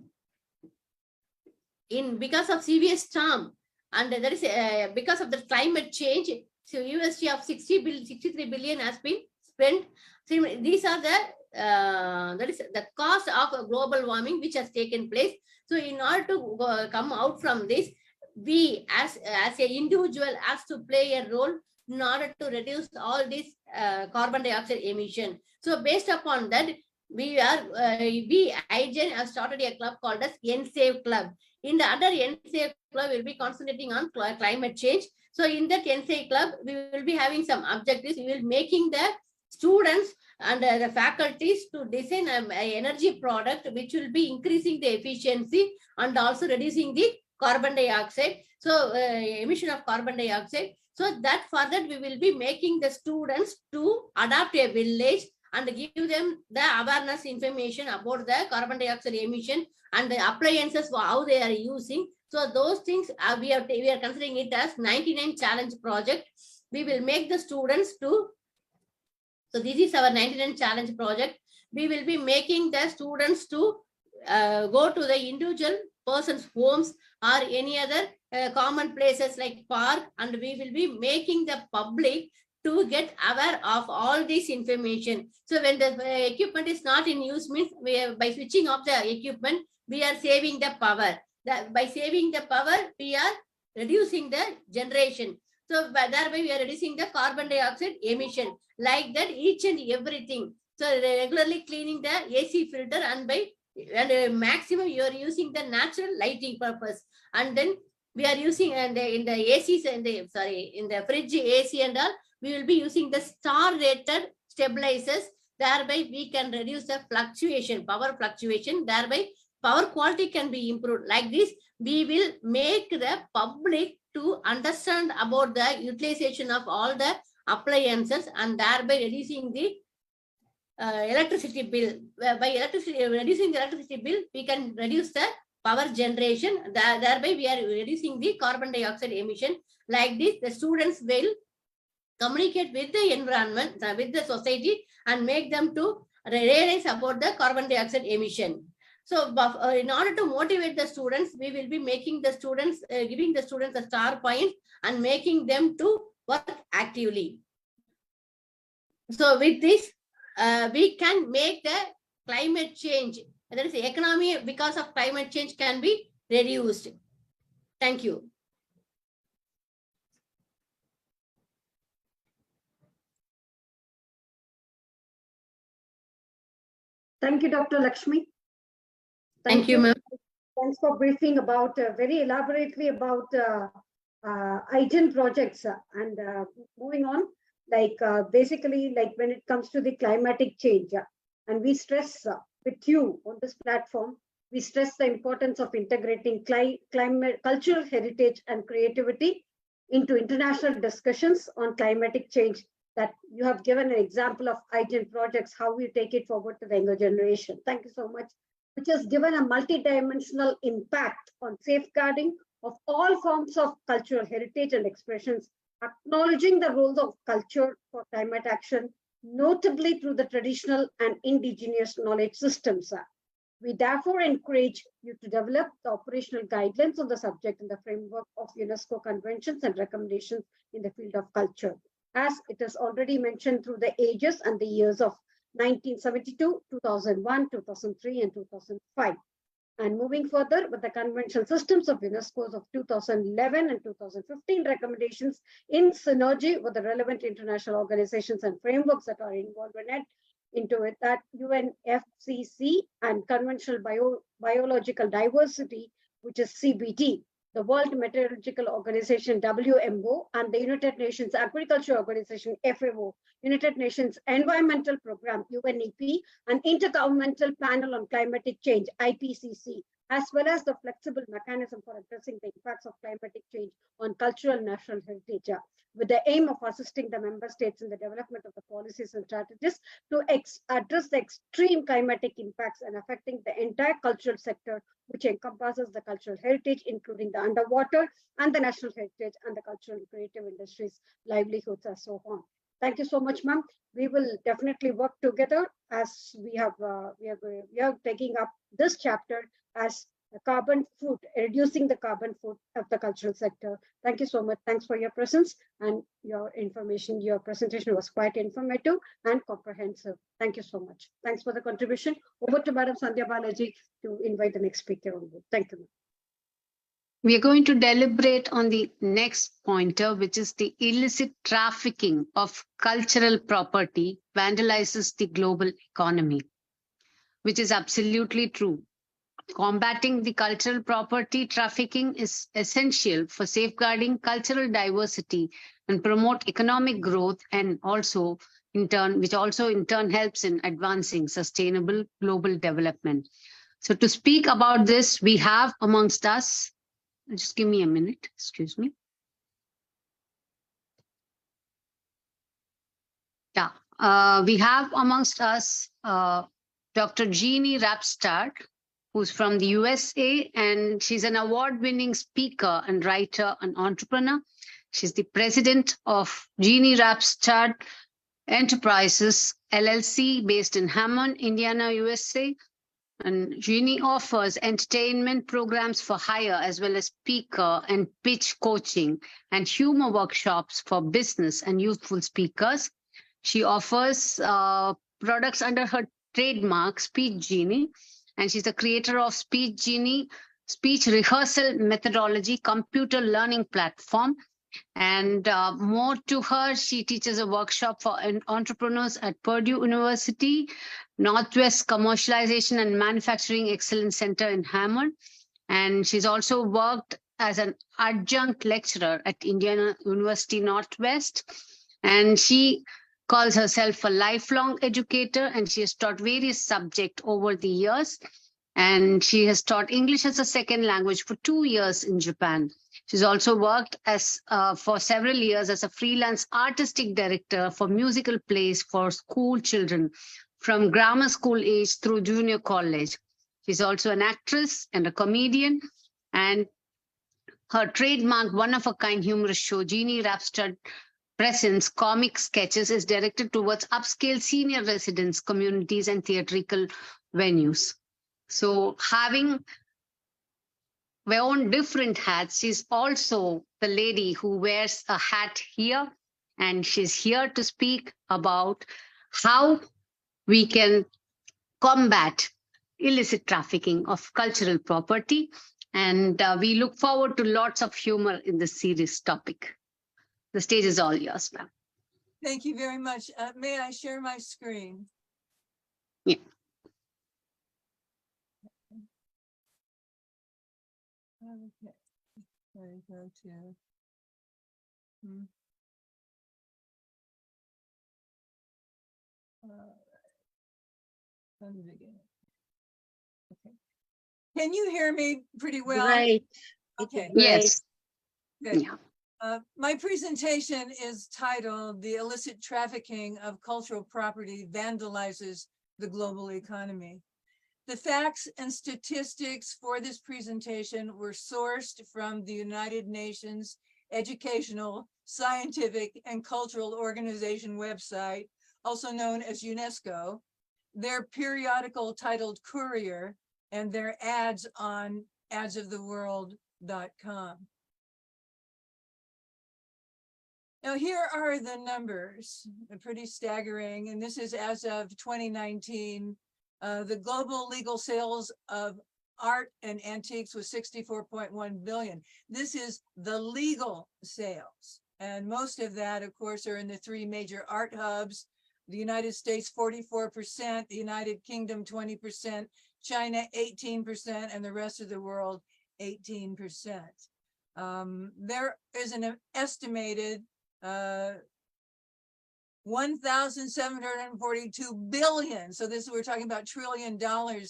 because of severe storm, and that is because of the climate change, so USD of 63 billion has been spent. So these are the that is the cost of global warming which has taken place. So in order to come out from this, we as an individual has to play a role in order to reduce all this carbon dioxide emission. So based upon that, we IGEN have started a club called as NSAVE Club. In the other NSAVE Club, we'll be concentrating on climate change. So in that NSAVE Club, we will be having some objectives. We will making the students and the faculties to design an energy product which will be increasing the efficiency and also reducing the carbon dioxide. So emission of carbon dioxide. So that for that we will be making the students to adopt a village and give them the awareness information about the carbon dioxide emission and the appliances for how they are using. So those things we are considering it as 99 challenge project. We will make the students to. So this is our 99 challenge project. We will be making the students to go to the individual person's homes or any other common places like park, and we will be making the public to get aware of all this information. So when the equipment is not in use means by switching off the equipment, we are saving the power. By saving the power, we are reducing the generation. So thereby we are reducing the carbon dioxide emission. Like that, each and everything. So regularly cleaning the AC filter and maximum you are using the natural lighting purpose. And then we are using in the ACs and in the fridge AC and all, we will be using the star rated stabilizers. Thereby we can reduce the fluctuation, power fluctuation. Thereby power quality can be improved. Like this, we will make the public to understand about the utilization of all the appliances and thereby reducing the electricity bill. By reducing the electricity bill, we can reduce the power generation. Thereby we are reducing the carbon dioxide emission. Like this, the students will communicate with the environment, with the society, and make them to realize about the carbon dioxide emission. So in order to motivate the students, we will be making the students, giving the students a star point and making them to work actively. So with this, we can make the climate change, that is the economy because of climate change can be reduced. Thank you. Thank you, Dr. Lakshmi. Thank you, ma'am. Thanks for briefing about very elaborately about IGEN projects and moving on, like basically like when it comes to the climatic change, and we stress with you on this platform, we stress the importance of integrating climate, cultural heritage and creativity into international discussions on climatic change. That you have given an example of IGEN projects, how we take it forward to the younger generation. Thank you so much, which has given a multidimensional impact on safeguarding of all forms of cultural heritage and expressions, acknowledging the roles of culture for climate action, notably through the traditional and indigenous knowledge systems. We therefore encourage you to develop the operational guidelines on the subject in the framework of UNESCO conventions and recommendations in the field of culture, as it is already mentioned through the ages and the years of 1972, 2001, 2003, and 2005. And moving further with the conventional systems of UNESCO of 2011 and 2015 recommendations in synergy with the relevant international organizations and frameworks that are involved in it, into it, that UNFCCC and Conventional Biological Diversity, which is CBD, the World Meteorological Organization, WMO, and the United Nations Agriculture Organization, FAO, United Nations Environmental Program, UNEP, and Intergovernmental Panel on Climatic Change, IPCC, as well as the flexible mechanism for addressing the impacts of climatic change on cultural national heritage, with the aim of assisting the member states in the development of the policies and strategies to address the extreme climatic impacts and affecting the entire cultural sector, which encompasses the cultural heritage, including the underwater and the national heritage and the cultural and creative industries, livelihoods, and so on. Thank you so much, ma'am. We will definitely work together as we are taking up this chapter as a carbon foot, reducing the carbon foot of the cultural sector. Thank you so much. Thanks for your presence and your information. Your presentation was quite informative and comprehensive. Thank you so much. Thanks for the contribution. Over to Madam Sandhya Balaji to invite the next speaker on board. Thank you. We are going to deliberate on the next pointer, which is the illicit trafficking of cultural property vandalizes the global economy, which is absolutely true. Combating the cultural property trafficking is essential for safeguarding cultural diversity and promote economic growth, and also which also in turn helps in advancing sustainable global development. So to speak about this, we have amongst us, just give me a minute, excuse me. Yeah, we have amongst us Dr. Jeannie Rapstad, who's from the USA, and she's an award-winning speaker and writer and entrepreneur. She's the president of Jeannie Rapstad Enterprises, LLC, based in Hammond, Indiana, USA. And Jeannie offers entertainment programs for hire, as well as speaker and pitch coaching and humor workshops for business and youthful speakers. She offers products under her trademark, Speech Genie, and she's the creator of Speech Genie, speech rehearsal methodology, computer learning platform. And more to her, she teaches a workshop for entrepreneurs at Purdue University, Northwest Commercialization and Manufacturing Excellence Center in Hammond. And she's also worked as an adjunct lecturer at Indiana University Northwest. And she calls herself a lifelong educator, and she has taught various subjects over the years. And she has taught English as a second language for 2 years in Japan. She's also worked as for several years as a freelance artistic director for musical plays for school children from grammar school age through junior college. She's also an actress and a comedian, and her trademark one-of-a-kind humorous show, Jeannie Rapstad Presents Comic Sketches, is directed towards upscale senior residence communities and theatrical venues. So having worn different hats, she's also the lady who wears a hat here, and she's here to speak about how we can combat illicit trafficking of cultural property. And we look forward to lots of humor in this serious topic. The stage is all yours, ma'am. Thank you very much. May I share my screen? Yeah. Okay. There you go to. From the beginning. Okay. Can you hear me pretty well? Great. Okay. Yes. Good. Yeah. My presentation is titled "The Illicit Trafficking of Cultural Property Vandalizes the Global Economy." The facts and statistics for this presentation were sourced from the United Nations Educational, Scientific, and Cultural Organization website, also known as UNESCO, their periodical titled Courier, and their ads on adsoftheworld.com. Now, here are the numbers, pretty staggering, and this is as of 2019. The global legal sales of art and antiques was 64.1 billion. This is the legal sales. And most of that, of course, are in the 3 major art hubs. The United States, 44%, the United Kingdom, 20%, China, 18%, and the rest of the world, 18%. There is an estimated 1,742 billion. So this, we're talking about $1 trillion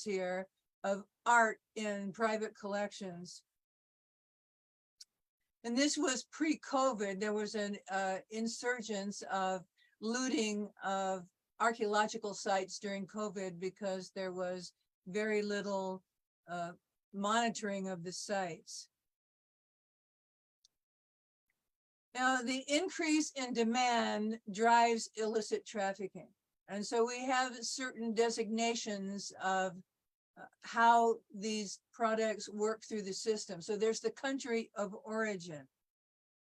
here of art in private collections. And this was pre-COVID. There was an insurgence of looting of archaeological sites during COVID because there was very little monitoring of the sites. Now, the increase in demand drives illicit trafficking. And so we have certain designations of how these products work through the system. So there's the country of origin.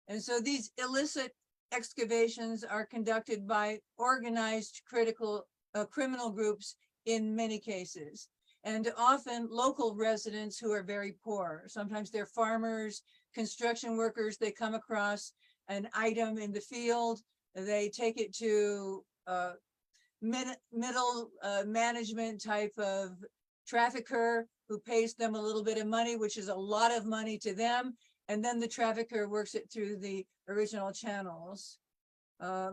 And so these illicit excavations are conducted by organized criminal groups in many cases. and often local residents who are very poor. Sometimes they're farmers, construction workers. They come across an item in the field, they take it to middle management type of trafficker who pays them a little bit of money, which is a lot of money to them. And then the trafficker works it through the original channels.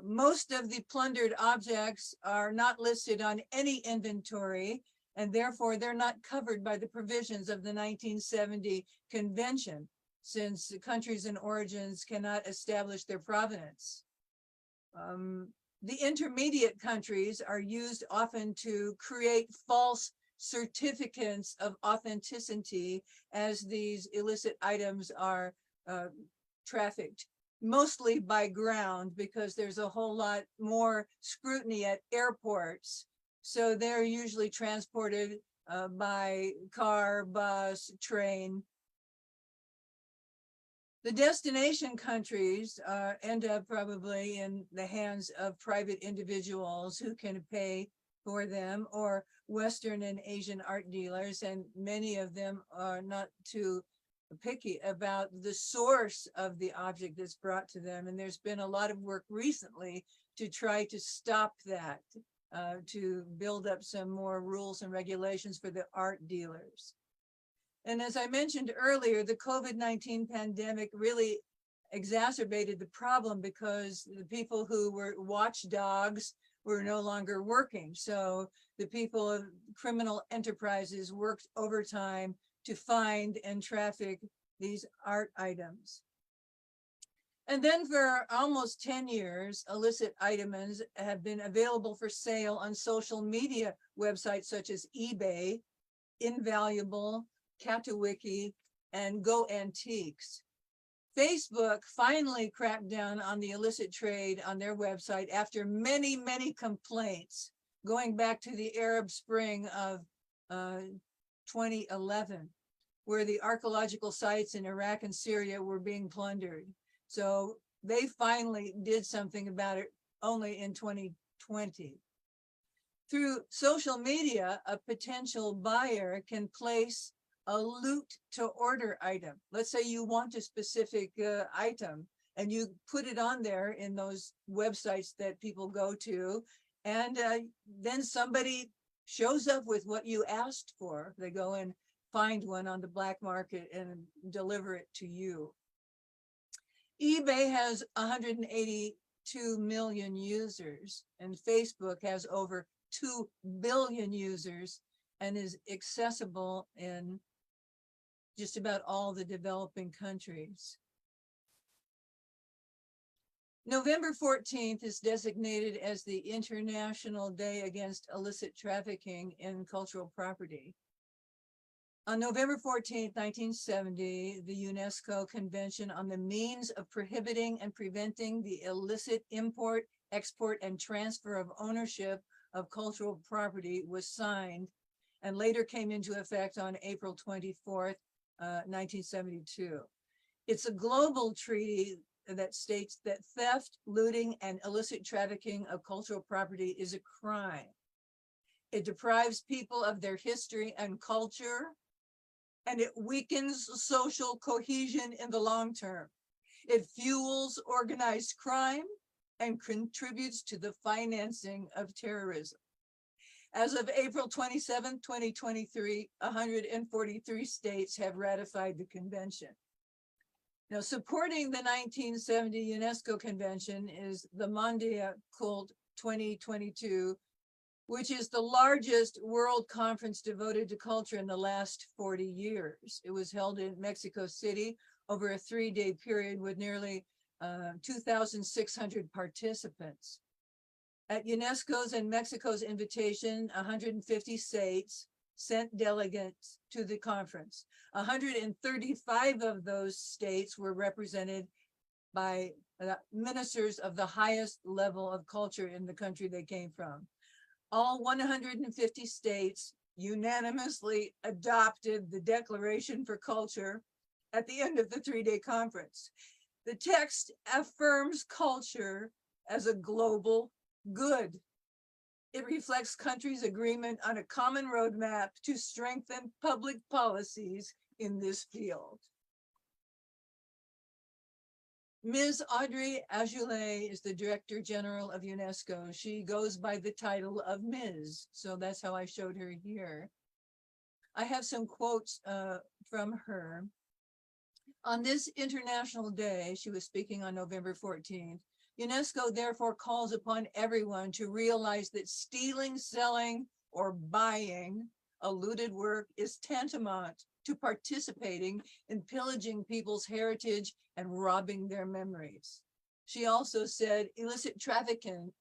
Most of the plundered objects are not listed on any inventory, and therefore they're not covered by the provisions of the 1970 convention, since the countries and origins cannot establish their provenance. The intermediate countries are used often to create false certificates of authenticity as these illicit items are trafficked, mostly by ground, because there's a whole lot more scrutiny at airports. So they're usually transported by car, bus, train. The destination countries end up probably in the hands of private individuals who can pay for them, or Western and Asian art dealers, and many of them are not too picky about the source of the object that's brought to them. And there's been a lot of work recently to try to stop that, to build up some more rules and regulations for the art dealers. And as I mentioned earlier, the COVID-19 pandemic really exacerbated the problem because the people who were watchdogs were no longer working. So the people of criminal enterprises worked overtime to find and traffic these art items. And then for almost 10 years, illicit items have been available for sale on social media websites such as eBay, Invaluable, Catawiki, and Go Antiques. Facebook finally cracked down on the illicit trade on their website after many, many complaints going back to the Arab Spring of 2011, where the archaeological sites in Iraq and Syria were being plundered. So they finally did something about it only in 2020. Through social media, a potential buyer can place a loot to order item. Let's say you want a specific item and you put it on there in those websites that people go to, and then somebody shows up with what you asked for. They go and find one on the black market and deliver it to you. eBay has 182 million users, and Facebook has over 2 billion users and is accessible in just about all the developing countries. November 14th is designated as the International Day Against Illicit Trafficking in Cultural Property. On November 14th, 1970, the UNESCO Convention on the Means of Prohibiting and Preventing the Illicit Import, Export, and Transfer of Ownership of Cultural Property was signed and later came into effect on April 24th, 1972. It's a global treaty that states that theft, looting, and illicit trafficking of cultural property is a crime. It deprives people of their history and culture, and it weakens social cohesion in the long term. It fuels organized crime and contributes to the financing of terrorism. As of April 27, 2023, 143 states have ratified the convention. Now, supporting the 1970 UNESCO Convention is the MONDIACULT 2022, which is the largest world conference devoted to culture in the last 40 years. It was held in Mexico City over a 3-day period with nearly 2,600 participants. At UNESCO's and Mexico's invitation, 150 states sent delegates to the conference. 135 of those states were represented by ministers of the highest level of culture in the country they came from. All 150 states unanimously adopted the Declaration for Culture at the end of the 3-day conference. The text affirms culture as a global good. It reflects countries' agreement on a common roadmap to strengthen public policies in this field. Ms. Audrey Azoulay is the Director General of UNESCO. She goes by the title of Ms., so that's how I showed her here. I have some quotes from her. On this International Day, she was speaking on November 14th, UNESCO therefore calls upon everyone to realize that stealing, selling, or buying a looted work is tantamount to participating in pillaging people's heritage and robbing their memories. She also said illicit trafficking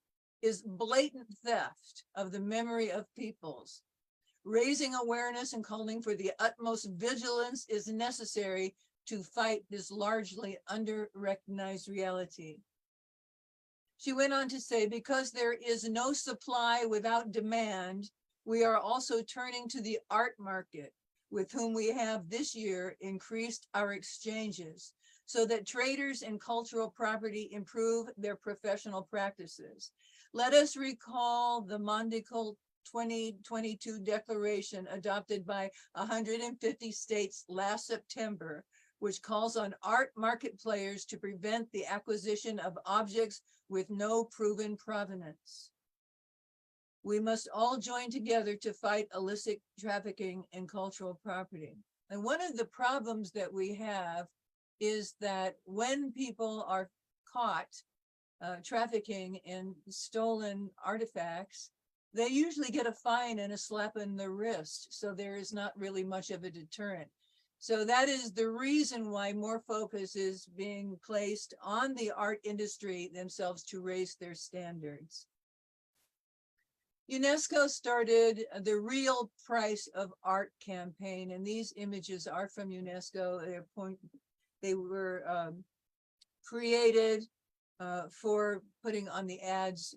is blatant theft of the memory of peoples. Raising awareness and calling for the utmost vigilance is necessary to fight this largely under-recognized reality. She went on to say, because there is no supply without demand, we are also turning to the art market, with whom we have this year increased our exchanges, so that traders in cultural property improve their professional practices. Let us recall the MONDIACULT 2022 declaration adopted by 150 states last September, which calls on art market players to prevent the acquisition of objects with no proven provenance. We must all join together to fight illicit trafficking in cultural property. And one of the problems that we have is that when people are caught trafficking in stolen artifacts, they usually get a fine and a slap in the wrist. So there is not really much of a deterrent. So that is the reason why more focus is being placed on the art industry themselves to raise their standards. UNESCO started the Real Price of Art campaign, and these images are from UNESCO. They were created for putting on the ads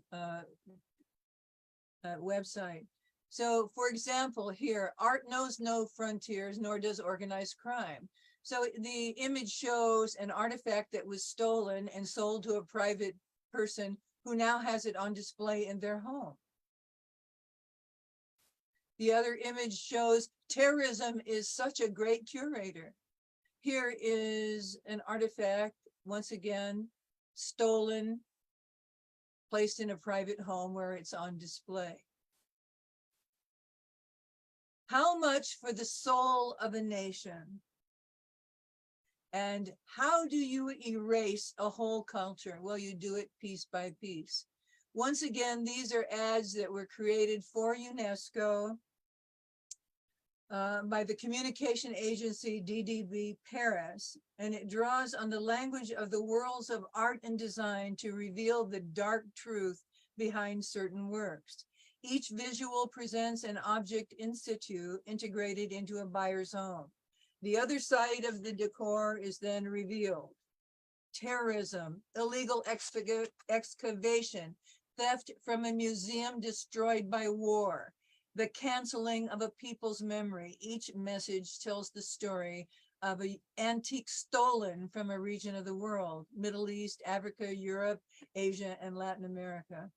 website. So, for example, here, art knows no frontiers, nor does organized crime. So the image shows an artifact that was stolen and sold to a private person who now has it on display in their home. The other image shows terrorism is such a great curator. Here is an artifact, once again, stolen, placed in a private home where it's on display. How much for the soul of a nation? And how do you erase a whole culture? Well, you do it piece by piece. Once again, these are ads that were created for UNESCO by the communication agency DDB Paris, and it draws on the language of the worlds of art and design to reveal the dark truth behind certain works. Each visual presents an object in situ integrated into a buyer's home. The other side of the decor is then revealed. Terrorism, illegal excavation, theft from a museum destroyed by war, the canceling of a people's memory. Each message tells the story of an antique stolen from a region of the world, Middle East, Africa, Europe, Asia, and Latin America.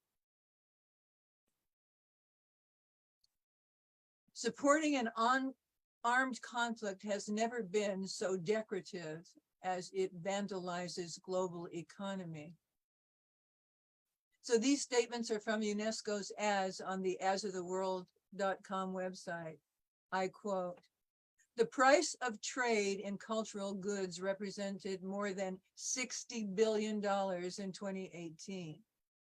Supporting an unarmed conflict has never been so decorative as it vandalizes global economy. So these statements are from UNESCO's ads on the asoftheworld.com website. I quote, "The price of trade in cultural goods represented more than $60 billion in 2018.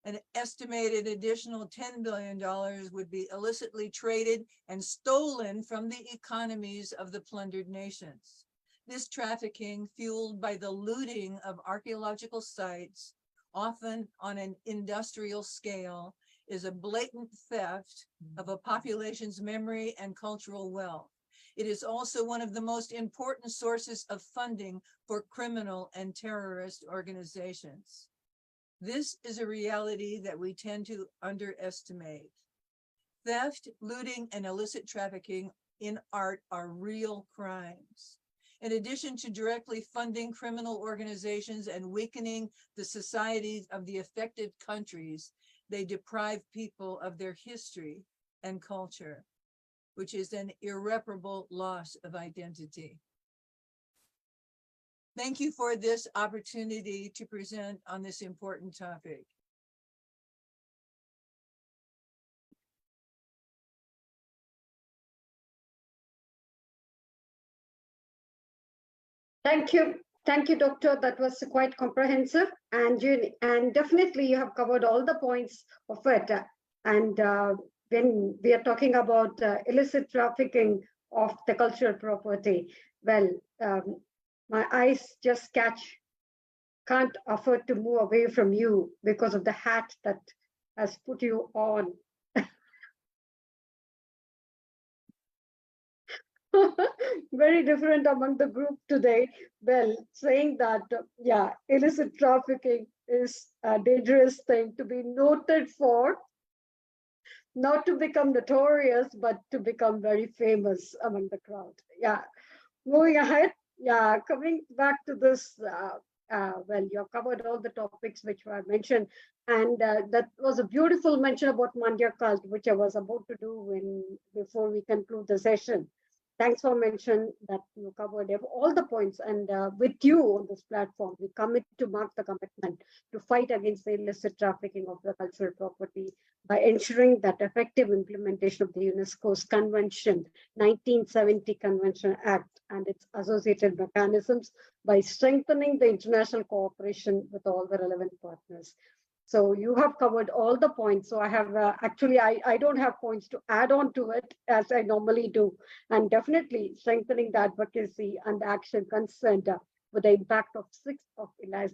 An estimated additional $10 billion would be illicitly traded and stolen from the economies of the plundered nations. This trafficking, fueled by the looting of archaeological sites, often on an industrial scale, is a blatant theft of a population's memory and cultural wealth. It is also one of the most important sources of funding for criminal and terrorist organizations. This is a reality that we tend to underestimate. Theft, looting, and illicit trafficking in art are real crimes. In addition to directly funding criminal organizations and weakening the societies of the affected countries, they deprive people of their history and culture, which is an irreparable loss of identity. Thank you for this opportunity to present on this important topic. Thank you, Doctor. That was quite comprehensive, and definitely you have covered all the points of it. And when we are talking about illicit trafficking of the cultural property, well, my eyes just can't afford to move away from you because of the hat that has put you on. Very different among the group today. Well, saying that, yeah, illicit trafficking is a dangerous thing to be noted for, not to become notorious, but to become very famous among the crowd. Yeah, moving ahead. Yeah, coming back to this, well, you have covered all the topics which were mentioned, and that was a beautiful mention about MONDIACULT, which I was about to do before we conclude the session. Thanks for mentioning that you covered all the points, and with you on this platform, we commit to mark the commitment to fight against the illicit trafficking of the cultural property by ensuring that effective implementation of the UNESCO's Convention, 1970 Convention Act, and its associated mechanisms by strengthening the international cooperation with all the relevant partners. So you have covered all the points. So I have actually, I don't have points to add on to it as I normally do. And definitely strengthening the advocacy and action concerned with the impact of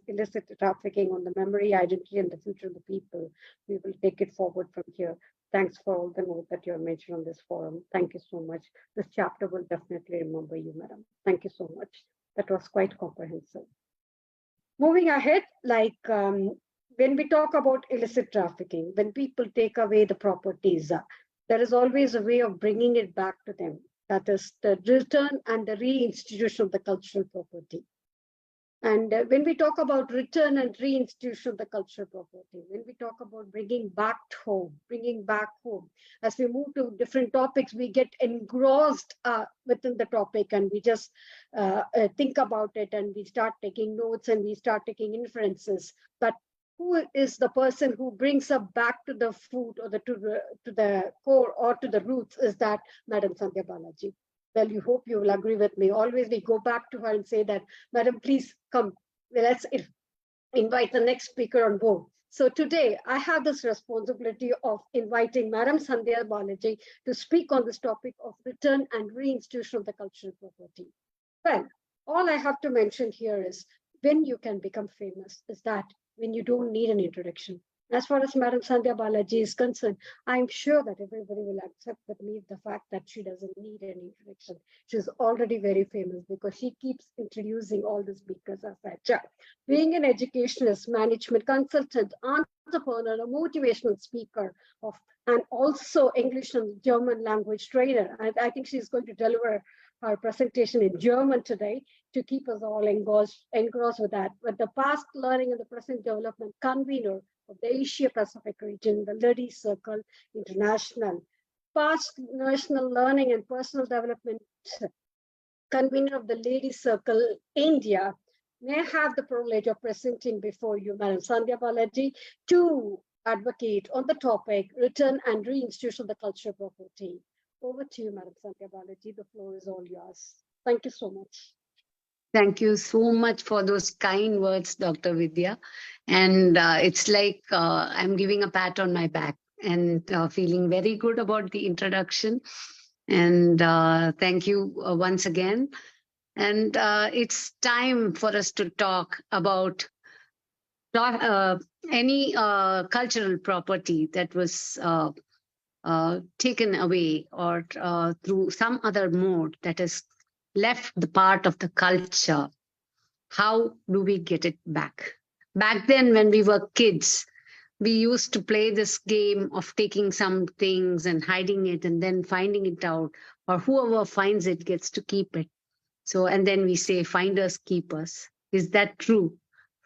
illicit trafficking on the memory, identity, and the future of the people. We will take it forward from here. Thanks for all the notes that you have mentioned on this forum. Thank you so much. This chapter will definitely remember you, madam. Thank you so much. That was quite comprehensive. Moving ahead, like, when we talk about illicit trafficking, when people take away the properties, there is always a way of bringing it back to them. That is the return and the reinstitution of the cultural property. And when we talk about return and reinstitution of the cultural property, when we talk about bringing back home, as we move to different topics, we get engrossed within the topic, and we just think about it, and we start taking notes, and we start taking inferences. But who is the person who brings us back to the food, or to the core, or to the roots? Is that Madam Sandhya Balaji? Well, you hope you will agree with me. Always we go back to her and say that, Madam, please come. Let's invite the next speaker on board. So today I have this responsibility of inviting Madam Sandhya Balaji to speak on this topic of return and reinstitution of the cultural property. Well, all I have to mention here is when you can become famous is that when you don't need an introduction. As far as Madam Sandhya Balaji is concerned, I'm sure that everybody will accept with me the fact that she doesn't need an introduction. She's already very famous because she keeps introducing all the speakers as such. Being an educationist, management consultant, entrepreneur, a motivational speaker, and also English and German language trainer. I think she's going to deliver our presentation in German today to keep us all engrossed with that. But the past learning and the present development convener of the Asia Pacific region, the Ladies Circle International, past national learning and personal development convener of the Ladies Circle India, may I have the privilege of presenting before you Madam Sandhya Balaji to advocate on the topic return and reinstitution of the cultural property. Over to you, Madam Sandhya Balaji. The floor is all yours. Thank you so much. Thank you so much for those kind words, Dr. Vidya. And it's like I'm giving a pat on my back and feeling very good about the introduction. And thank you once again. And it's time for us to talk about any cultural property that was taken away or through some other mode that has left the part of the culture. How do we get it back? Back then, when we were kids, we used to play this game of taking some things and hiding it and then finding it out, or whoever finds it gets to keep it. So, and then we say, finders, keepers. Is that true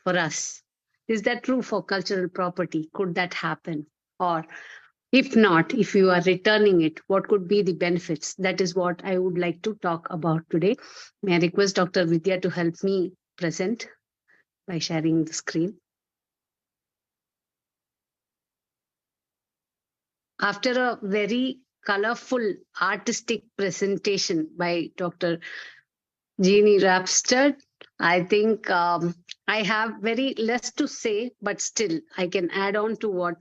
for us? Is that true for cultural property? Could that happen? Or if not, if you are returning it, what could be the benefits? That is what I would like to talk about today. May I request Dr. Vidya to help me present by sharing the screen? After a very colorful artistic presentation by Dr. Jeannie Rapstad, I think I have very less to say, but still I can add on to what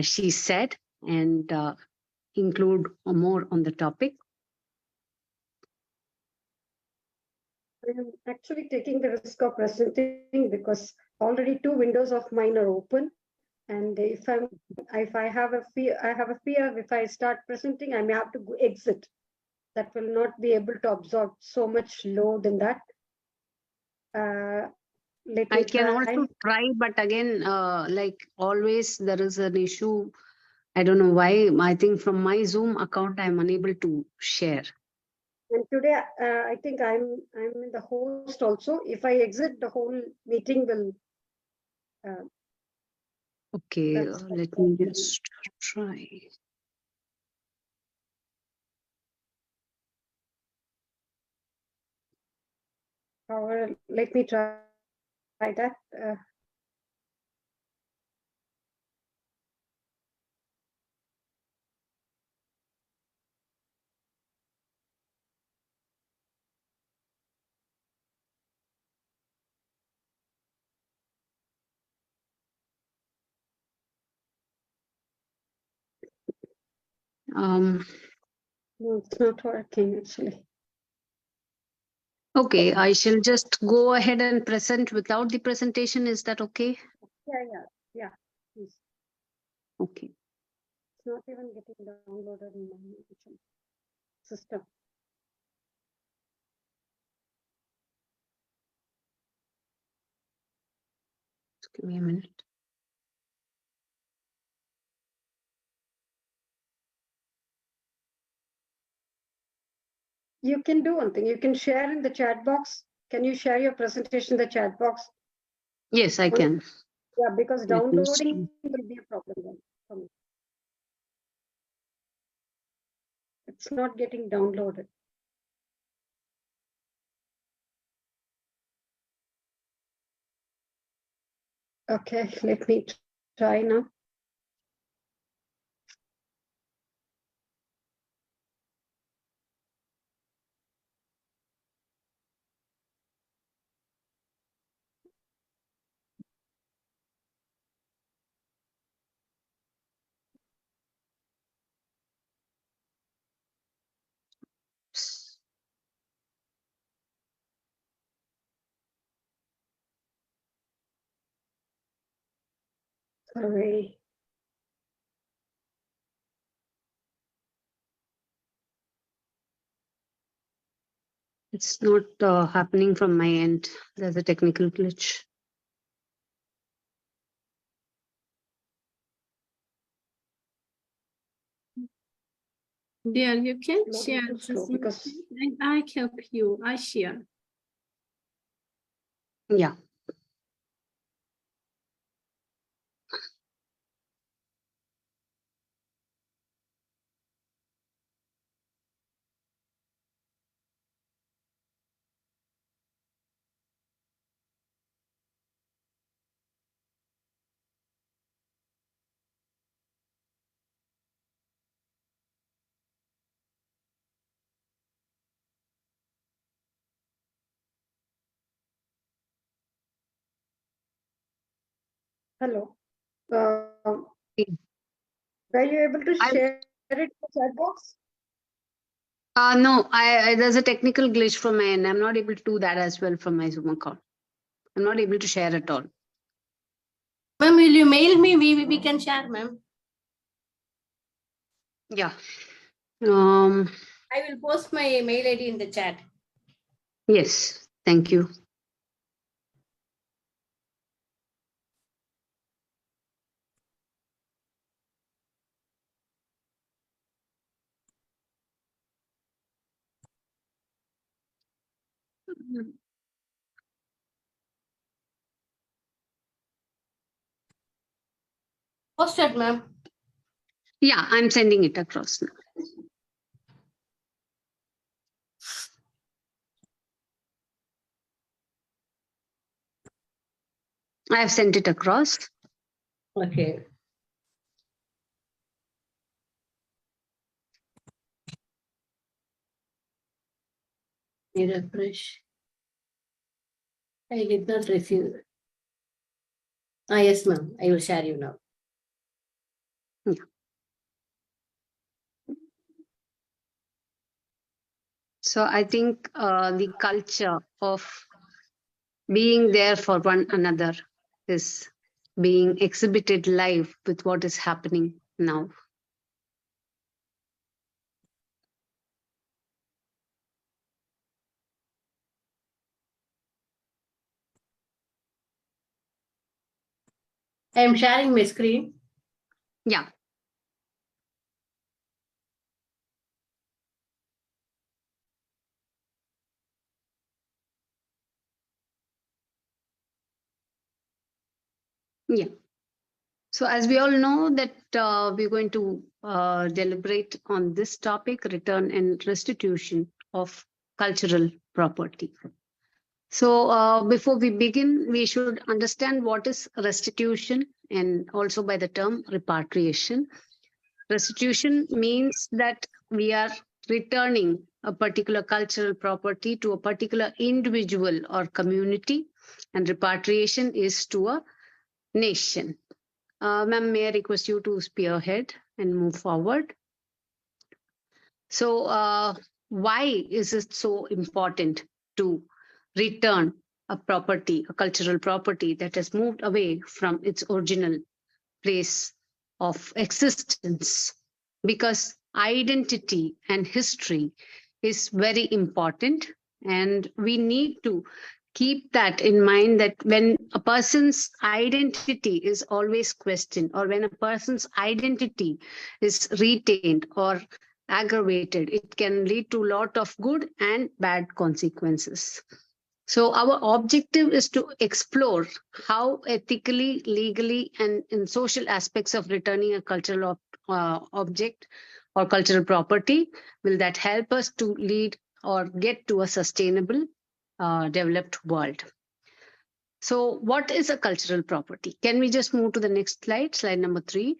she said and include more on the topic. I'm actually taking the risk of presenting because already 2 windows of mine are open. And if I have a fear, if I start presenting, I may have to exit. That will not be able to absorb so much load in that. I can also try, but again, like always, there is an issue. I don't know why. I think from my Zoom account, I'm unable to share. And today, I think I'm in the host also. If I exit, the whole meeting will. Okay, let me just try. However, let me try that. No, it's not working actually. Okay, I shall just go ahead and present without the presentation. Is that okay? Yeah. Please. Okay. It's not even getting downloaded in my system. Just give me a minute. You can do one thing. You can share in the chat box. Can you share your presentation in the chat box? Yes, I can. Yeah, because downloading will be a problem then for me. It's not getting downloaded. Okay, let me try now. Sorry. It's not happening from my end. There's a technical glitch. Dear, you can Not share too slow because and I help you. I share. Yeah. hello. Were you able to share it in the chat box? No, there's a technical glitch from my end. I'm not able to do that as well from my Zoom account. I'm not able to share at all. Ma'am, will you mail me? We can share, ma'am. Yeah. I will post my mail ID in the chat. Yes, thank you. Posted, ma'am. Yeah, I'm sending it across now. I have sent it across. Okay. Refresh. I did not receive. Yes, ma'am. I will share you now. Yeah. So I think the culture of being there for one another is being exhibited live with what is happening now. I am sharing my screen. Yeah. Yeah. So as we all know that we're going to deliberate on this topic, return and restitution of cultural property. So before we begin, we should understand what is restitution and also by the term repatriation. Restitution means that we are returning a particular cultural property to a particular individual or community, and repatriation is to a nation. Ma'am, may I request you to spearhead and move forward? So why is it so important to return a property, a cultural property that has moved away from its original place of existence? Because identity and history is very important, and we need to keep that in mind, that when a person's identity is always questioned, or when a person's identity is retained or aggravated, it can lead to a lot of good and bad consequences. So our objective is to explore how ethically, legally, and in social aspects of returning a cultural object or cultural property will that help us to lead or get to a sustainable developed world. So what is a cultural property? Can we just move to the next slide, slide number 3?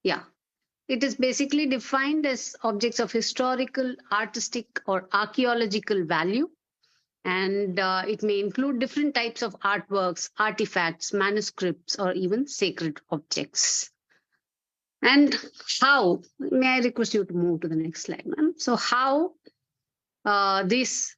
Yeah. It is basically defined as objects of historical, artistic, or archaeological value. And it may include different types of artworks, artifacts, manuscripts, or even sacred objects. And how, may I request you to move to the next slide, ma'am? So how this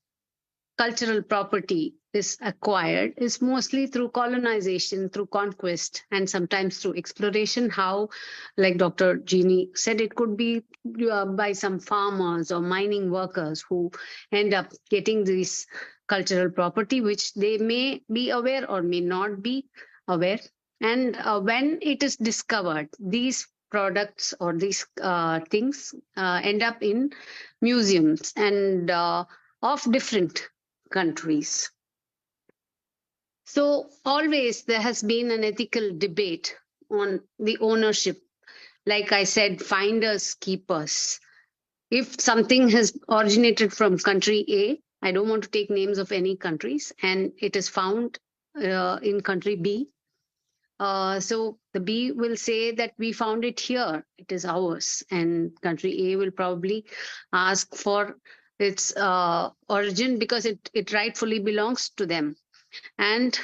cultural property is acquired is mostly through colonization, through conquest, and sometimes through exploration. How, like Dr. Jeannie said, it could be by some farmers or mining workers who end up getting this cultural property, which they may be aware or may not be aware. And when it is discovered, these products or these things end up in museums and of different countries. So always there has been an ethical debate on the ownership. Like I said, finders, keepers. If something has originated from country A, I don't want to take names of any countries, and it is found in country B. So the B will say that we found it here, it is ours, and country A will probably ask for its origin because it rightfully belongs to them. And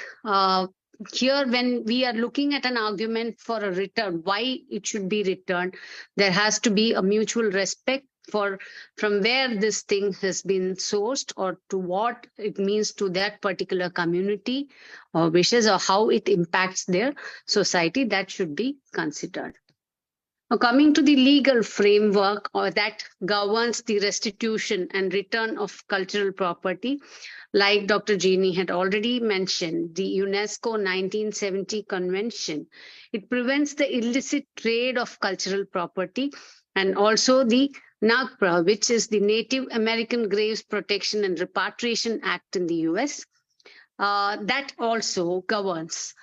here, when we are looking at an argument for a return, why it should be returned, there has to be a mutual respect for from where this thing has been sourced, or to what it means to that particular community or wishes, or how it impacts their society. That should be considered. Now, coming to the legal framework or that governs the restitution and return of cultural property, like Dr. Jeannie had already mentioned, the UNESCO 1970 Convention, it prevents the illicit trade of cultural property, and also the NAGPRA, which is the Native American Graves Protection and Repatriation Act in the US. that also governs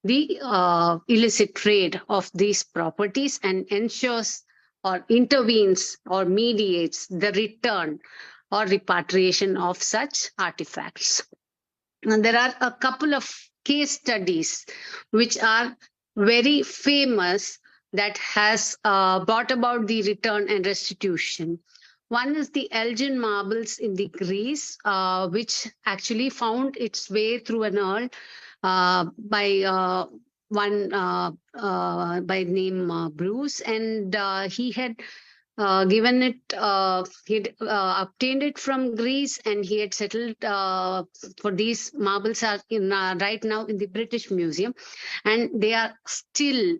the illicit trade of these properties and ensures or intervenes or mediates the return or repatriation of such artifacts. And there are a couple of case studies which are very famous that has brought about the return and restitution. One is the Elgin marbles in the Greece, which actually found its way through an earl by one by name Bruce, and he had given it, he'd obtained it from Greece, and he had settled for these marbles are in right now in the British Museum, and they are still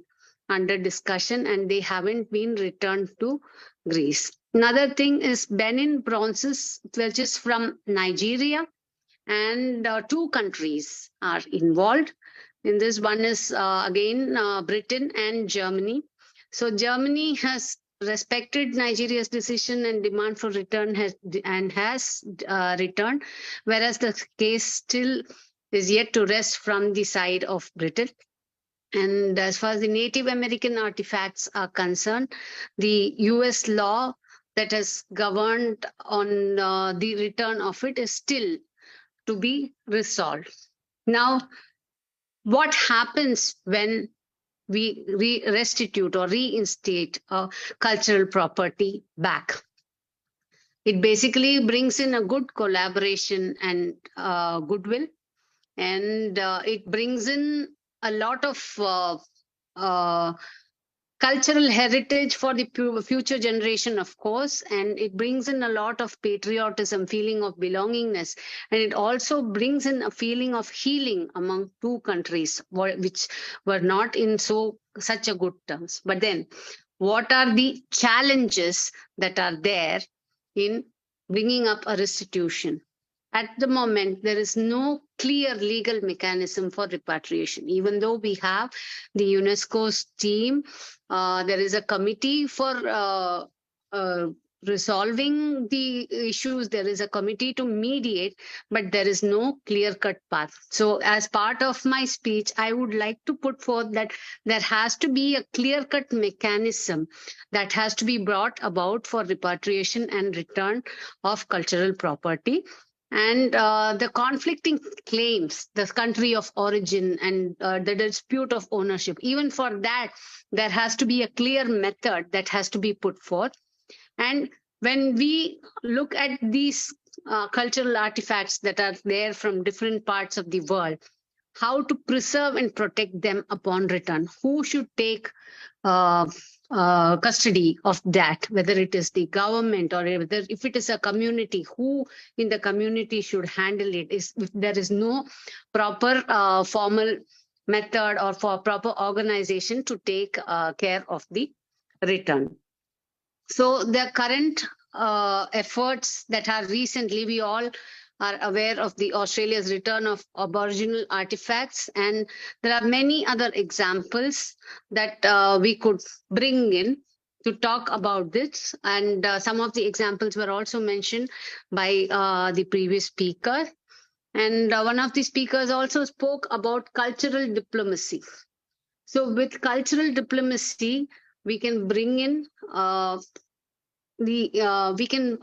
under discussion and they haven't been returned to Greece. Another thing is Benin bronzes, which is from Nigeria, and two countries are involved in this. One is again Britain and Germany. So Germany has respected Nigeria's decision and demand for return has returned, whereas the case still is yet to rest from the side of Britain. And as far as the Native American artifacts are concerned, the US law that has governed on the return of it is still to be resolved. Now, what happens when we restitute or reinstate a cultural property back? It basically brings in a good collaboration and goodwill, and it brings in a lot of cultural heritage for the future generation, of course, and it brings in a lot of patriotism, feeling of belongingness, and it also brings in a feeling of healing among two countries which were not in such a good terms. But then, what are the challenges that are there in bringing up a restitution? At the moment, there is no clear legal mechanism for repatriation. Even though we have the UNESCO's team, there is a committee for resolving the issues. There is a committee to mediate, but there is no clear-cut path. So as part of my speech, I would like to put forth that there has to be a clear-cut mechanism that has to be brought about for repatriation and return of cultural property. And the conflicting claims, the country of origin and the dispute of ownership, even for that, there has to be a clear method that has to be put forth. And when we look at these cultural artifacts that are there from different parts of the world, how to preserve and protect them upon return, who should take custody of that, whether it is the government or whether if it is a community, who in the community should handle it, if there is no proper formal method or for proper organization to take care of the return. So the current efforts that are recently, we all are aware of the Australia's return of Aboriginal artifacts, and there are many other examples that we could bring in to talk about this. And some of the examples were also mentioned by the previous speaker. And one of the speakers also spoke about cultural diplomacy. So with cultural diplomacy, we can bring in we can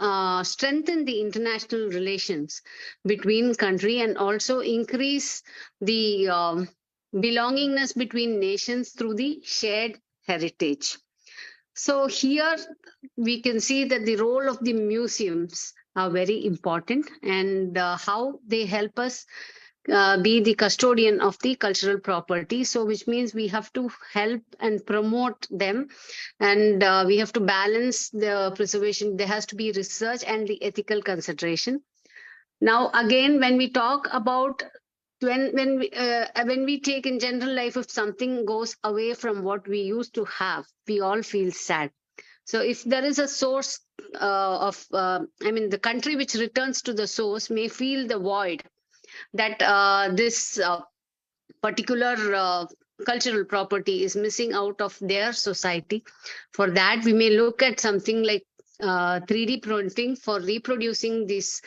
strengthen the international relations between country and also increase the belongingness between nations through the shared heritage. So here we can see that the role of the museums are very important, and how they help us be the custodian of the cultural property. So which means we have to help and promote them, and we have to balance the preservation. There has to be research and the ethical consideration. Now again, when we talk about when we take in general life, if something goes away from what we used to have, we all feel sad. So if there is a source the country which returns to the source may feel the void that this particular cultural property is missing out of their society. For that, we may look at something like 3D printing for reproducing these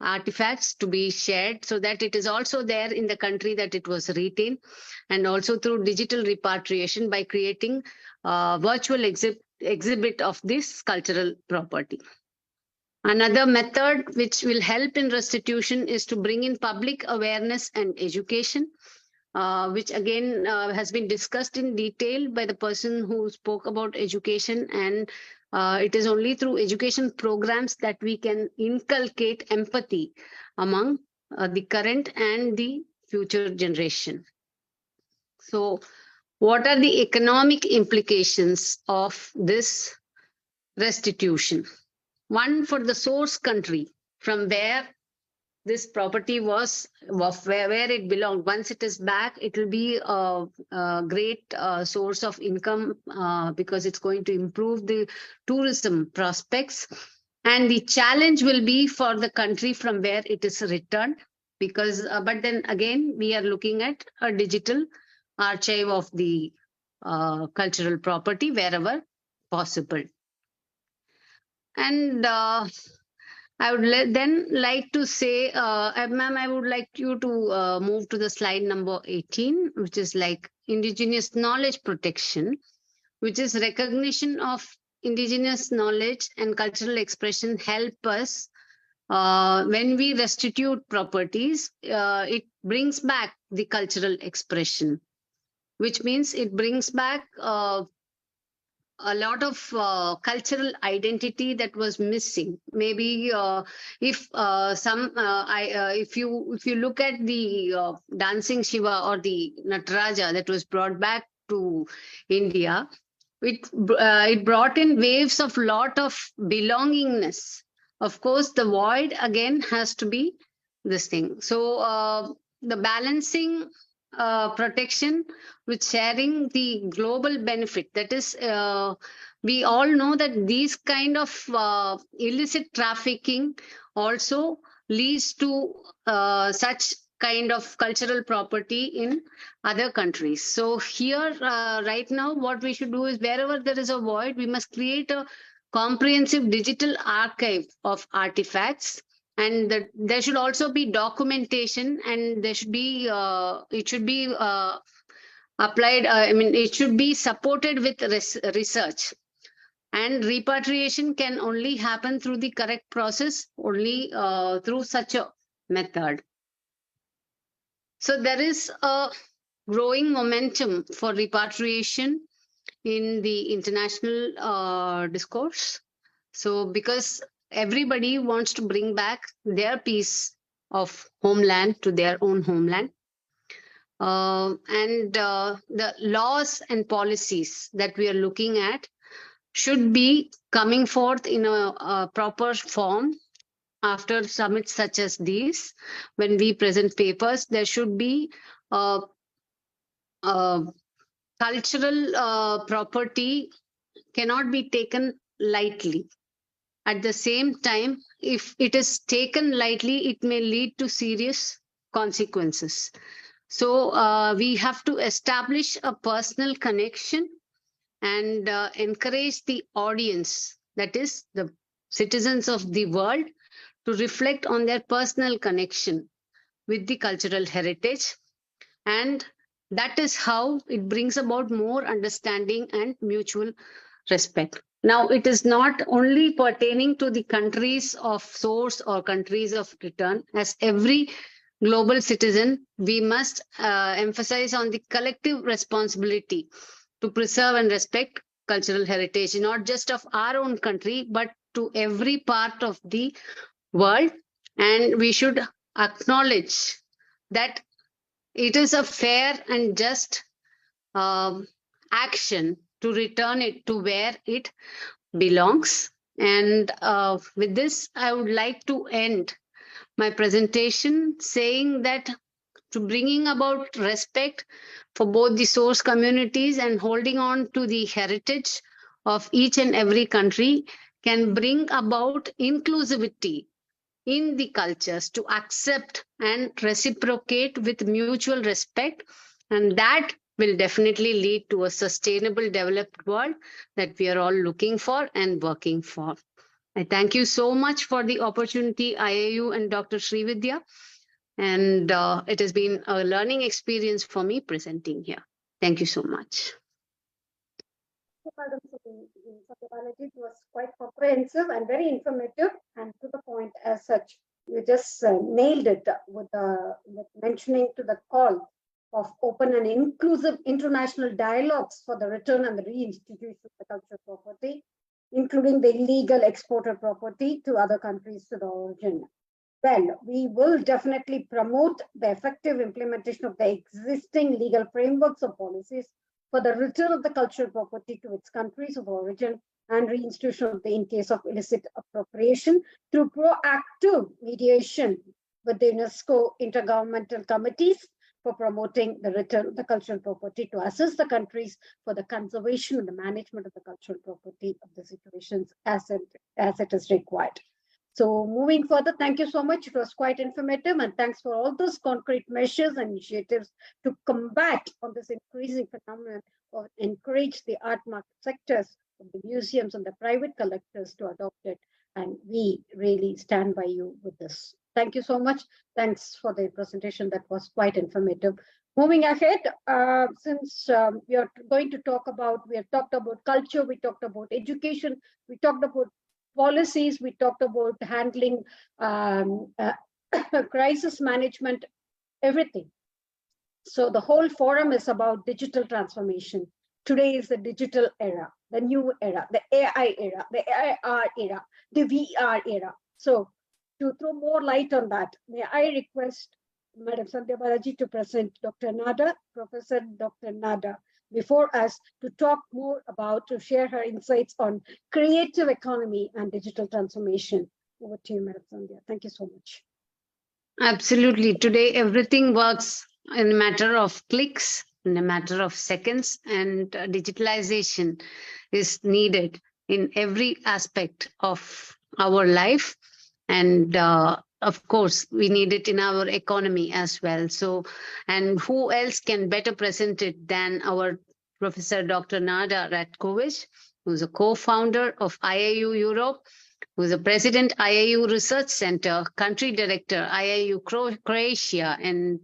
artifacts to be shared so that it is also there in the country that it was retained, and also through digital repatriation by creating a virtual exhibit of this cultural property. Another method which will help in restitution is to bring in public awareness and education, which again has been discussed in detail by the person who spoke about education. And it is only through education programs that we can inculcate empathy among the current and the future generation. So what are the economic implications of this restitution? One, for the source country from where this property was where it belonged. Once it is back, it will be a great source of income because it's going to improve the tourism prospects. And the challenge will be for the country from where it is returned, because but then again, we are looking at a digital archive of the cultural property wherever possible. And I would then like to say, ma'am, I would like you to move to the slide number 18, which is like indigenous knowledge protection, which is recognition of indigenous knowledge and cultural expression help us when we restitute properties, it brings back the cultural expression, which means it brings back a lot of cultural identity that was missing. Maybe if you look at the dancing Shiva or the Nataraja that was brought back to India, it brought in waves of lot of belongingness. Of course, the void again has to be this thing. So the balancing protection with sharing the global benefit, that is we all know that these kind of illicit trafficking also leads to such kind of cultural property in other countries. So here right now what we should do is, wherever there is a void, we must create a comprehensive digital archive of artifacts. And there should also be documentation, and there should be it should be applied. It should be supported with research. And repatriation can only happen through the correct process, only through such a method. So there is a growing momentum for repatriation in the international discourse. So because everybody wants to bring back their piece of homeland to their own homeland. And the laws and policies that we are looking at should be coming forth in a proper form after summits such as these. When we present papers, there should be cultural property cannot be taken lightly. At the same time, if it is taken lightly, it may lead to serious consequences. So we have to establish a personal connection and encourage the audience, that is the citizens of the world, to reflect on their personal connection with the cultural heritage. And that is how it brings about more understanding and mutual respect. Now, it is not only pertaining to the countries of source or countries of return. As every global citizen, we must emphasize on the collective responsibility to preserve and respect cultural heritage, not just of our own country, but to every part of the world. And we should acknowledge that it is a fair and just action to return it to where it belongs. And with this, I would like to end my presentation saying that to bringing about respect for both the source communities and holding on to the heritage of each and every country can bring about inclusivity in the cultures to accept and reciprocate with mutual respect. And that will definitely lead to a sustainable developed world that we are all looking for and working for. I thank you so much for the opportunity, IIU and Dr. Srividhya. And it has been a learning experience for me presenting here. Thank you so much. Madam Satyabalaji, it was quite comprehensive and very informative and to the point as such. You just nailed it with mentioning to the call of open and inclusive international dialogues for the return and the reinstitution of the cultural property, including the illegal exported property to other countries to the origin. Well, we will definitely promote the effective implementation of the existing legal frameworks or policies for the return of the cultural property to its countries of origin and reinstitution of the in case of illicit appropriation through proactive mediation with the UNESCO intergovernmental committees for promoting the return of the cultural property to assist the countries for the conservation and the management of the cultural property of the situations as it is required. So moving further, thank you so much. It was quite informative, and thanks for all those concrete measures and initiatives to combat on this increasing phenomenon or encourage the art market sectors of the museums and the private collectors to adopt it. And we really stand by you with this. Thank you so much. Thanks for the presentation. That was quite informative. Moving ahead, since we are going to talk about, we have talked about culture, we talked about education, we talked about policies, we talked about handling crisis management, everything. So the whole forum is about digital transformation. Today is the digital era, the new era, the AI era, the AR era, the VR era. So to throw more light on that, may I request Madam Satyabalaji to present Dr. Nada, Professor Dr. Nada, before us to talk more about, to share her insights on creative economy and digital transformation. Over to you, Madam Sandhya. Thank you so much. Absolutely. Today, everything works in a matter of clicks, in a matter of seconds, and digitalization is needed in every aspect of our life. And of course, we need it in our economy as well. So, and who else can better present it than our Professor Dr. Nada Ratkovic, who's a co-founder of IIU Europe, who's the president IIU Research Center, country director IIU Croatia, and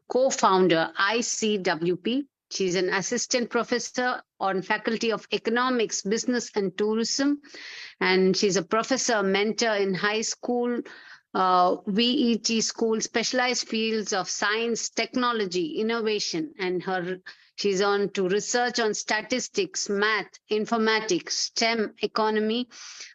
co-founder ICWP. She's an assistant professor on Faculty of Economics, Business and Tourism, and she's a professor mentor in high school, VET school, specialized fields of science, technology, innovation, and she's on to research on statistics, math, informatics, STEM, economy,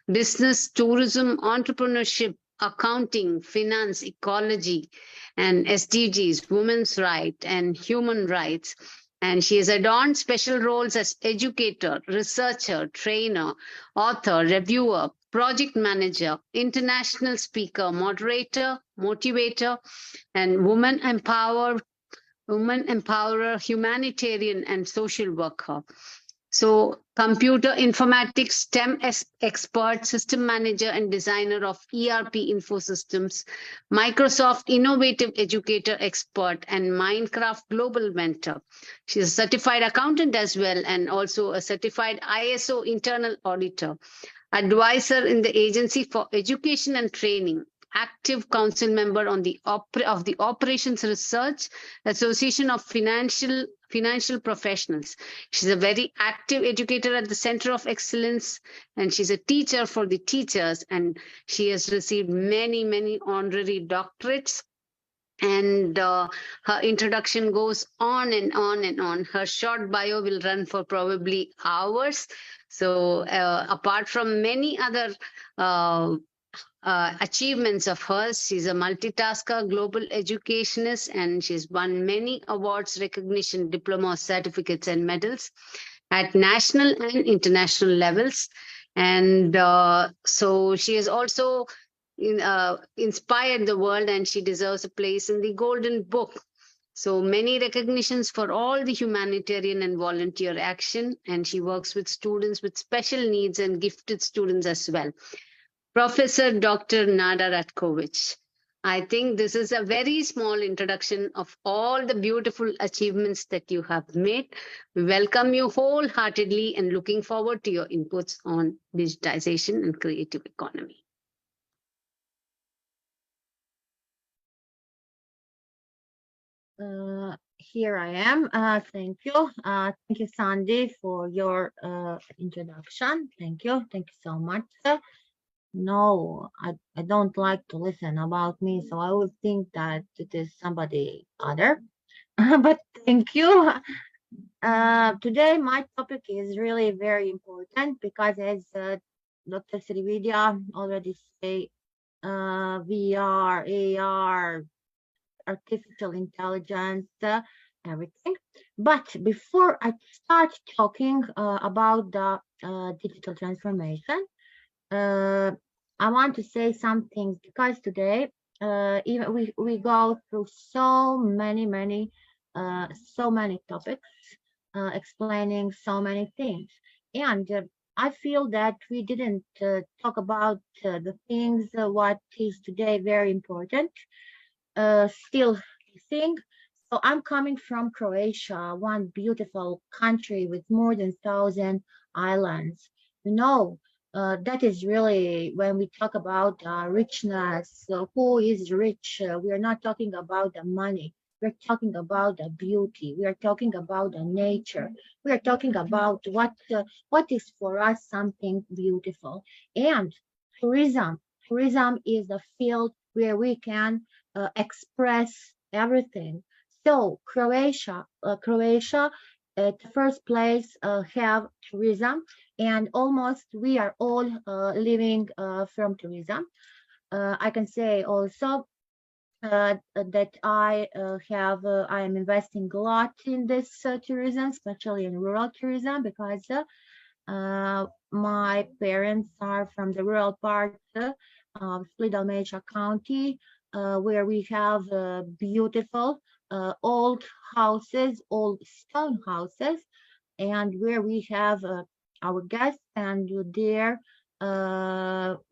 business, tourism, entrepreneurship, accounting, finance, ecology, and SDGs, women's rights and human rights. And she has adorned special roles as educator, researcher, trainer, author, reviewer, project manager, international speaker, moderator, motivator, and woman empowerer, humanitarian and social worker. So computer informatics, STEM expert, system manager and designer of ERP Infosystems, Microsoft innovative educator expert, and Minecraft global mentor. She's a certified accountant as well, and also a certified ISO internal auditor, advisor in the Agency for Education and Training, active council member on the Operations Research Association of Financial Professionals. She's a very active educator at the Center of Excellence, and she's a teacher for the teachers, and she has received many honorary doctorates. And her introduction goes on and on and on. Her short bio will run for probably hours. So apart from many other achievements of hers, she's a multitasker, global educationist, and she's won many awards, recognition, diplomas, certificates, and medals at national and international levels. And so she has also inspired the world, and she deserves a place in the Golden Book. So many recognitions for all the humanitarian and volunteer action, and she works with students with special needs and gifted students as well. Professor Dr. Nada Ratkovic. I think this is a very small introduction of all the beautiful achievements that you have made. We welcome you wholeheartedly and looking forward to your inputs on digitization and creative economy. Here I am. Thank you. Thank you, Sandy, for your introduction. Thank you. Thank you so much. No, I don't like to listen about me, so I would think that it is somebody other. But thank you. Today, my topic is really very important because, as Dr. Srividhya already say, VR, AR, artificial intelligence, everything. But before I start talking about the digital transformation, I want to say something because today, even we go through so many topics, explaining so many things, and I feel that we didn't talk about the things what is today very important. Still thing. So I'm coming from Croatia, one beautiful country with more than 1,000 islands. You know, that is really when we talk about richness, who is rich? We are not talking about the money. We're talking about the beauty. We are talking about the nature. We are talking about what is for us something beautiful. And tourism. Tourism is the field where we can express everything. So Croatia, at the first place, have tourism, and almost we are all living from tourism. I can say also that I am investing a lot in this tourism, especially in rural tourism, because my parents are from the rural part of Slido County, where we have beautiful old houses, old stone houses, and where we have our guests, and there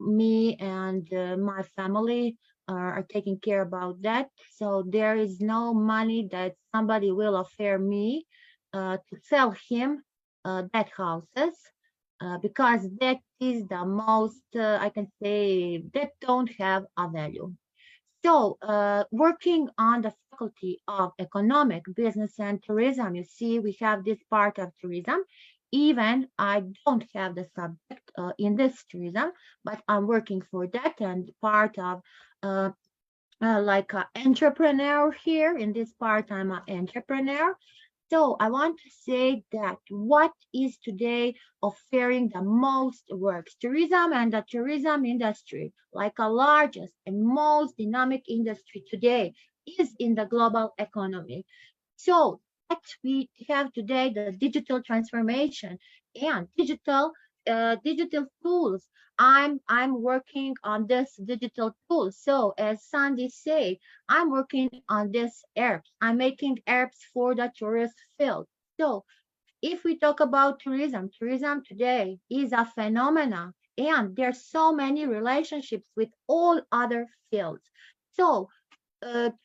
me and my family are taking care about that. So there is no money that somebody will offer me to sell him that houses. Because that is the most, I can say, that don't have a value. So, working on the faculty of economic, business, and tourism, you see, we have this part of tourism. Even I don't have the subject in this tourism, but I'm working for that and part of like an entrepreneur here. In this part, I'm an entrepreneur. So I want to say that what is today offering the most works, tourism and the tourism industry, like a largest and most dynamic industry today, is in the global economy. So what we have today, the digital transformation and digital tools. I'm working on this digital tool. So as Sandy said, I'm working on this apps. I'm making apps for the tourist field. So if we talk about tourism, tourism today is a phenomena, and there's so many relationships with all other fields. So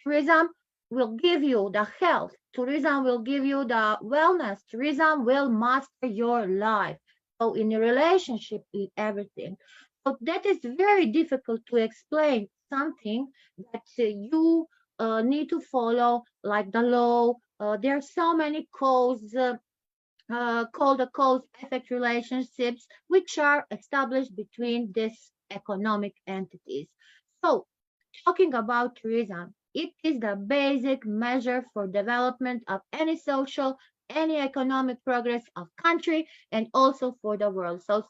tourism will give you the health. Tourism will give you the wellness. Tourism will master your life. So in a relationship with everything. So that is very difficult to explain something that you need to follow, like the law. There are so many codes called the cause-effect relationships, which are established between these economic entities. So talking about tourism, it is the basic measure for development of any social, any economic progress of country, and also for the world. So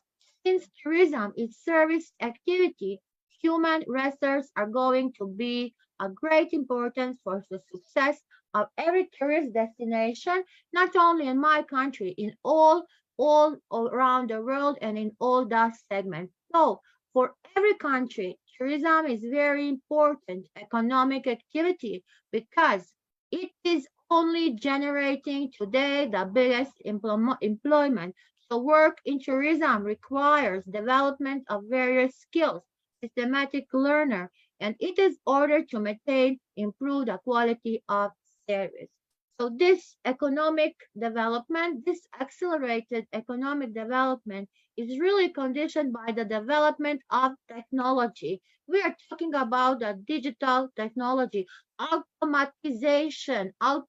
since tourism is service activity, human resources are going to be a great importance for the success of every tourist destination, not only in my country, in all around the world and in all the segments. So for every country, tourism is very important economic activity because it is only generating today the biggest employment. So work in tourism requires development of various skills, systematic learner, and it is ordered to maintain, improve the quality of service. So this economic development, this accelerated economic development is really conditioned by the development of technology. We are talking about the digital technology, automatization of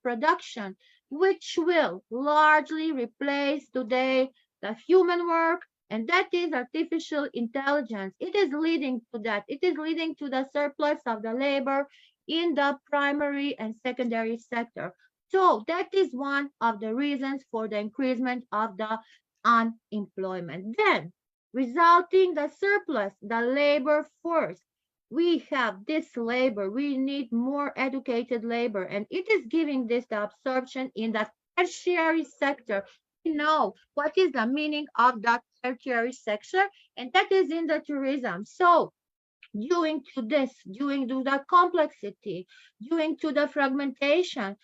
production, which will largely replace today the human work, and that is artificial intelligence. It is leading to that. It is leading to the surplus of the labor in the primary and secondary sector. So that is one of the reasons for the increasement of the unemployment. Then, resulting the surplus, the labor force. We have this labor, we need more educated labor, and it is giving this the absorption in the tertiary sector. We know what is the meaning of the tertiary sector, and that is in the tourism. So due to this, due to the complexity, due to the fragmentation,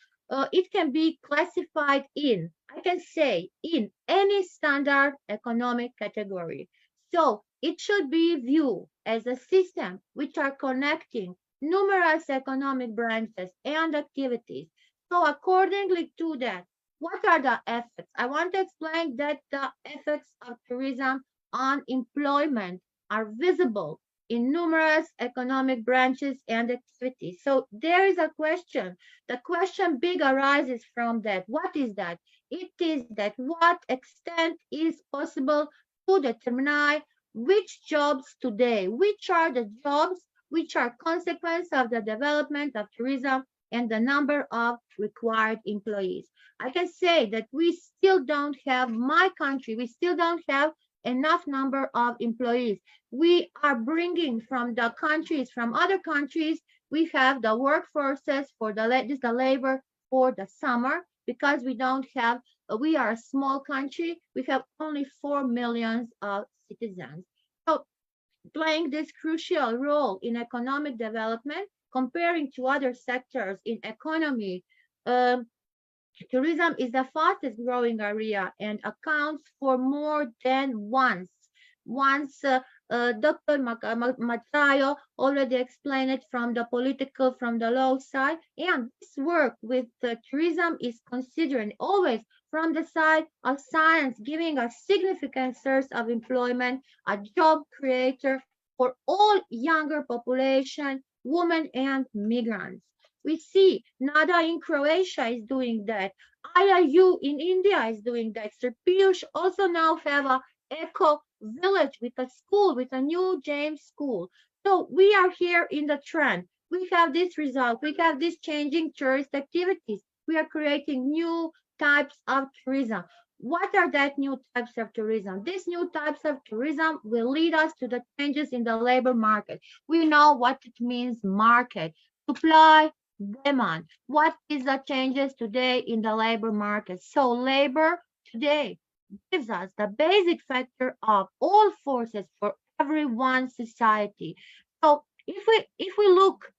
it can be classified in, I can say, in any standard economic category. So it should be viewed as a system which are connecting numerous economic branches and activities. So accordingly to that, what are the effects? I want to explain that the effects of tourism on employment are visible in numerous economic branches and activities. So there is a question. The question big arises from that. What is that? It is that what extent is possible to determine which jobs today, which are the jobs which are consequence of the development of tourism and the number of required employees. I can say that we still don't have, my country, we still don't have enough number of employees. We are bringing from the countries, from other countries, we have the workforces for the labor for the summer, because we don't have, we are a small country, we have only 4 million citizens. So playing this crucial role in economic development, comparing to other sectors in economy, tourism is the fastest growing area and accounts for more than once. Dr. Matayo already explained it from the political, from the law side, and this work with tourism is considered always from the side of science, giving a significant source of employment, a job creator for all younger population, women and migrants. We see NADA in Croatia is doing that. IIU in India is doing that. Sir Piyush also now have a eco village with a school, with a new James school. So we are here in the trend. We have this result. We have this changing tourist activities. We are creating new types of tourism. What are that new types of tourism? These new types of tourism will lead us to the changes in the labor market. We know what it means, market, supply, demand. What is the changes today in the labor market? So labor today gives us the basic factor of all forces for every one society. So if we look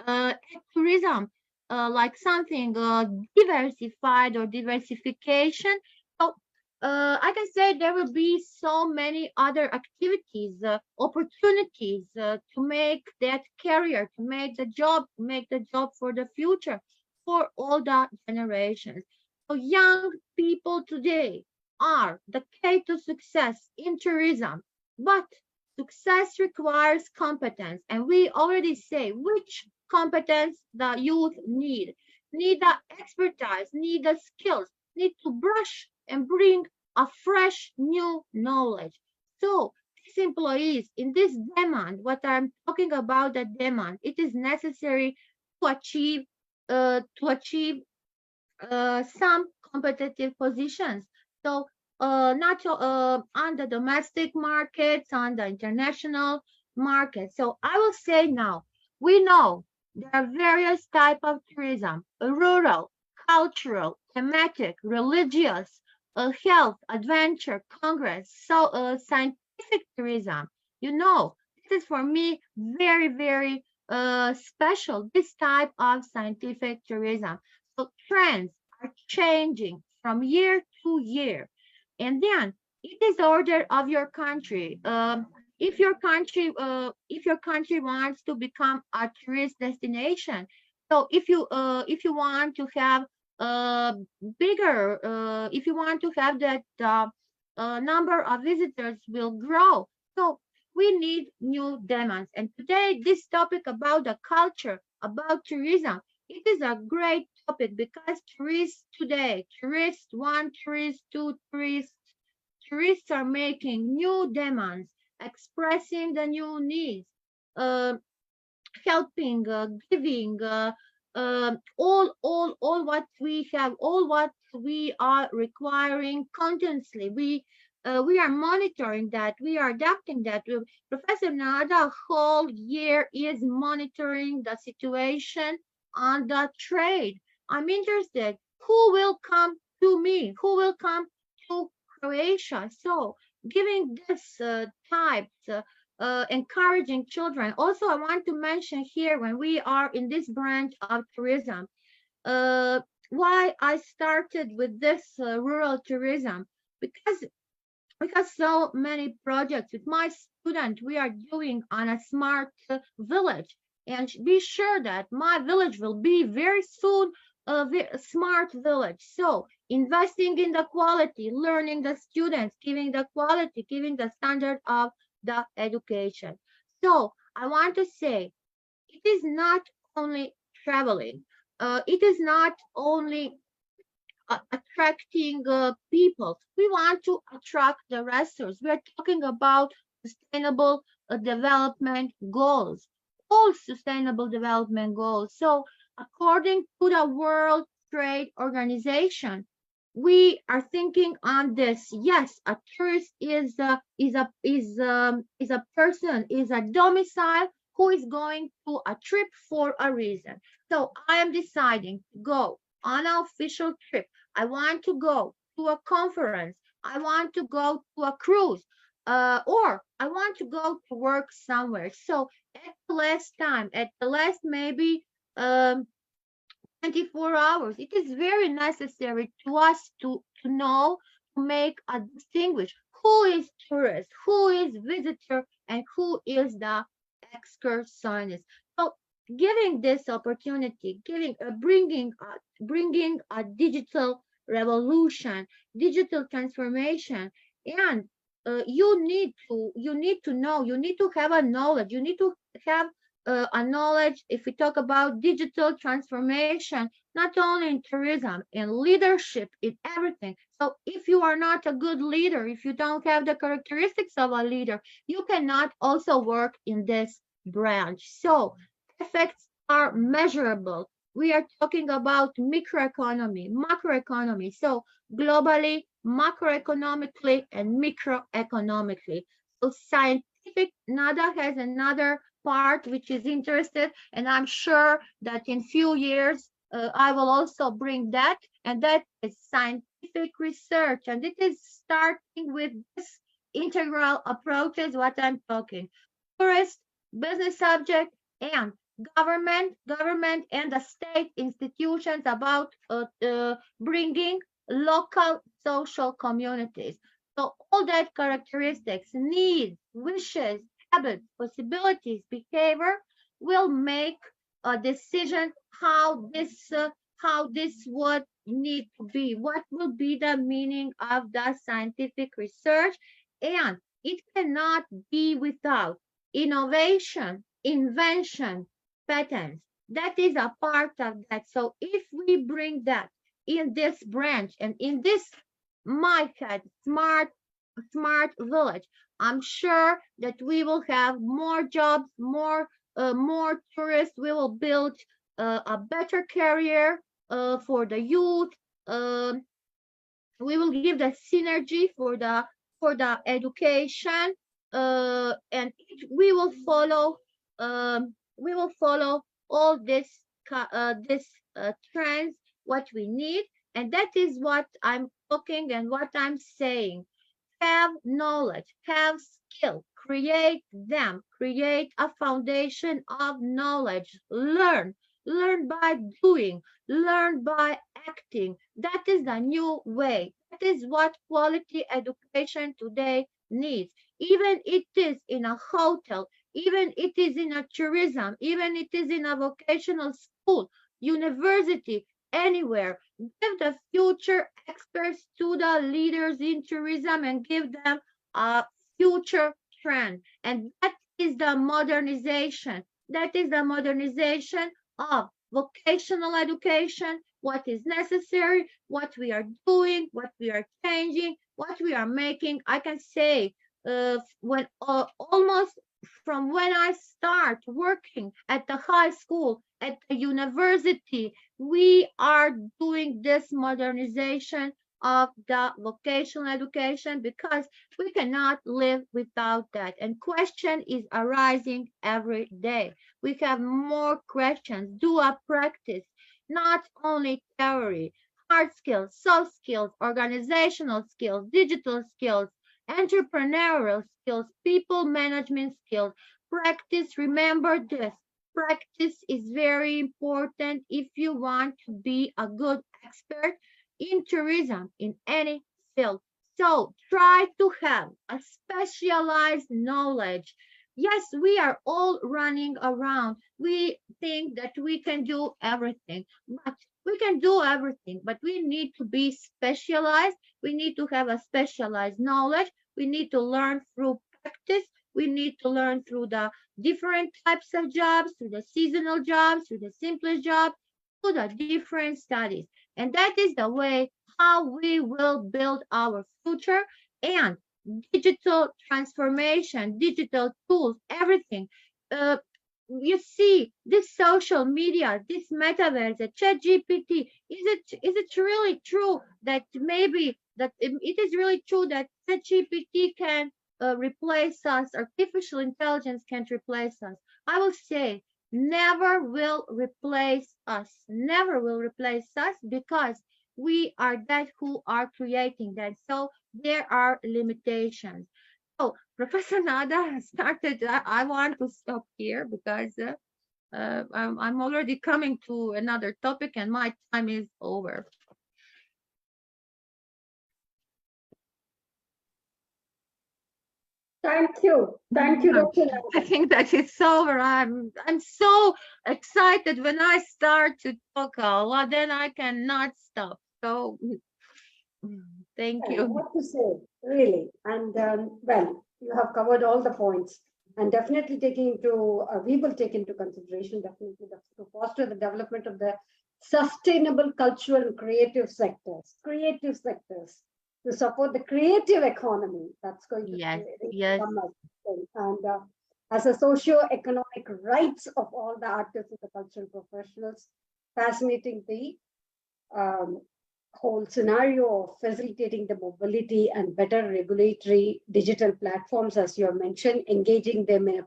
at tourism like something diversified or diversification, so I can say there will be so many other activities, opportunities to make that career, to make the job for the future, for all the generations. So young people today are the key to success in tourism, but success requires competence, and we already say which competence the youth need the expertise, need the skills, need to brush and bring a fresh new knowledge. So these employees in this demand, what I'm talking about, the demand, it is necessary to achieve some competitive positions. So not on the domestic markets, on the international market. So I will say now, we know there are various types of tourism: rural, cultural, thematic, religious, health, adventure, congress, so scientific tourism. You know, this is for me very, very special, this type of scientific tourism. So trends are changing from year to year. And then it is order of your country. if your country wants to become a tourist destination, so if you want to have bigger, if you want to have that number of visitors will grow. So we need new demands. And today, this topic about the culture, about tourism, it is a great topic because tourists today, tourist one, tourist two, tourists are making new demands, expressing the new needs, uh, helping, giving, all what we have, all what we are requiring continuously. We are monitoring that. We are adapting that. Professor Nada whole year is monitoring the situation on the trade. I'm interested. Who will come to me? Who will come to Croatia? So giving this types. Encouraging children. Also, I want to mention here when we are in this branch of tourism, uh, why I started with this rural tourism because so many projects with my student we are doing on a smart village, and be sure that my village will be very soon a smart village. So investing in the quality, learning the students, giving the quality, giving the standard of the education. So I want to say it is not only traveling, it is not only attracting people. We want to attract the resters. We are talking about sustainable development goals, all sustainable development goals. So according to the World Trade Organization, we are thinking on this. Yes, a tourist is a person, is a domicile who is going to a trip for a reason. So I am deciding to go on an official trip. I want to go to a conference. I want to go to a cruise, or I want to go to work somewhere. So at the last time, at the last maybe 24 hours, it is very necessary to us to know, to make a distinguish who is tourist, who is visitor, and who is the excursionist. So giving this opportunity, bringing a digital revolution, digital transformation, and you need to know, you need to have a knowledge, you need to have a knowledge. If we talk about digital transformation, not only in tourism, in leadership, in everything. So if you are not a good leader, if you don't have the characteristics of a leader, you cannot also work in this branch. So effects are measurable. We are talking about microeconomy, macroeconomy. So globally, macroeconomically, and microeconomically. So scientific, NADA has another part which is interested, and I'm sure that in few years I will also bring that, and that is scientific research, and it is starting with this integral approaches what I'm talking. Tourist, business subject, and government and the state institutions about bringing local social communities. So all that characteristics, needs, wishes, habits, possibilities, behavior will make a decision how this would need to be, what will be the meaning of the scientific research, and it cannot be without innovation, invention, patents. That is a part of that. So if we bring that in this branch and in this MyCat smart village, I'm sure that we will have more jobs, more tourists. We will build a better career for the youth. We will give the synergy for the education, and we will follow all this trends what we need, and that is what I'm talking and what I'm saying. Have knowledge, have skill, create them, create a foundation of knowledge, learn by doing, learn by acting. That is the new way. That is what quality education today needs, even it is in a hotel, even it is in a tourism, even it is in a vocational school, university, anywhere. Give the future experts to the leaders in tourism and give them a future trend. And that is the modernization. That is the modernization of vocational education, what is necessary, what we are doing, what we are changing, what we are making. I can say when almost from when I start working at the high school, at the university, we are doing this modernization of the vocational education because we cannot live without that. And question is arising every day. We have more questions. Do a practice, not only theory, hard skills, soft skills, organizational skills, digital skills, entrepreneurial skills, people management skills. Practice, remember this. Practice is very important if you want to be a good expert in tourism in any field. So try to have a specialized knowledge. Yes, we are all running around. We think that we can do everything, but we can do everything, but we need to be specialized. We need to have a specialized knowledge. We need to learn through practice. We need to learn through the different types of jobs, through the seasonal jobs, through the simplest jobs, through the different studies. And that is the way how we will build our future. And digital transformation, digital tools, everything. You see, this social media, this metaverse, the ChatGPT, is it really true that maybe that it is really true that ChatGPT can replace us, artificial intelligence can't replace us? I will say never will replace us, never will replace us because we are that who are creating that. So there are limitations. So Professor Nada has started. I want to stop here because I'm already coming to another topic and my time is over. Thank you, Dr. I think that it's over. I'm so excited when I start to talk a lot, then I cannot stop. So thank you. What to say, really? And well, you have covered all the points, and definitely we will take into consideration definitely to foster the development of the sustainable cultural and creative sectors, to support the creative economy. That's going to come up. And as a socio-economic rights of all the artists and the cultural professionals, fascinating the whole scenario of facilitating the mobility and better regulatory digital platforms, as you have mentioned, engaging them in a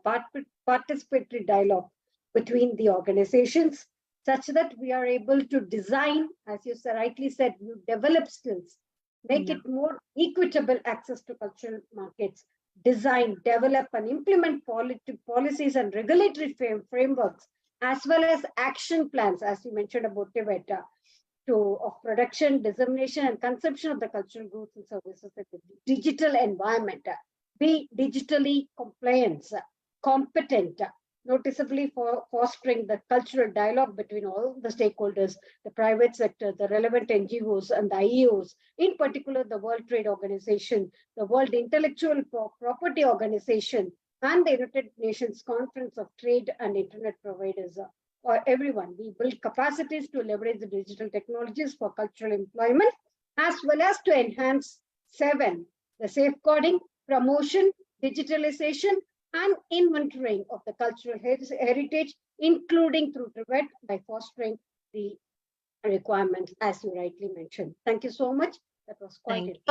participatory dialogue between the organizations, such that we are able to design, as you rightly said, you develop skills, make it more equitable access to cultural markets, design, develop, and implement policies and regulatory frameworks, as well as action plans, as you mentioned about Tibet, of production, dissemination, and consumption of the cultural goods and services in the digital environment. Be digitally competent, noticeably for fostering the cultural dialogue between all the stakeholders, the private sector, the relevant NGOs, and the IIUs, in particular the World Trade Organization, the World Intellectual Property Organization, and the United Nations Conference of Trade and Internet Providers. Or everyone, we build capacities to leverage the digital technologies for cultural employment, as well as to enhance 7, the safeguarding, promotion, digitalization, and inventorying of the cultural heritage, including through Tibet, by fostering the requirements, as you rightly mentioned. Thank you so much. That was quite it.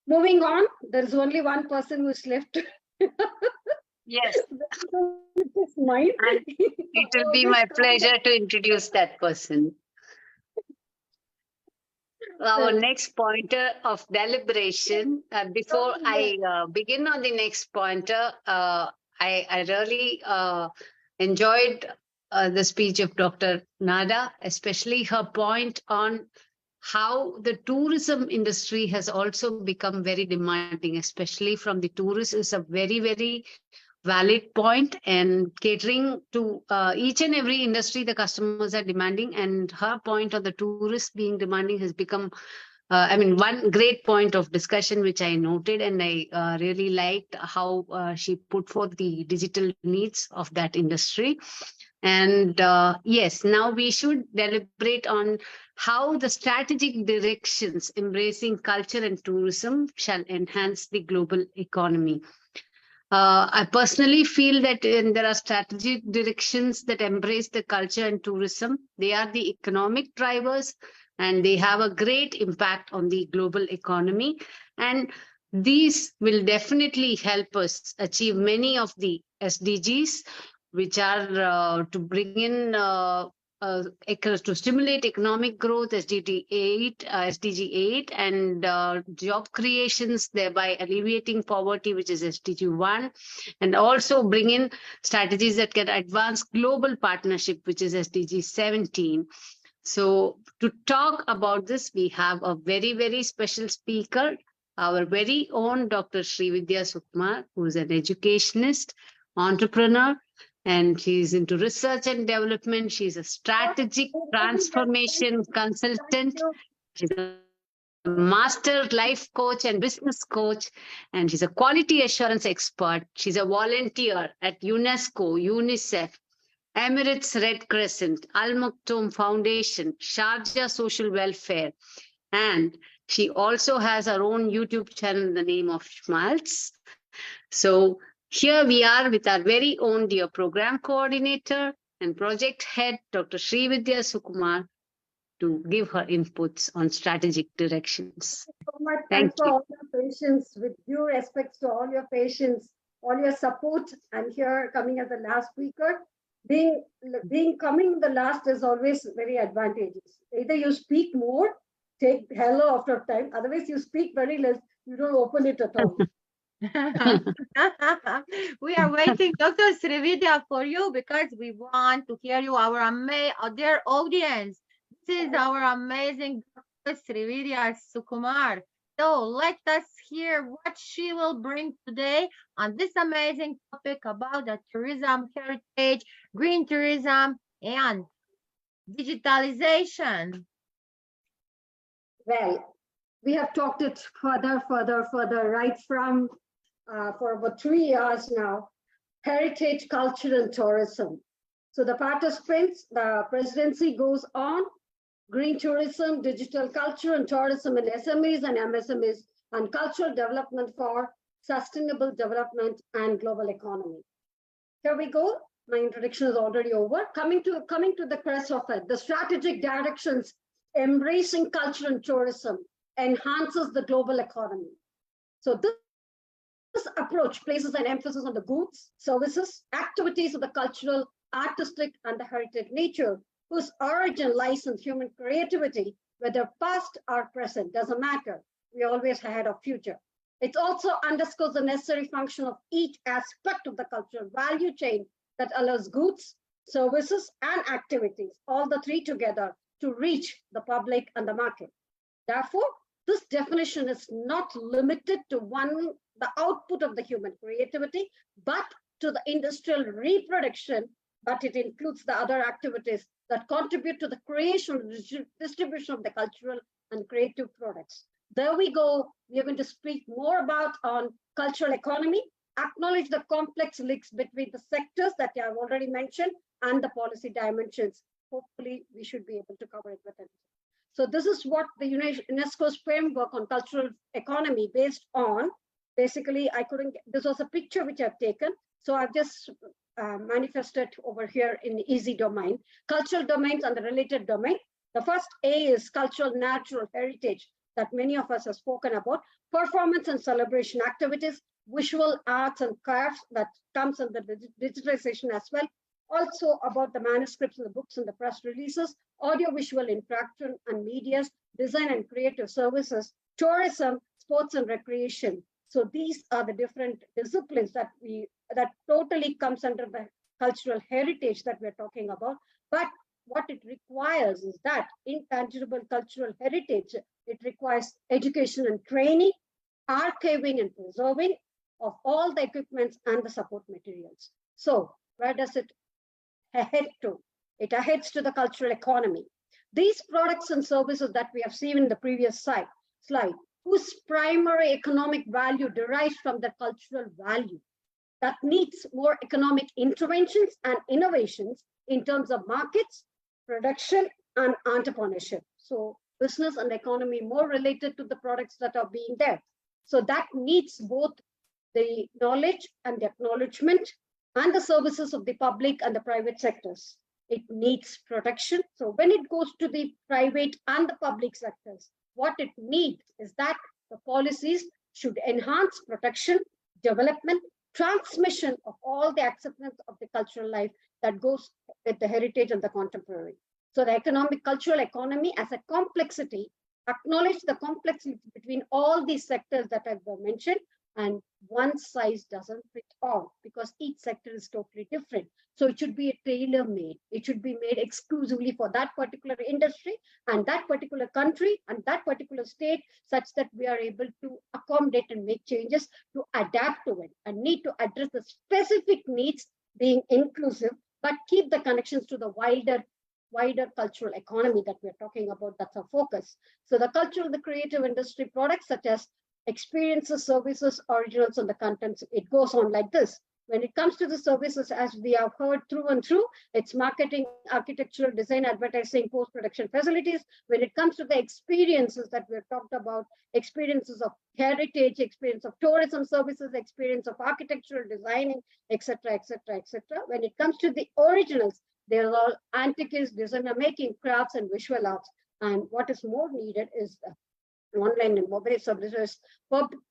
Moving on, there's only one person who's left. Yes. It will be my pleasure to introduce that person. Our next pointer of deliberation. Before I begin on the next pointer, I really enjoyed the speech of Dr. Nada, especially her point on how the tourism industry has also become very demanding, especially from the tourists, is a very, very valid point, and catering to each and every industry the customers are demanding, and her point on the tourists being demanding has become one great point of discussion which I noted, and I really liked how she put forth the digital needs of that industry. And yes, now we should deliberate on how the strategic directions embracing culture and tourism shall enhance the global economy. I personally feel that there are strategic directions that embrace the culture and tourism. They are the economic drivers, and they have a great impact on the global economy. And these will definitely help us achieve many of the SDGs, which are to bring in to stimulate economic growth, SDG 8, and job creations, thereby alleviating poverty, which is SDG 1, and also bring in strategies that can advance global partnership, which is SDG 17. So to talk about this, we have a very, very special speaker, our very own Dr. Srividhya Sukumar, who is an educationist, entrepreneur, and she's into research and development. She's a strategic transformation consultant. She's a master life coach and business coach, and she's a quality assurance expert. She's a volunteer at UNESCO, UNICEF, Emirates Red Crescent, Al Maktoum Foundation, Sharjah Social Welfare, and she also has her own YouTube channel in the name of Schmaltz. So here we are with our very own dear program coordinator and project head, Dr. Srividhya Sukumar, to give her inputs on strategic directions. Thank you so much. Thanks for all your patience. With due respect to all your patience, all your support, and here coming as the last speaker. Coming the last is always very advantageous. Either you speak more, take hello after time. Otherwise, you speak very less. You don't open it at all. We are waiting, Dr. Srividhya, for you because we want to hear you, our dear audience. This is our amazing Dr. Srividhya Sukumar. So let us hear what she will bring today on this amazing topic about the tourism heritage, green tourism, and digitalization. Well, we have talked it further, right from for about 3 years now, heritage, culture, and tourism. So the participants, the presidency goes on, green tourism, digital culture, and tourism in SMEs and MSMEs, and cultural development for sustainable development and global economy. Here we go. My introduction is already over. Coming to the crest of it, the strategic directions embracing culture and tourism enhances the global economy. So this approach places an emphasis on the goods, services, activities of the cultural, artistic, and the heritage nature, whose origin lies in human creativity, whether past or present, doesn't matter. We always ahead of future. It also underscores the necessary function of each aspect of the cultural value chain that allows goods, services, and activities, all the three together, to reach the public and the market. Therefore, this definition is not limited to the output of the human creativity, but to the industrial reproduction, but it includes the other activities that contribute to the creation and distribution of the cultural and creative products. There we go. We are going to speak more about on cultural economy, acknowledge the complex links between the sectors that I have already mentioned and the policy dimensions. Hopefully, we should be able to cover it with it. So this is what the UNESCO's framework on cultural economy based on. Basically, this was a picture which I've taken. So I've just manifested over here in the easy domain, cultural domains and the related domain. The first A is cultural natural heritage that many of us have spoken about, performance and celebration activities, visual arts and crafts that comes under the digitalization as well. Also about the manuscripts and the books and the press releases, audiovisual interaction and medias, design and creative services, tourism, sports and recreation. So these are the different disciplines that totally comes under the cultural heritage that we're talking about. But what it requires is that intangible cultural heritage, it requires education and training, archiving and preserving of all the equipments and the support materials. So where does it head to? It heads to the cultural economy. These products and services that we have seen in the previous slide, whose primary economic value derives from the cultural value, that needs more economic interventions and innovations in terms of markets, production, and entrepreneurship. So business and economy more related to the products that are being there. So that needs both the knowledge and the acknowledgement and the services of the public and the private sectors. It needs protection. So when it goes to the private and the public sectors, what it needs is that the policies should enhance protection, development, transmission of all the acceptance of the cultural life that goes with the heritage and the contemporary. So the economic cultural economy as a complexity, acknowledge the complexity between all these sectors that I've mentioned, and one size doesn't fit all because each sector is totally different. So it should be a tailor-made. It should be made exclusively for that particular industry and that particular country and that particular state, such that we are able to accommodate and make changes to adapt to it and need to address the specific needs, being inclusive, but keep the connections to the wider cultural economy that we're talking about. That's our focus. So the cultural, the creative industry products such as experiences, services, originals, and the contents, it goes on like this. When it comes to the services, as we have heard through and through, it's marketing, architectural, design, advertising, post-production facilities. When it comes to the experiences that we've talked about, experiences of heritage, experience of tourism services, experience of architectural designing, etc., etc., etc. When it comes to the originals, they're all antiques, designer making, crafts, and visual arts. And what is more needed is online and mobile services,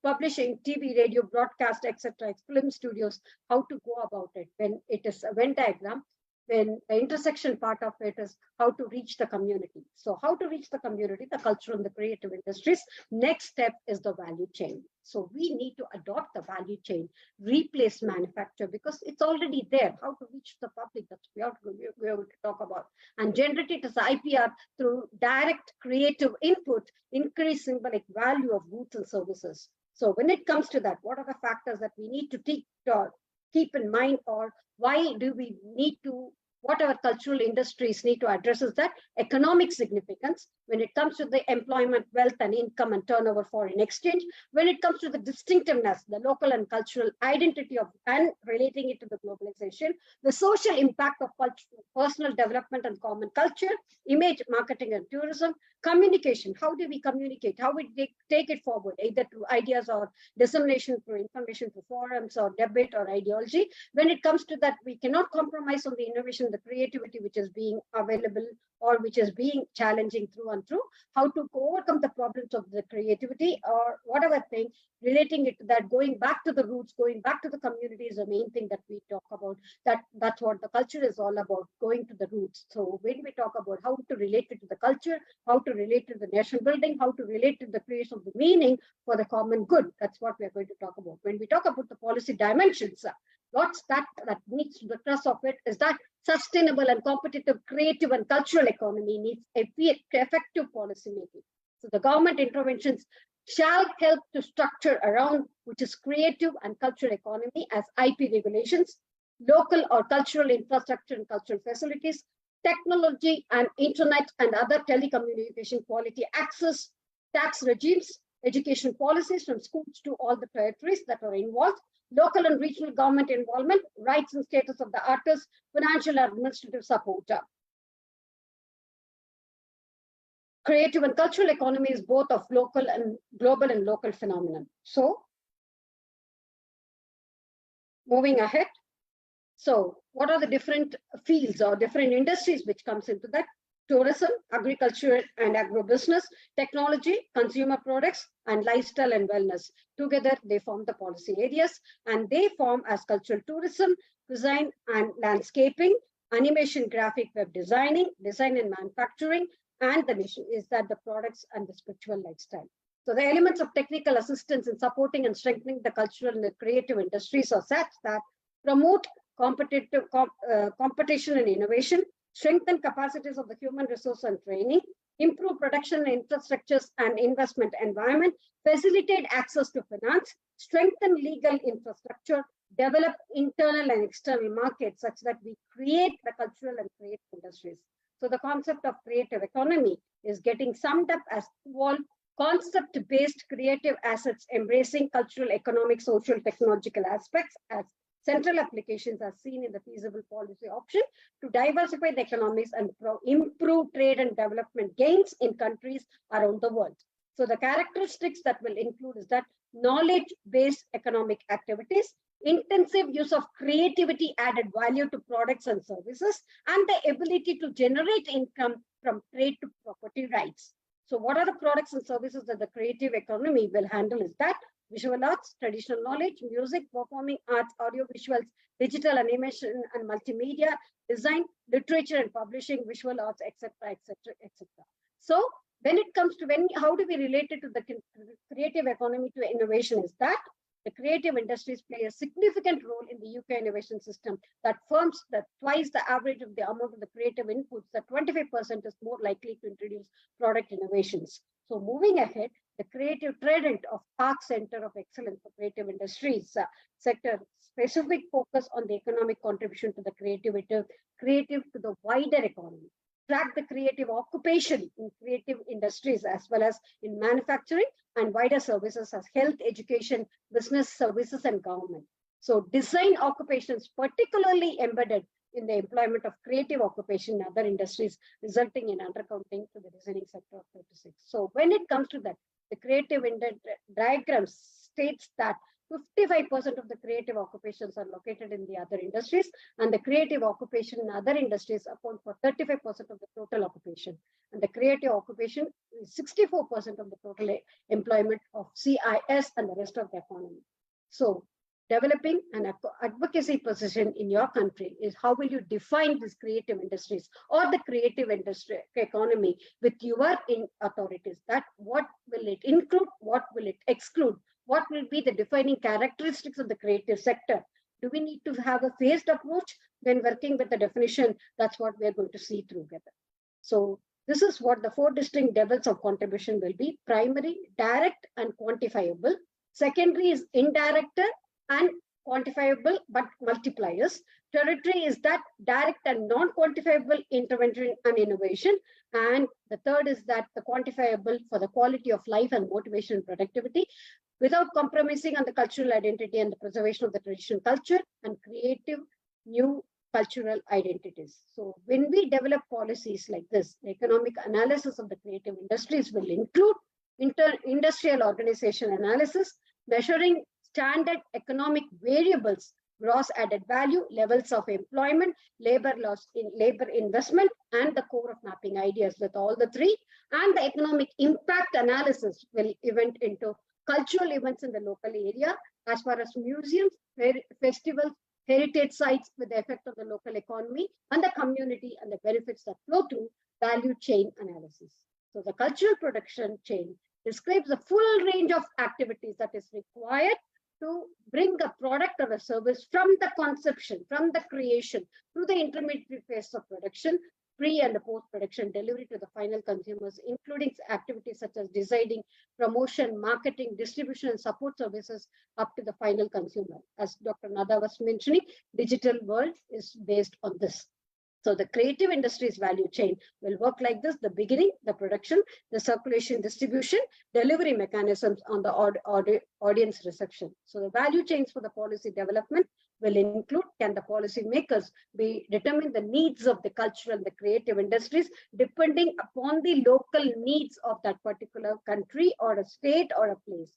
publishing, TV, radio, broadcast, etc., film studios, how to go about it. When it is a Venn diagram, then the intersection part of it is how to reach the community. So how to reach the community, the cultural and the creative industries. Next step is the value chain. So we need to adopt the value chain, replace manufacture because it's already there. How to reach the public, that's we are going to talk about. And generate it as IPR through direct creative input, increase symbolic value of goods and services. So when it comes to that, what are the factors that we need to keep in mind, or why do we need to, what our cultural industries need to address is that economic significance when it comes to the employment, wealth, and income and turnover, foreign exchange, when it comes to the distinctiveness, the local and cultural identity of and relating it to the globalization, the social impact of personal development and common culture, image, marketing, and tourism, communication. How do we communicate? How we take it forward, either through ideas or dissemination through information, through forums or debate or ideology. When it comes to that, we cannot compromise on the innovation, the creativity which is being available or which is being challenging through and through. How to overcome the problems of the creativity or whatever thing, relating it to that, going back to the roots, going back to the community is the main thing that we talk about. That's what the culture is all about, going to the roots. So when we talk about how to relate it to the culture, how to relate to the nation building, how to relate to the creation of the meaning for the common good, that's what we are going to talk about. When we talk about the policy dimensions, what's that needs to the crux of it is that sustainable and competitive, creative and cultural economy needs effective policy making. So the government interventions shall help to structure around which is creative and cultural economy as IP regulations, local or cultural infrastructure and cultural facilities, technology and internet and other telecommunication quality access, tax regimes, education policies from schools to all the territories that are involved, local and regional government involvement, rights and status of the artists, financial and administrative support. Creative and cultural economy is both of local and global and local phenomenon. So, moving ahead. So, what are the different fields or different industries which comes into that? Tourism, agriculture and agribusiness, technology, consumer products, and lifestyle and wellness. Together, they form the policy areas, and they form as cultural tourism, design and landscaping, animation, graphic web designing, design and manufacturing, and the mission is that the products and the spiritual lifestyle. So the elements of technical assistance in supporting and strengthening the cultural and the creative industries are such that promote competition and innovation, strengthen capacities of the human resource and training, improve production infrastructures and investment environment, facilitate access to finance, strengthen legal infrastructure, develop internal and external markets such that we create the cultural and creative industries. So the concept of creative economy is getting summed up as concept-based creative assets embracing cultural, economic, social, technological aspects as central applications are seen in the feasible policy option to diversify the economies and improve trade and development gains in countries around the world. So the characteristics that will include is that knowledge-based economic activities, intensive use of creativity added value to products and services, and the ability to generate income from trade to property rights. So what are the products and services that the creative economy will handle is that visual arts, traditional knowledge, music, performing arts, audio visuals, digital animation and multimedia, design, literature and publishing, visual arts, etc., etc., etc. So when it comes to how do we relate it to the creative economy to innovation is that the creative industries play a significant role in the UK innovation system that firms that twice the average of the amount of the creative inputs, that 25% is more likely to introduce product innovations. So moving ahead, the creative trident of Park Center of Excellence for Creative Industries sector specific focus on the economic contribution to the creative to the wider economy. Track the creative occupation in creative industries as well as in manufacturing and wider services as health, education, business services, and government. So design occupations particularly embedded in the employment of creative occupation in other industries, resulting in undercounting to the designing sector of 36. So when it comes to that, the creative diagram states that 55% of the creative occupations are located in the other industries, and the creative occupation in other industries account for 35% of the total occupation. And the creative occupation is 64% of the total employment of CIS and the rest of the economy. So developing an advocacy position in your country is how will you define these creative industries or the creative industry economy with your authorities, that what will it include, what will it exclude, what will be the defining characteristics of the creative sector. Do we need to have a phased approach when working with the definition? That's what we're going to see together. So this is what the 4 distinct levels of contribution will be: primary, direct, and quantifiable. Secondary is indirect and quantifiable but multipliers. Territory is that direct and non-quantifiable intervention and innovation. And the third is that the quantifiable for the quality of life and motivation and productivity, without compromising on the cultural identity and the preservation of the traditional culture and creative new cultural identities. So when we develop policies like this, the economic analysis of the creative industries will include industrial organization analysis, measuring standard economic variables, gross added value, levels of employment, labor loss in labor investment, and the core of mapping ideas with all the 3. And the economic impact analysis will event into cultural events in the local area as far as museums, festivals, heritage sites with the effect of the local economy and the community and the benefits that flow through value chain analysis. So the cultural production chain describes the full range of activities that is required to bring a product or a service from the conception, from the creation to the intermediate phase of production, pre and post-production delivery to the final consumers, including activities such as designing, promotion, marketing, distribution, and support services up to the final consumer. As Dr. Nada was mentioning, digital world is based on this. So the creative industries value chain will work like this: the beginning, the production, the circulation, distribution, delivery mechanisms on the audience reception. So the value chains for the policy development will include: can the policy makers determine the needs of the cultural and the creative industries depending upon the local needs of that particular country or a state or a place,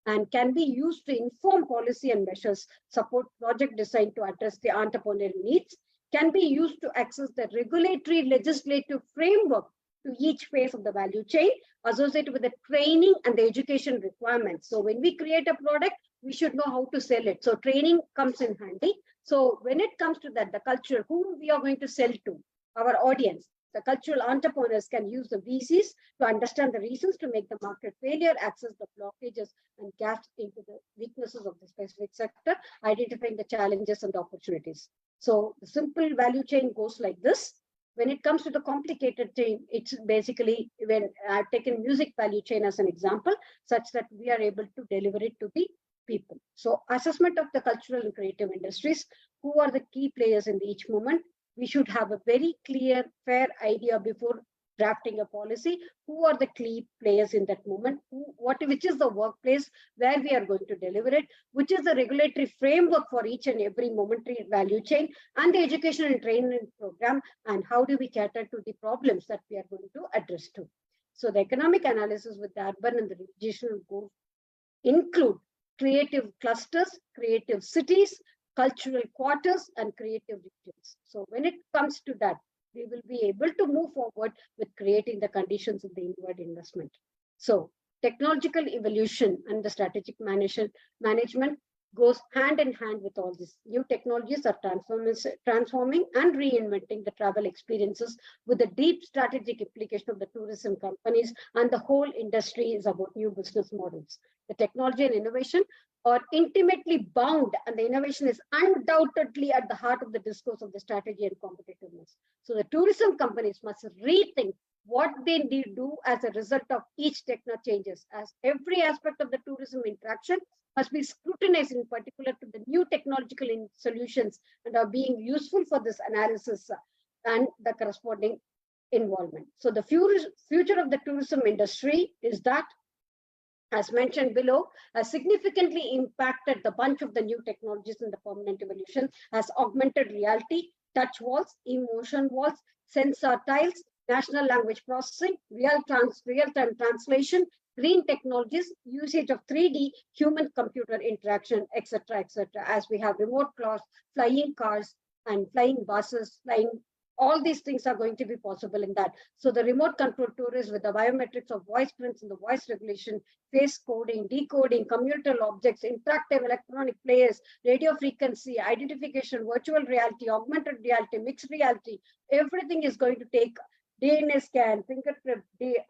and can be used to inform policy and measures, support project design to address the entrepreneurial needs, can be used to access the regulatory legislative framework to each phase of the value chain associated with the training and the education requirements. So when we create a product, we should know how to sell it. So training comes in handy. So when it comes to that, the culture, whom we are going to sell to, our audience, the cultural entrepreneurs can use the VCs to understand the reasons to make the market failure, access the blockages and gaps into the weaknesses of the specific sector, identifying the challenges and the opportunities. So the simple value chain goes like this. When it comes to the complicated thing, it's basically when I've taken music value chain as an example, such that we are able to deliver it to the people. So assessment of the cultural and creative industries, who are the key players in each moment. We should have a very clear, fair idea before drafting a policy. Who are the key players in that moment? Which is the workplace where we are going to deliver it? Which is the regulatory framework for each and every momentary value chain, and the education and training program, and how do we cater to the problems that we are going to address to? So the economic analysis with the urban and the regional goals include creative clusters, creative cities, cultural quarters, and creative regions. So when it comes to that, we will be able to move forward with creating the conditions of the inward investment. So technological evolution and the strategic management goes hand in hand with all this. New technologies are transforming and reinventing the travel experiences with a deep strategic implication of the tourism companies, and the whole industry is about new business models. The technology and innovation are intimately bound, and the innovation is undoubtedly at the heart of the discourse of the strategy and competitiveness. So the tourism companies must rethink what they need to do as a result of each techno changes, as every aspect of the tourism interaction must be scrutinized in particular to the new technological solutions and are being useful for this analysis and the corresponding involvement. So the future of the tourism industry is that, as mentioned below, has significantly impacted the bunch of the new technologies in the permanent evolution as augmented reality, touch walls, emotion walls, sensor tiles, natural language processing, real-time translation, green technologies, usage of 3D, human-computer interaction, etc., etc. As we have remote cars, flying cars, and flying buses, all these things are going to be possible in that. So the remote control tourists with the biometrics of voice prints and the voice regulation, face coding, decoding, communal objects, interactive electronic players, radio frequency, identification, virtual reality, augmented reality, mixed reality, everything is going to take DNA scan, fingerprint,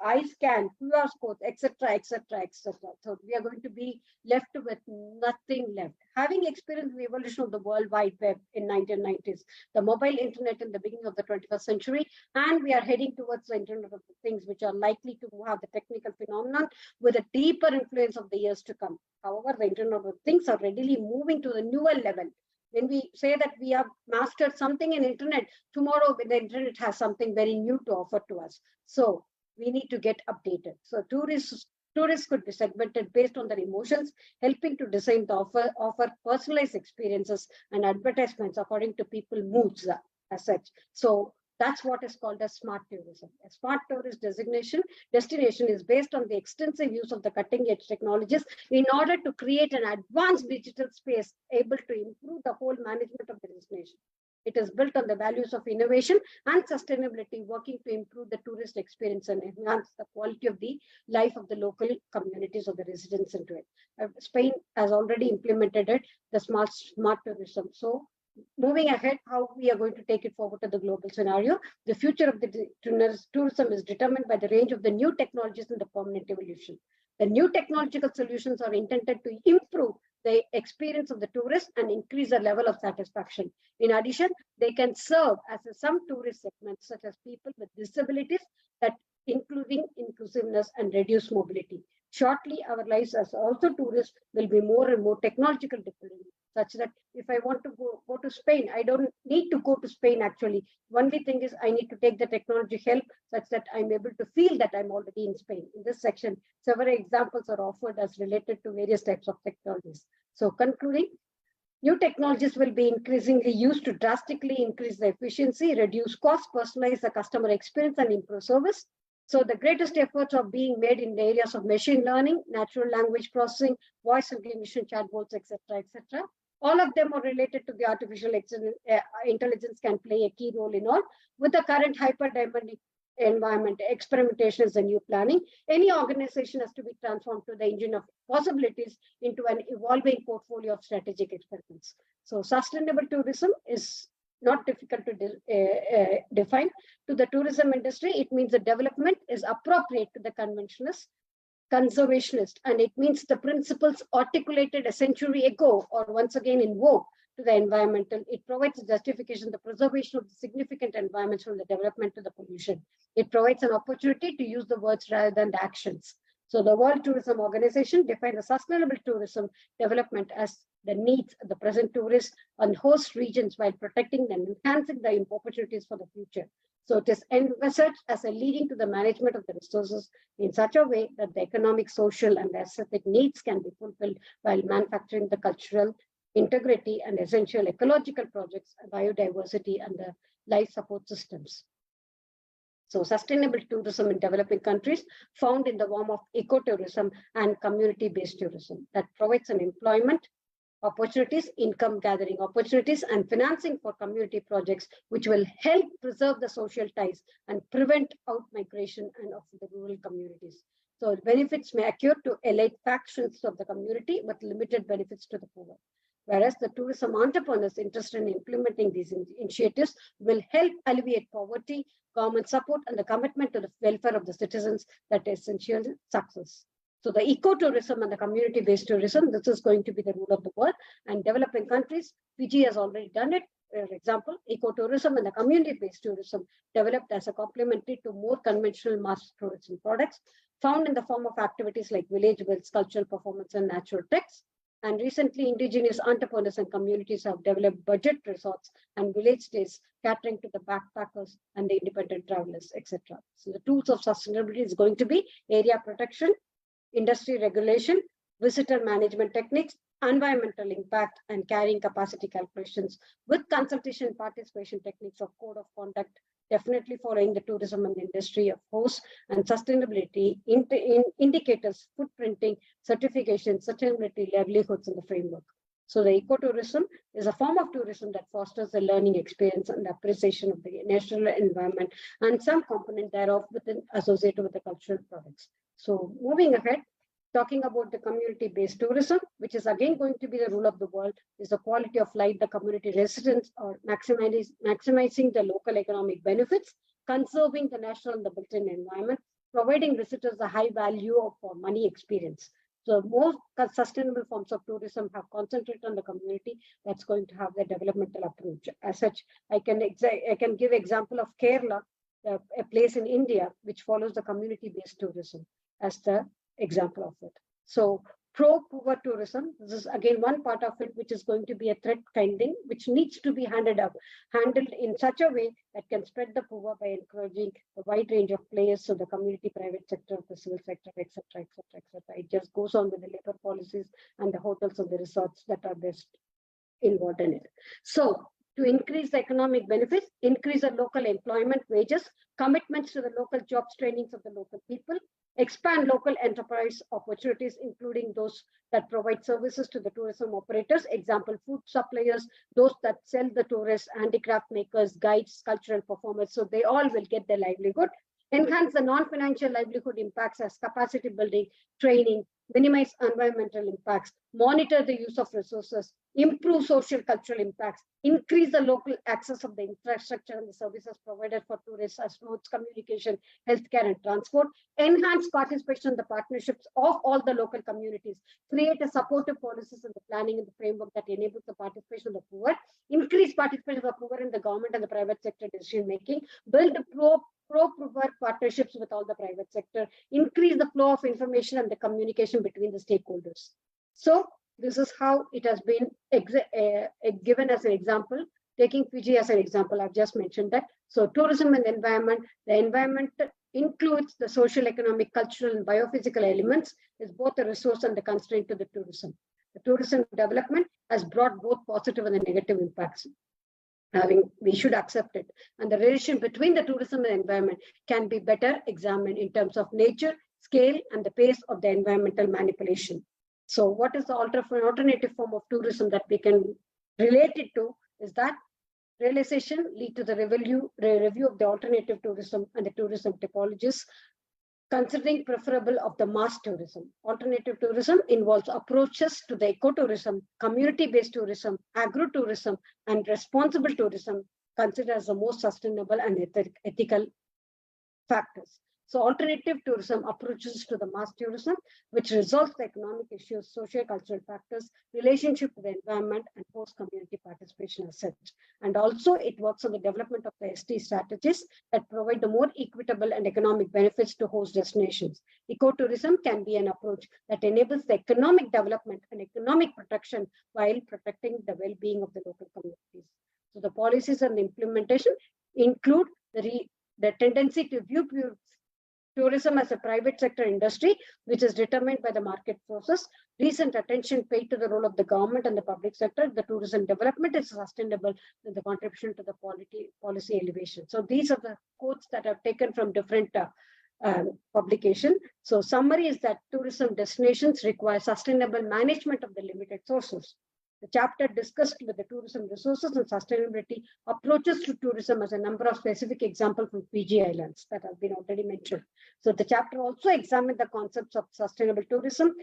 eye scan, QR codes, etc., etc., etc. So we are going to be left with nothing left. Having experienced the evolution of the World Wide Web in 1990s, the mobile internet in the beginning of the 21st century, and we are heading towards the Internet of Things, which are likely to have the technical phenomenon with a deeper influence of the years to come. However, the Internet of Things are readily moving to the newer level. When we say that we have mastered something in internet, tomorrow the internet has something very new to offer to us. So we need to get updated. So tourists could be segmented based on their emotions, helping to design the offer personalized experiences and advertisements according to people's moods as such. So that's what is called as smart tourism. A smart tourist destination is based on the extensive use of the cutting-edge technologies in order to create an advanced digital space able to improve the whole management of the destination. It is built on the values of innovation and sustainability, working to improve the tourist experience and enhance the quality of the life of the local communities of the residents into it. Spain has already implemented it, the smart tourism. So moving ahead, how we are going to take it forward to the global scenario. The future of the tourism is determined by the range of the new technologies in the permanent evolution. The new technological solutions are intended to improve the experience of the tourist and increase the level of satisfaction. In addition, they can serve as some tourist segments, such as people with disabilities, that including inclusiveness and reduced mobility. Shortly, our lives as also tourists will be more and more technological dependent, such that if I want to go to Spain, I don't need to go to Spain actually. Only thing is I need to take the technology help such that I'm able to feel that I'm already in Spain. In this section, several examples are offered as related to various types of technologies. So concluding, new technologies will be increasingly used to drastically increase the efficiency, reduce costs, personalize the customer experience, and improve service. So the greatest efforts are being made in the areas of machine learning, natural language processing, voice recognition, chatbots, etc., etc. All of them are related to the artificial intelligence can play a key role in all. With the current hyper-dynamic environment, experimentation is the new planning. Any organization has to be transformed to the engine of possibilities into an evolving portfolio of strategic experiments. So sustainable tourism is not difficult to define. To the tourism industry, it means the development is appropriate to the conservationist, and it means the principles articulated a century ago or once again in vogue to the environmental. It provides a justification, the preservation of the significant environments from the development to the pollution. It provides an opportunity to use the words rather than the actions. So the World Tourism Organization defined the sustainable tourism development as the needs of the present tourists and host regions while protecting and enhancing the opportunities for the future. So it is envisaged as a leading to the management of the resources in such a way that the economic, social, and aesthetic needs can be fulfilled while manufacturing the cultural integrity and essential ecological projects, biodiversity, and the life support systems. So sustainable tourism in developing countries found in the form of ecotourism and community-based tourism that provides an employment opportunities, income gathering opportunities, and financing for community projects, which will help preserve the social ties and prevent out migration and of the rural communities. So benefits may accrue to elite factions of the community, but limited benefits to the poor. Whereas the tourism entrepreneurs interested in implementing these initiatives will help alleviate poverty, government support, and the commitment to the welfare of the citizens that is essential success. So the ecotourism and the community-based tourism, this is going to be the rule of the world. And developing countries, Fiji has already done it. For example, ecotourism and the community-based tourism developed as a complementary to more conventional mass tourism products found in the form of activities like village builds, cultural performance, and natural treks. And recently, indigenous entrepreneurs and communities have developed budget resorts and village stays catering to the backpackers and the independent travelers, etc. So the tools of sustainability is going to be area protection, industry regulation, visitor management techniques, environmental impact, and carrying capacity calculations with consultation and participation techniques of code of conduct, definitely following the tourism and industry of course, and sustainability indicators, footprinting, certification, sustainability, livelihoods in the framework. So the ecotourism is a form of tourism that fosters the learning experience and appreciation of the natural environment and some component thereof associated with the cultural products. So moving ahead, talking about the community-based tourism, which is again going to be the rule of the world, is the quality of life the community residents are maximizing the local economic benefits, conserving the natural and the built-in environment, providing visitors a high value for money experience. So more sustainable forms of tourism have concentrated on the community that's going to have the developmental approach. As such, I can give example of Kerala, a place in India which follows the community-based tourism as the example of it. So pro-poor tourism, this is again one part of it which is going to be a threat finding, which needs to be handled in such a way that can spread the poor by encouraging a wide range of players, so the community, private sector, the civil sector, etc., etc., etc. It just goes on with the labor policies and the hotels and the resorts that are best involved in it. So to increase the economic benefits, increase the local employment wages, commitments to the local jobs, trainings of the local people, expand local enterprise opportunities, including those that provide services to the tourism operators, example, food suppliers, those that sell the tourists, handicraft makers, guides, cultural performers, so they all will get their livelihood. Enhance the non-financial livelihood impacts as capacity building, training, minimize environmental impacts, monitor the use of resources, improve social cultural impacts, increase the local access of the infrastructure and the services provided for tourists as roads, communication, healthcare, and transport, enhance participation in the partnerships of all the local communities, create a supportive policies in the planning and the framework that enables the participation of the poor, increase participation of the poor in the government and the private sector decision making, build pro-poor partnerships with all the private sector, increase the flow of information and the communication between the stakeholders. So this is how it has been given as an example, taking Fiji as an example. I've just mentioned that. So tourism and environment, the environment includes the social, economic, cultural, and biophysical elements, is both a resource and the constraint to the tourism. The tourism development has brought both positive and the negative impacts. We should accept it. And the relation between the tourism and environment can be better examined in terms of nature, scale, and the pace of the environmental manipulation. So what is the alternative form of tourism that we can relate it to is that realization lead to the review of the alternative tourism and the tourism typologies, considering preferable of the mass tourism. Alternative tourism involves approaches to the ecotourism, community-based tourism, agro-tourism, and responsible tourism considered as the most sustainable and ethical factors. So alternative tourism approaches to the mass tourism, which resolves the economic issues, socio-cultural factors, relationship with the environment, and host community participation as such. And also it works on the development of the ST strategies that provide the more equitable and economic benefits to host destinations. Ecotourism can be an approach that enables the economic development and economic protection while protecting the well-being of the local communities. So the policies and the implementation include the tendency to view tourism as a private sector industry, which is determined by the market forces. Recent attention paid to the role of the government and the public sector. The tourism development is sustainable in the contribution to the policy elevation. So these are the quotes that I've taken from different publication. So summary is that tourism destinations require sustainable management of the limited sources. The chapter discussed with the tourism resources and sustainability approaches to tourism as a number of specific examples from Fiji Islands that have been already mentioned. So the chapter also examined the concepts of sustainable tourism,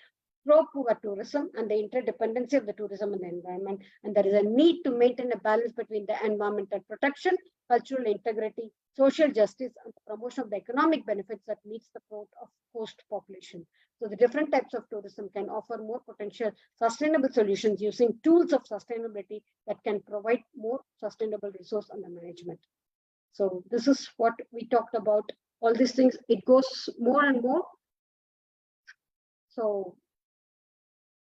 pro-poor tourism, and the interdependency of the tourism and the environment. And there is a need to maintain a balance between the environmental protection, cultural integrity, social justice, and the promotion of the economic benefits that meets the growth of host population. So the different types of tourism can offer more potential sustainable solutions using tools of sustainability that can provide more sustainable resource under management. So this is what we talked about. All these things, it goes more and more. So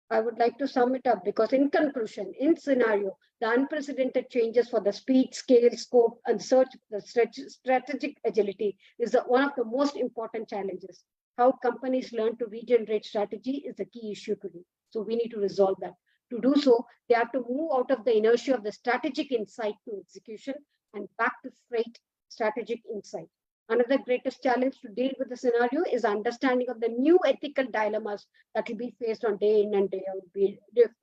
I would like to sum it up because in conclusion, in scenario, the unprecedented changes for the speed, scale, scope, and search the strategic agility is one of the most important challenges. How companies learn to regenerate strategy is the key issue today. So we need to resolve that. To do so, they have to move out of the inertia of the strategic insight to execution and back to straight strategic insight. Another greatest challenge to deal with the scenario is understanding of the new ethical dilemmas that will be faced on day in and day out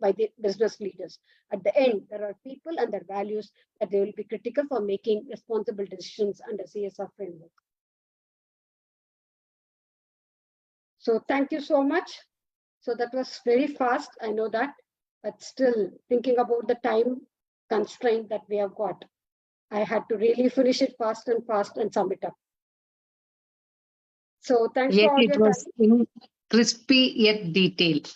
by the business leaders. At the end, there are people and their values that they will be critical for making responsible decisions under CSR framework. So thank you so much. So that was very fast, I know that, but still thinking about the time constraint that we have got, I had to really finish it fast and sum it up. So thanks Yes, for all it your was time. crispy yet detailed.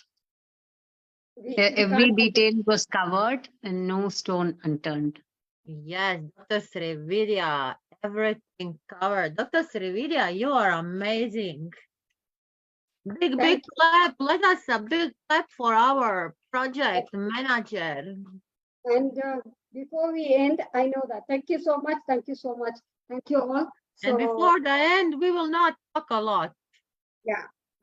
Every detail was covered and no stone unturned. Yes, Dr. Srividhya, everything covered. Dr. Srividhya, you are amazing. Big clap. Let us a big clap for our project manager. And before we end, I know that. Thank you so much. Thank you so much. Thank you all. So, and before the end, we will not talk a lot. Yeah.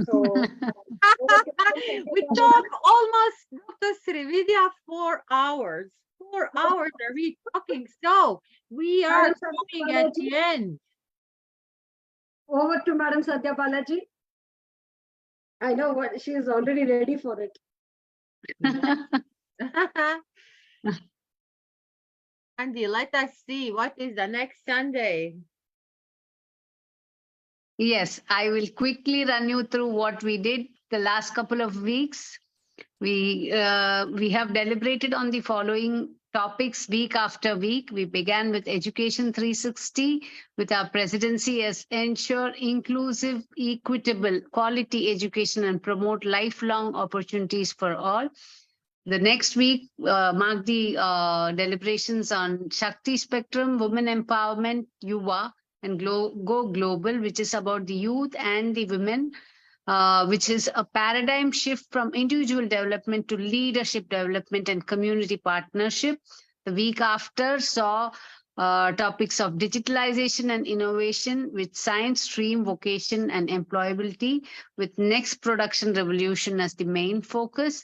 So we talk almost, Dr. Srividhya, 4 hours. 4 hours are we talking? So we are coming at the end. Over to Madam Sadhya Balaji. I know what she is already ready for it. Andy, let us see what is the next Sunday. Yes, I will quickly run you through what we did the last couple of weeks. We have deliberated on the following topics week after week. We began with Education 360 with our presidency as ensure inclusive, equitable, quality education and promote lifelong opportunities for all. The next week marked the deliberations on Shakti Spectrum, Women Empowerment, Yuva, and Go Global, which is about the youth and the women, which is a paradigm shift from individual development to leadership development and community partnership. The week after saw topics of digitalization and innovation with science, stream, vocation, and employability, with next production revolution as the main focus.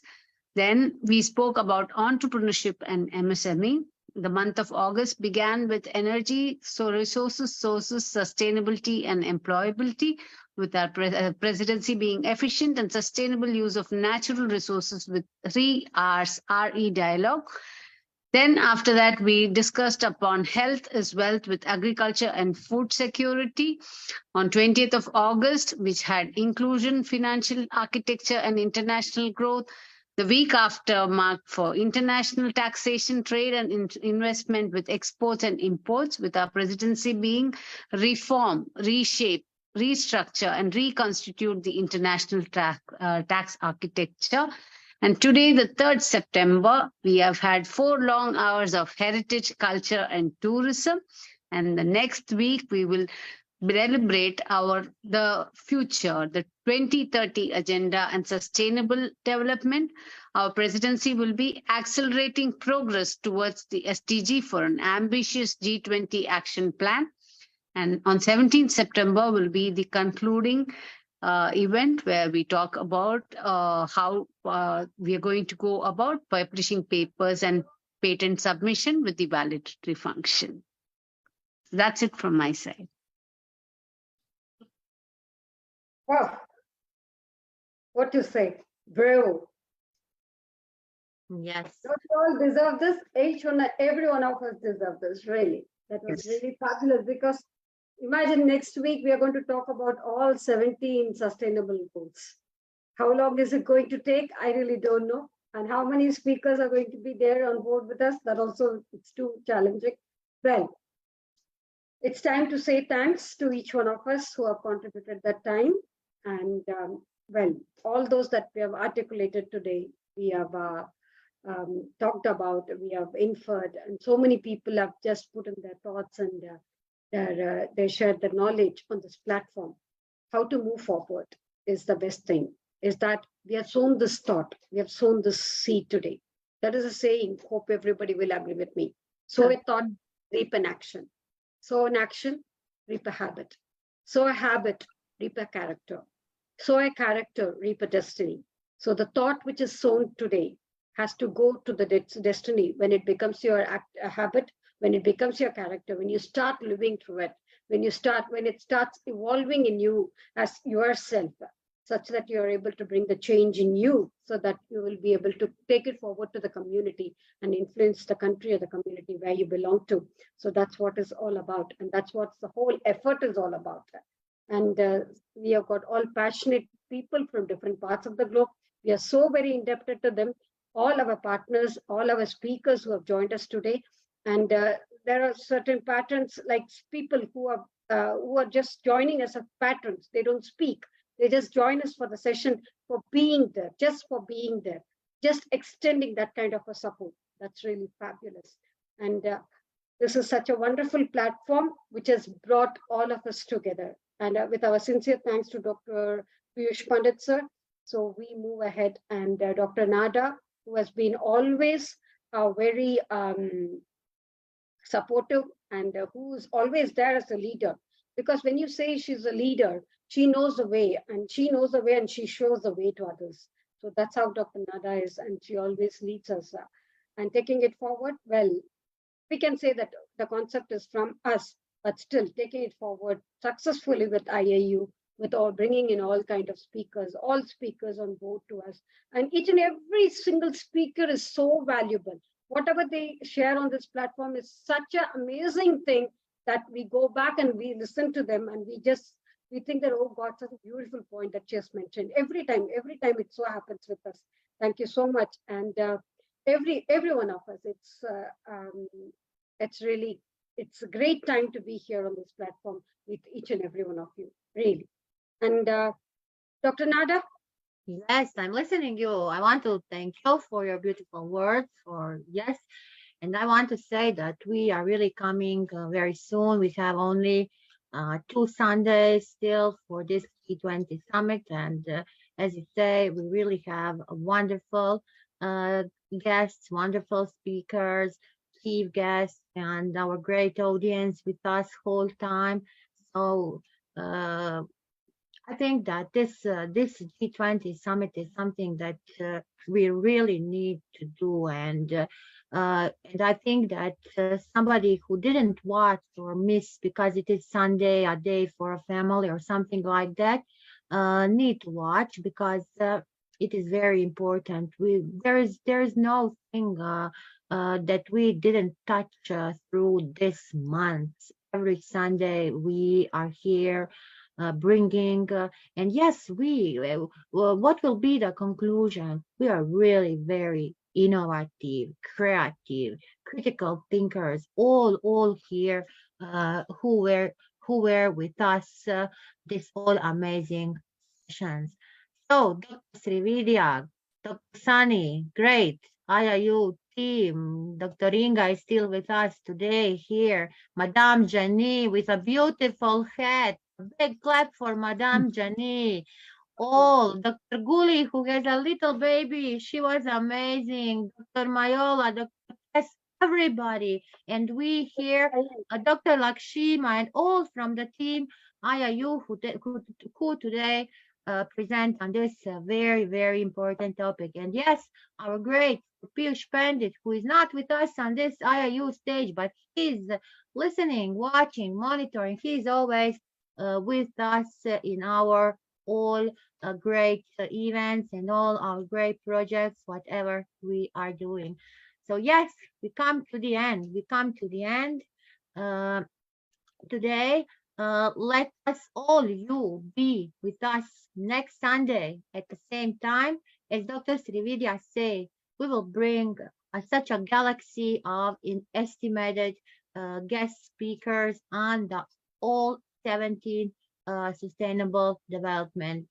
Then we spoke about entrepreneurship and MSME. The month of August began with energy, so resources, sources, sustainability, and employability, with our presidency being efficient and sustainable use of natural resources with 3 R's, RE dialogue. Then after that, we discussed upon health as wealth with agriculture and food security. On 20th of August, which had inclusion, financial architecture, and international growth. The week after marked for international taxation, trade, and investment with exports and imports, with our presidency being reform, reshape, restructure and reconstitute the international tax architecture. And today, the 3rd September, we have had 4 long hours of heritage, culture, and tourism. And the next week, we will celebrate the future, the 2030 agenda and sustainable development. Our presidency will be accelerating progress towards the SDG for an ambitious G20 action plan. And on 17th September will be the concluding event where we talk about how we are going to go about publishing papers and patent submission with the validatory function. That's it from my side. Wow. What to say? Bravo. Yes. Don't we all deserve this? Every one of us deserve this, really. That was really fabulous, because imagine next week we are going to talk about all 17 sustainable goals. How long is it going to take? I really don't know. And how many speakers are going to be there on board with us? That also, it's too challenging. Well, it's time to say thanks to each one of us who have contributed that time. And well, all those that we have articulated today, we have talked about, we have inferred, and so many people have just put in their thoughts and they shared their knowledge on this platform. How to move forward is the best thing, is that we have sown this thought, we have sown this seed today. That is a saying, hope everybody will agree with me. Sow a thought, reap an action. Sow an action, reap a habit. Sow a habit, reap a character. Sow a character, reap a destiny. So the thought which is sown today has to go to the destiny when it becomes your habit, when it becomes your character, when you start living through it, when it starts evolving in you as yourself, such that you are able to bring the change in you, so that you will be able to take it forward to the community and influence the country or the community where you belong to. So that's what it's all about. And that's what the whole effort is all about. And we have got all passionate people from different parts of the globe. We are so very indebted to them, all our partners, all our speakers who have joined us today. And there are certain patterns, like people who are just joining us as patrons. They don't speak. They just join us for the session, for being there, just for being there, just extending that kind of a support. That's really fabulous. And this is such a wonderful platform which has brought all of us together. And with our sincere thanks to Dr. Piyush Pandit, sir. So we move ahead, and Dr. Nada, who has been always very supportive and who's always there as a leader. Because when you say she's a leader, she knows the way, and she knows the way, and she shows the way to others. So that's how Dr. Nada is, and she always leads us. And taking it forward, well, we can say that the concept is from us, but still taking it forward successfully with IIU, with all bringing in all kind of speakers, all speakers on board to us. And each and every single speaker is so valuable. Whatever they share on this platform is such an amazing thing that we go back and we listen to them, and we think that, oh God, such a beautiful point that she has mentioned. Every time it so happens with us. Thank you so much. And every one of us, it's a great time to be here on this platform with each and every one of you, really. And Dr. Nada? Yes, I'm listening you. I want to thank you for your beautiful words. And I want to say that we are really coming very soon. We have only 2 Sundays still for this G20 summit. And as you say, we really have a wonderful guests, wonderful speakers, chief guests, and our great audience with us whole time. So I think that this G20 summit is something that we really need to do, and I think that somebody who didn't watch or miss because it is Sunday, a day for a family or something like that, need to watch, because it is very important. There is no thing that we didn't touch through this month. Every Sunday we are here bringing, and yes, what will be the conclusion? We are really very innovative, creative, critical thinkers, all here, who who were with us this all amazing sessions. So, Dr. Srividhya, Dr. Sunny, great. IIU team, Dr. Inga is still with us today here. Madame Janie with a beautiful hat. A big clap for Madame Janie. Oh, Dr. Guli, who has a little baby, she was amazing. Dr. Mayola, Dr. Tess, everybody. And we here, Dr. Lakshima, and all from the team IIU who today present on this very, very important topic. And yes, our great Piyush Pandit, who is not with us on this IIU stage, but he's listening, watching, monitoring. He's always with us in our all great events and all our great projects, whatever we are doing. So yes, we come to the end. We come to the end today. Let us all you be with us next Sunday at the same time. As Dr. Srividhya say, we will bring such a galaxy of estimated guest speakers on the all 17 sustainable development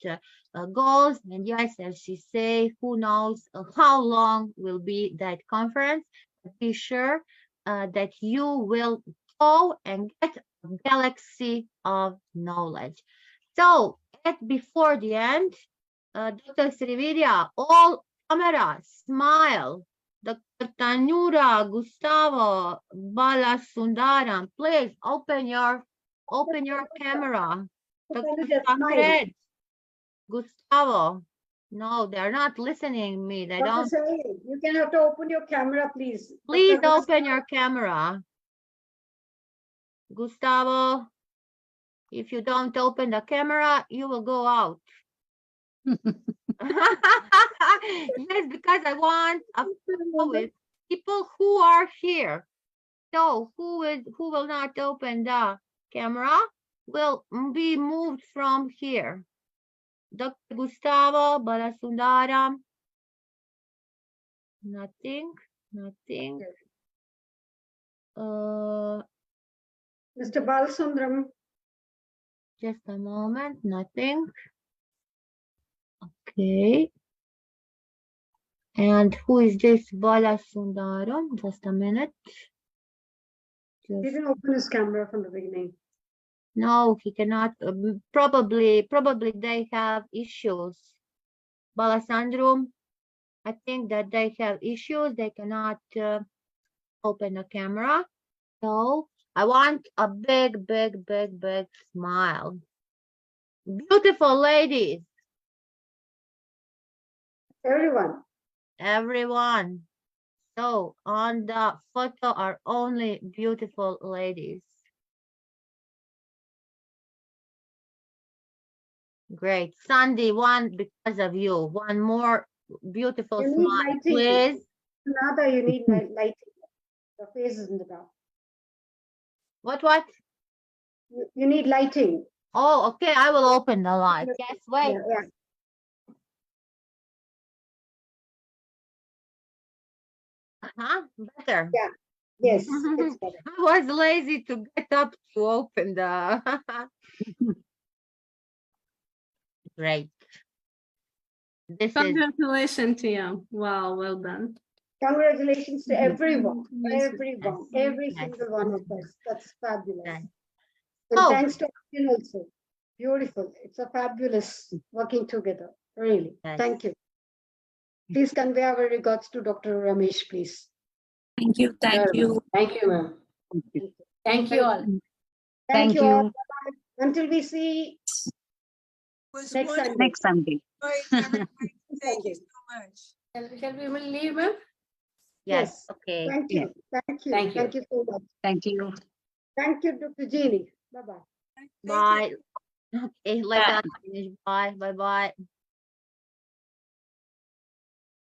goals. And yes, as she say, who knows how long will be that conference. But be sure that you will go and get a galaxy of knowledge. So before the end, Dr. Srividhya, all cameras, smile. Dr. Tanura, Gustavo, Balasundaram, please open your camera. Dr. Tancred, Gustavo, no, they're not listening to me. They don't. You can have to open your camera, please. Please open your camera. Gustavo, if you don't open the camera, you will go out. Yes, because I want a photo with people who are here. So who will not open the camera will be moved from here. Dr. Gustavo Balasundaram. Nothing. Mr. Balasundaram. Just a moment, nothing. Okay. And who is this Balasundaram? Just a minute. He didn't open his camera from the beginning. No, he cannot. Probably they have issues. Balasandrum, I think that they have issues. They cannot open the camera. So I want a big smile. Beautiful ladies. Everyone. So on the photo are only beautiful ladies. Great. Sandy, one because of you. One more beautiful smile, please. Nada, you need lighting. The face is in the dark. What? You need lighting. Oh, okay. I will open the light. Yes, wait. Yeah. Better. Yeah. Yes, it's better. I was lazy to get up to open the. Great. Congratulations to you. Wow, well done. Congratulations to everyone. Yes. Every single one of us. That's fabulous. Yes. And Oh. thanks to you also. Beautiful. It's a fabulous working together. Really. Yes. Thank you. Please convey our regards to Dr. Ramesh, please. Thank you. Thank you, ma'am. Thank you all. Thank you all. Bye-bye. Until we see Was next wonderful. Sunday. Next Sunday. Right, everybody. Thank you so much. Shall we leave, ma'am? Yes. Okay. Thank you. Thank you. Thank you. Thank you so much. Thank you. Thank you, Dr. Jeannie. Bye-bye. Thank you. Bye. Okay, let us finish. Bye. Bye.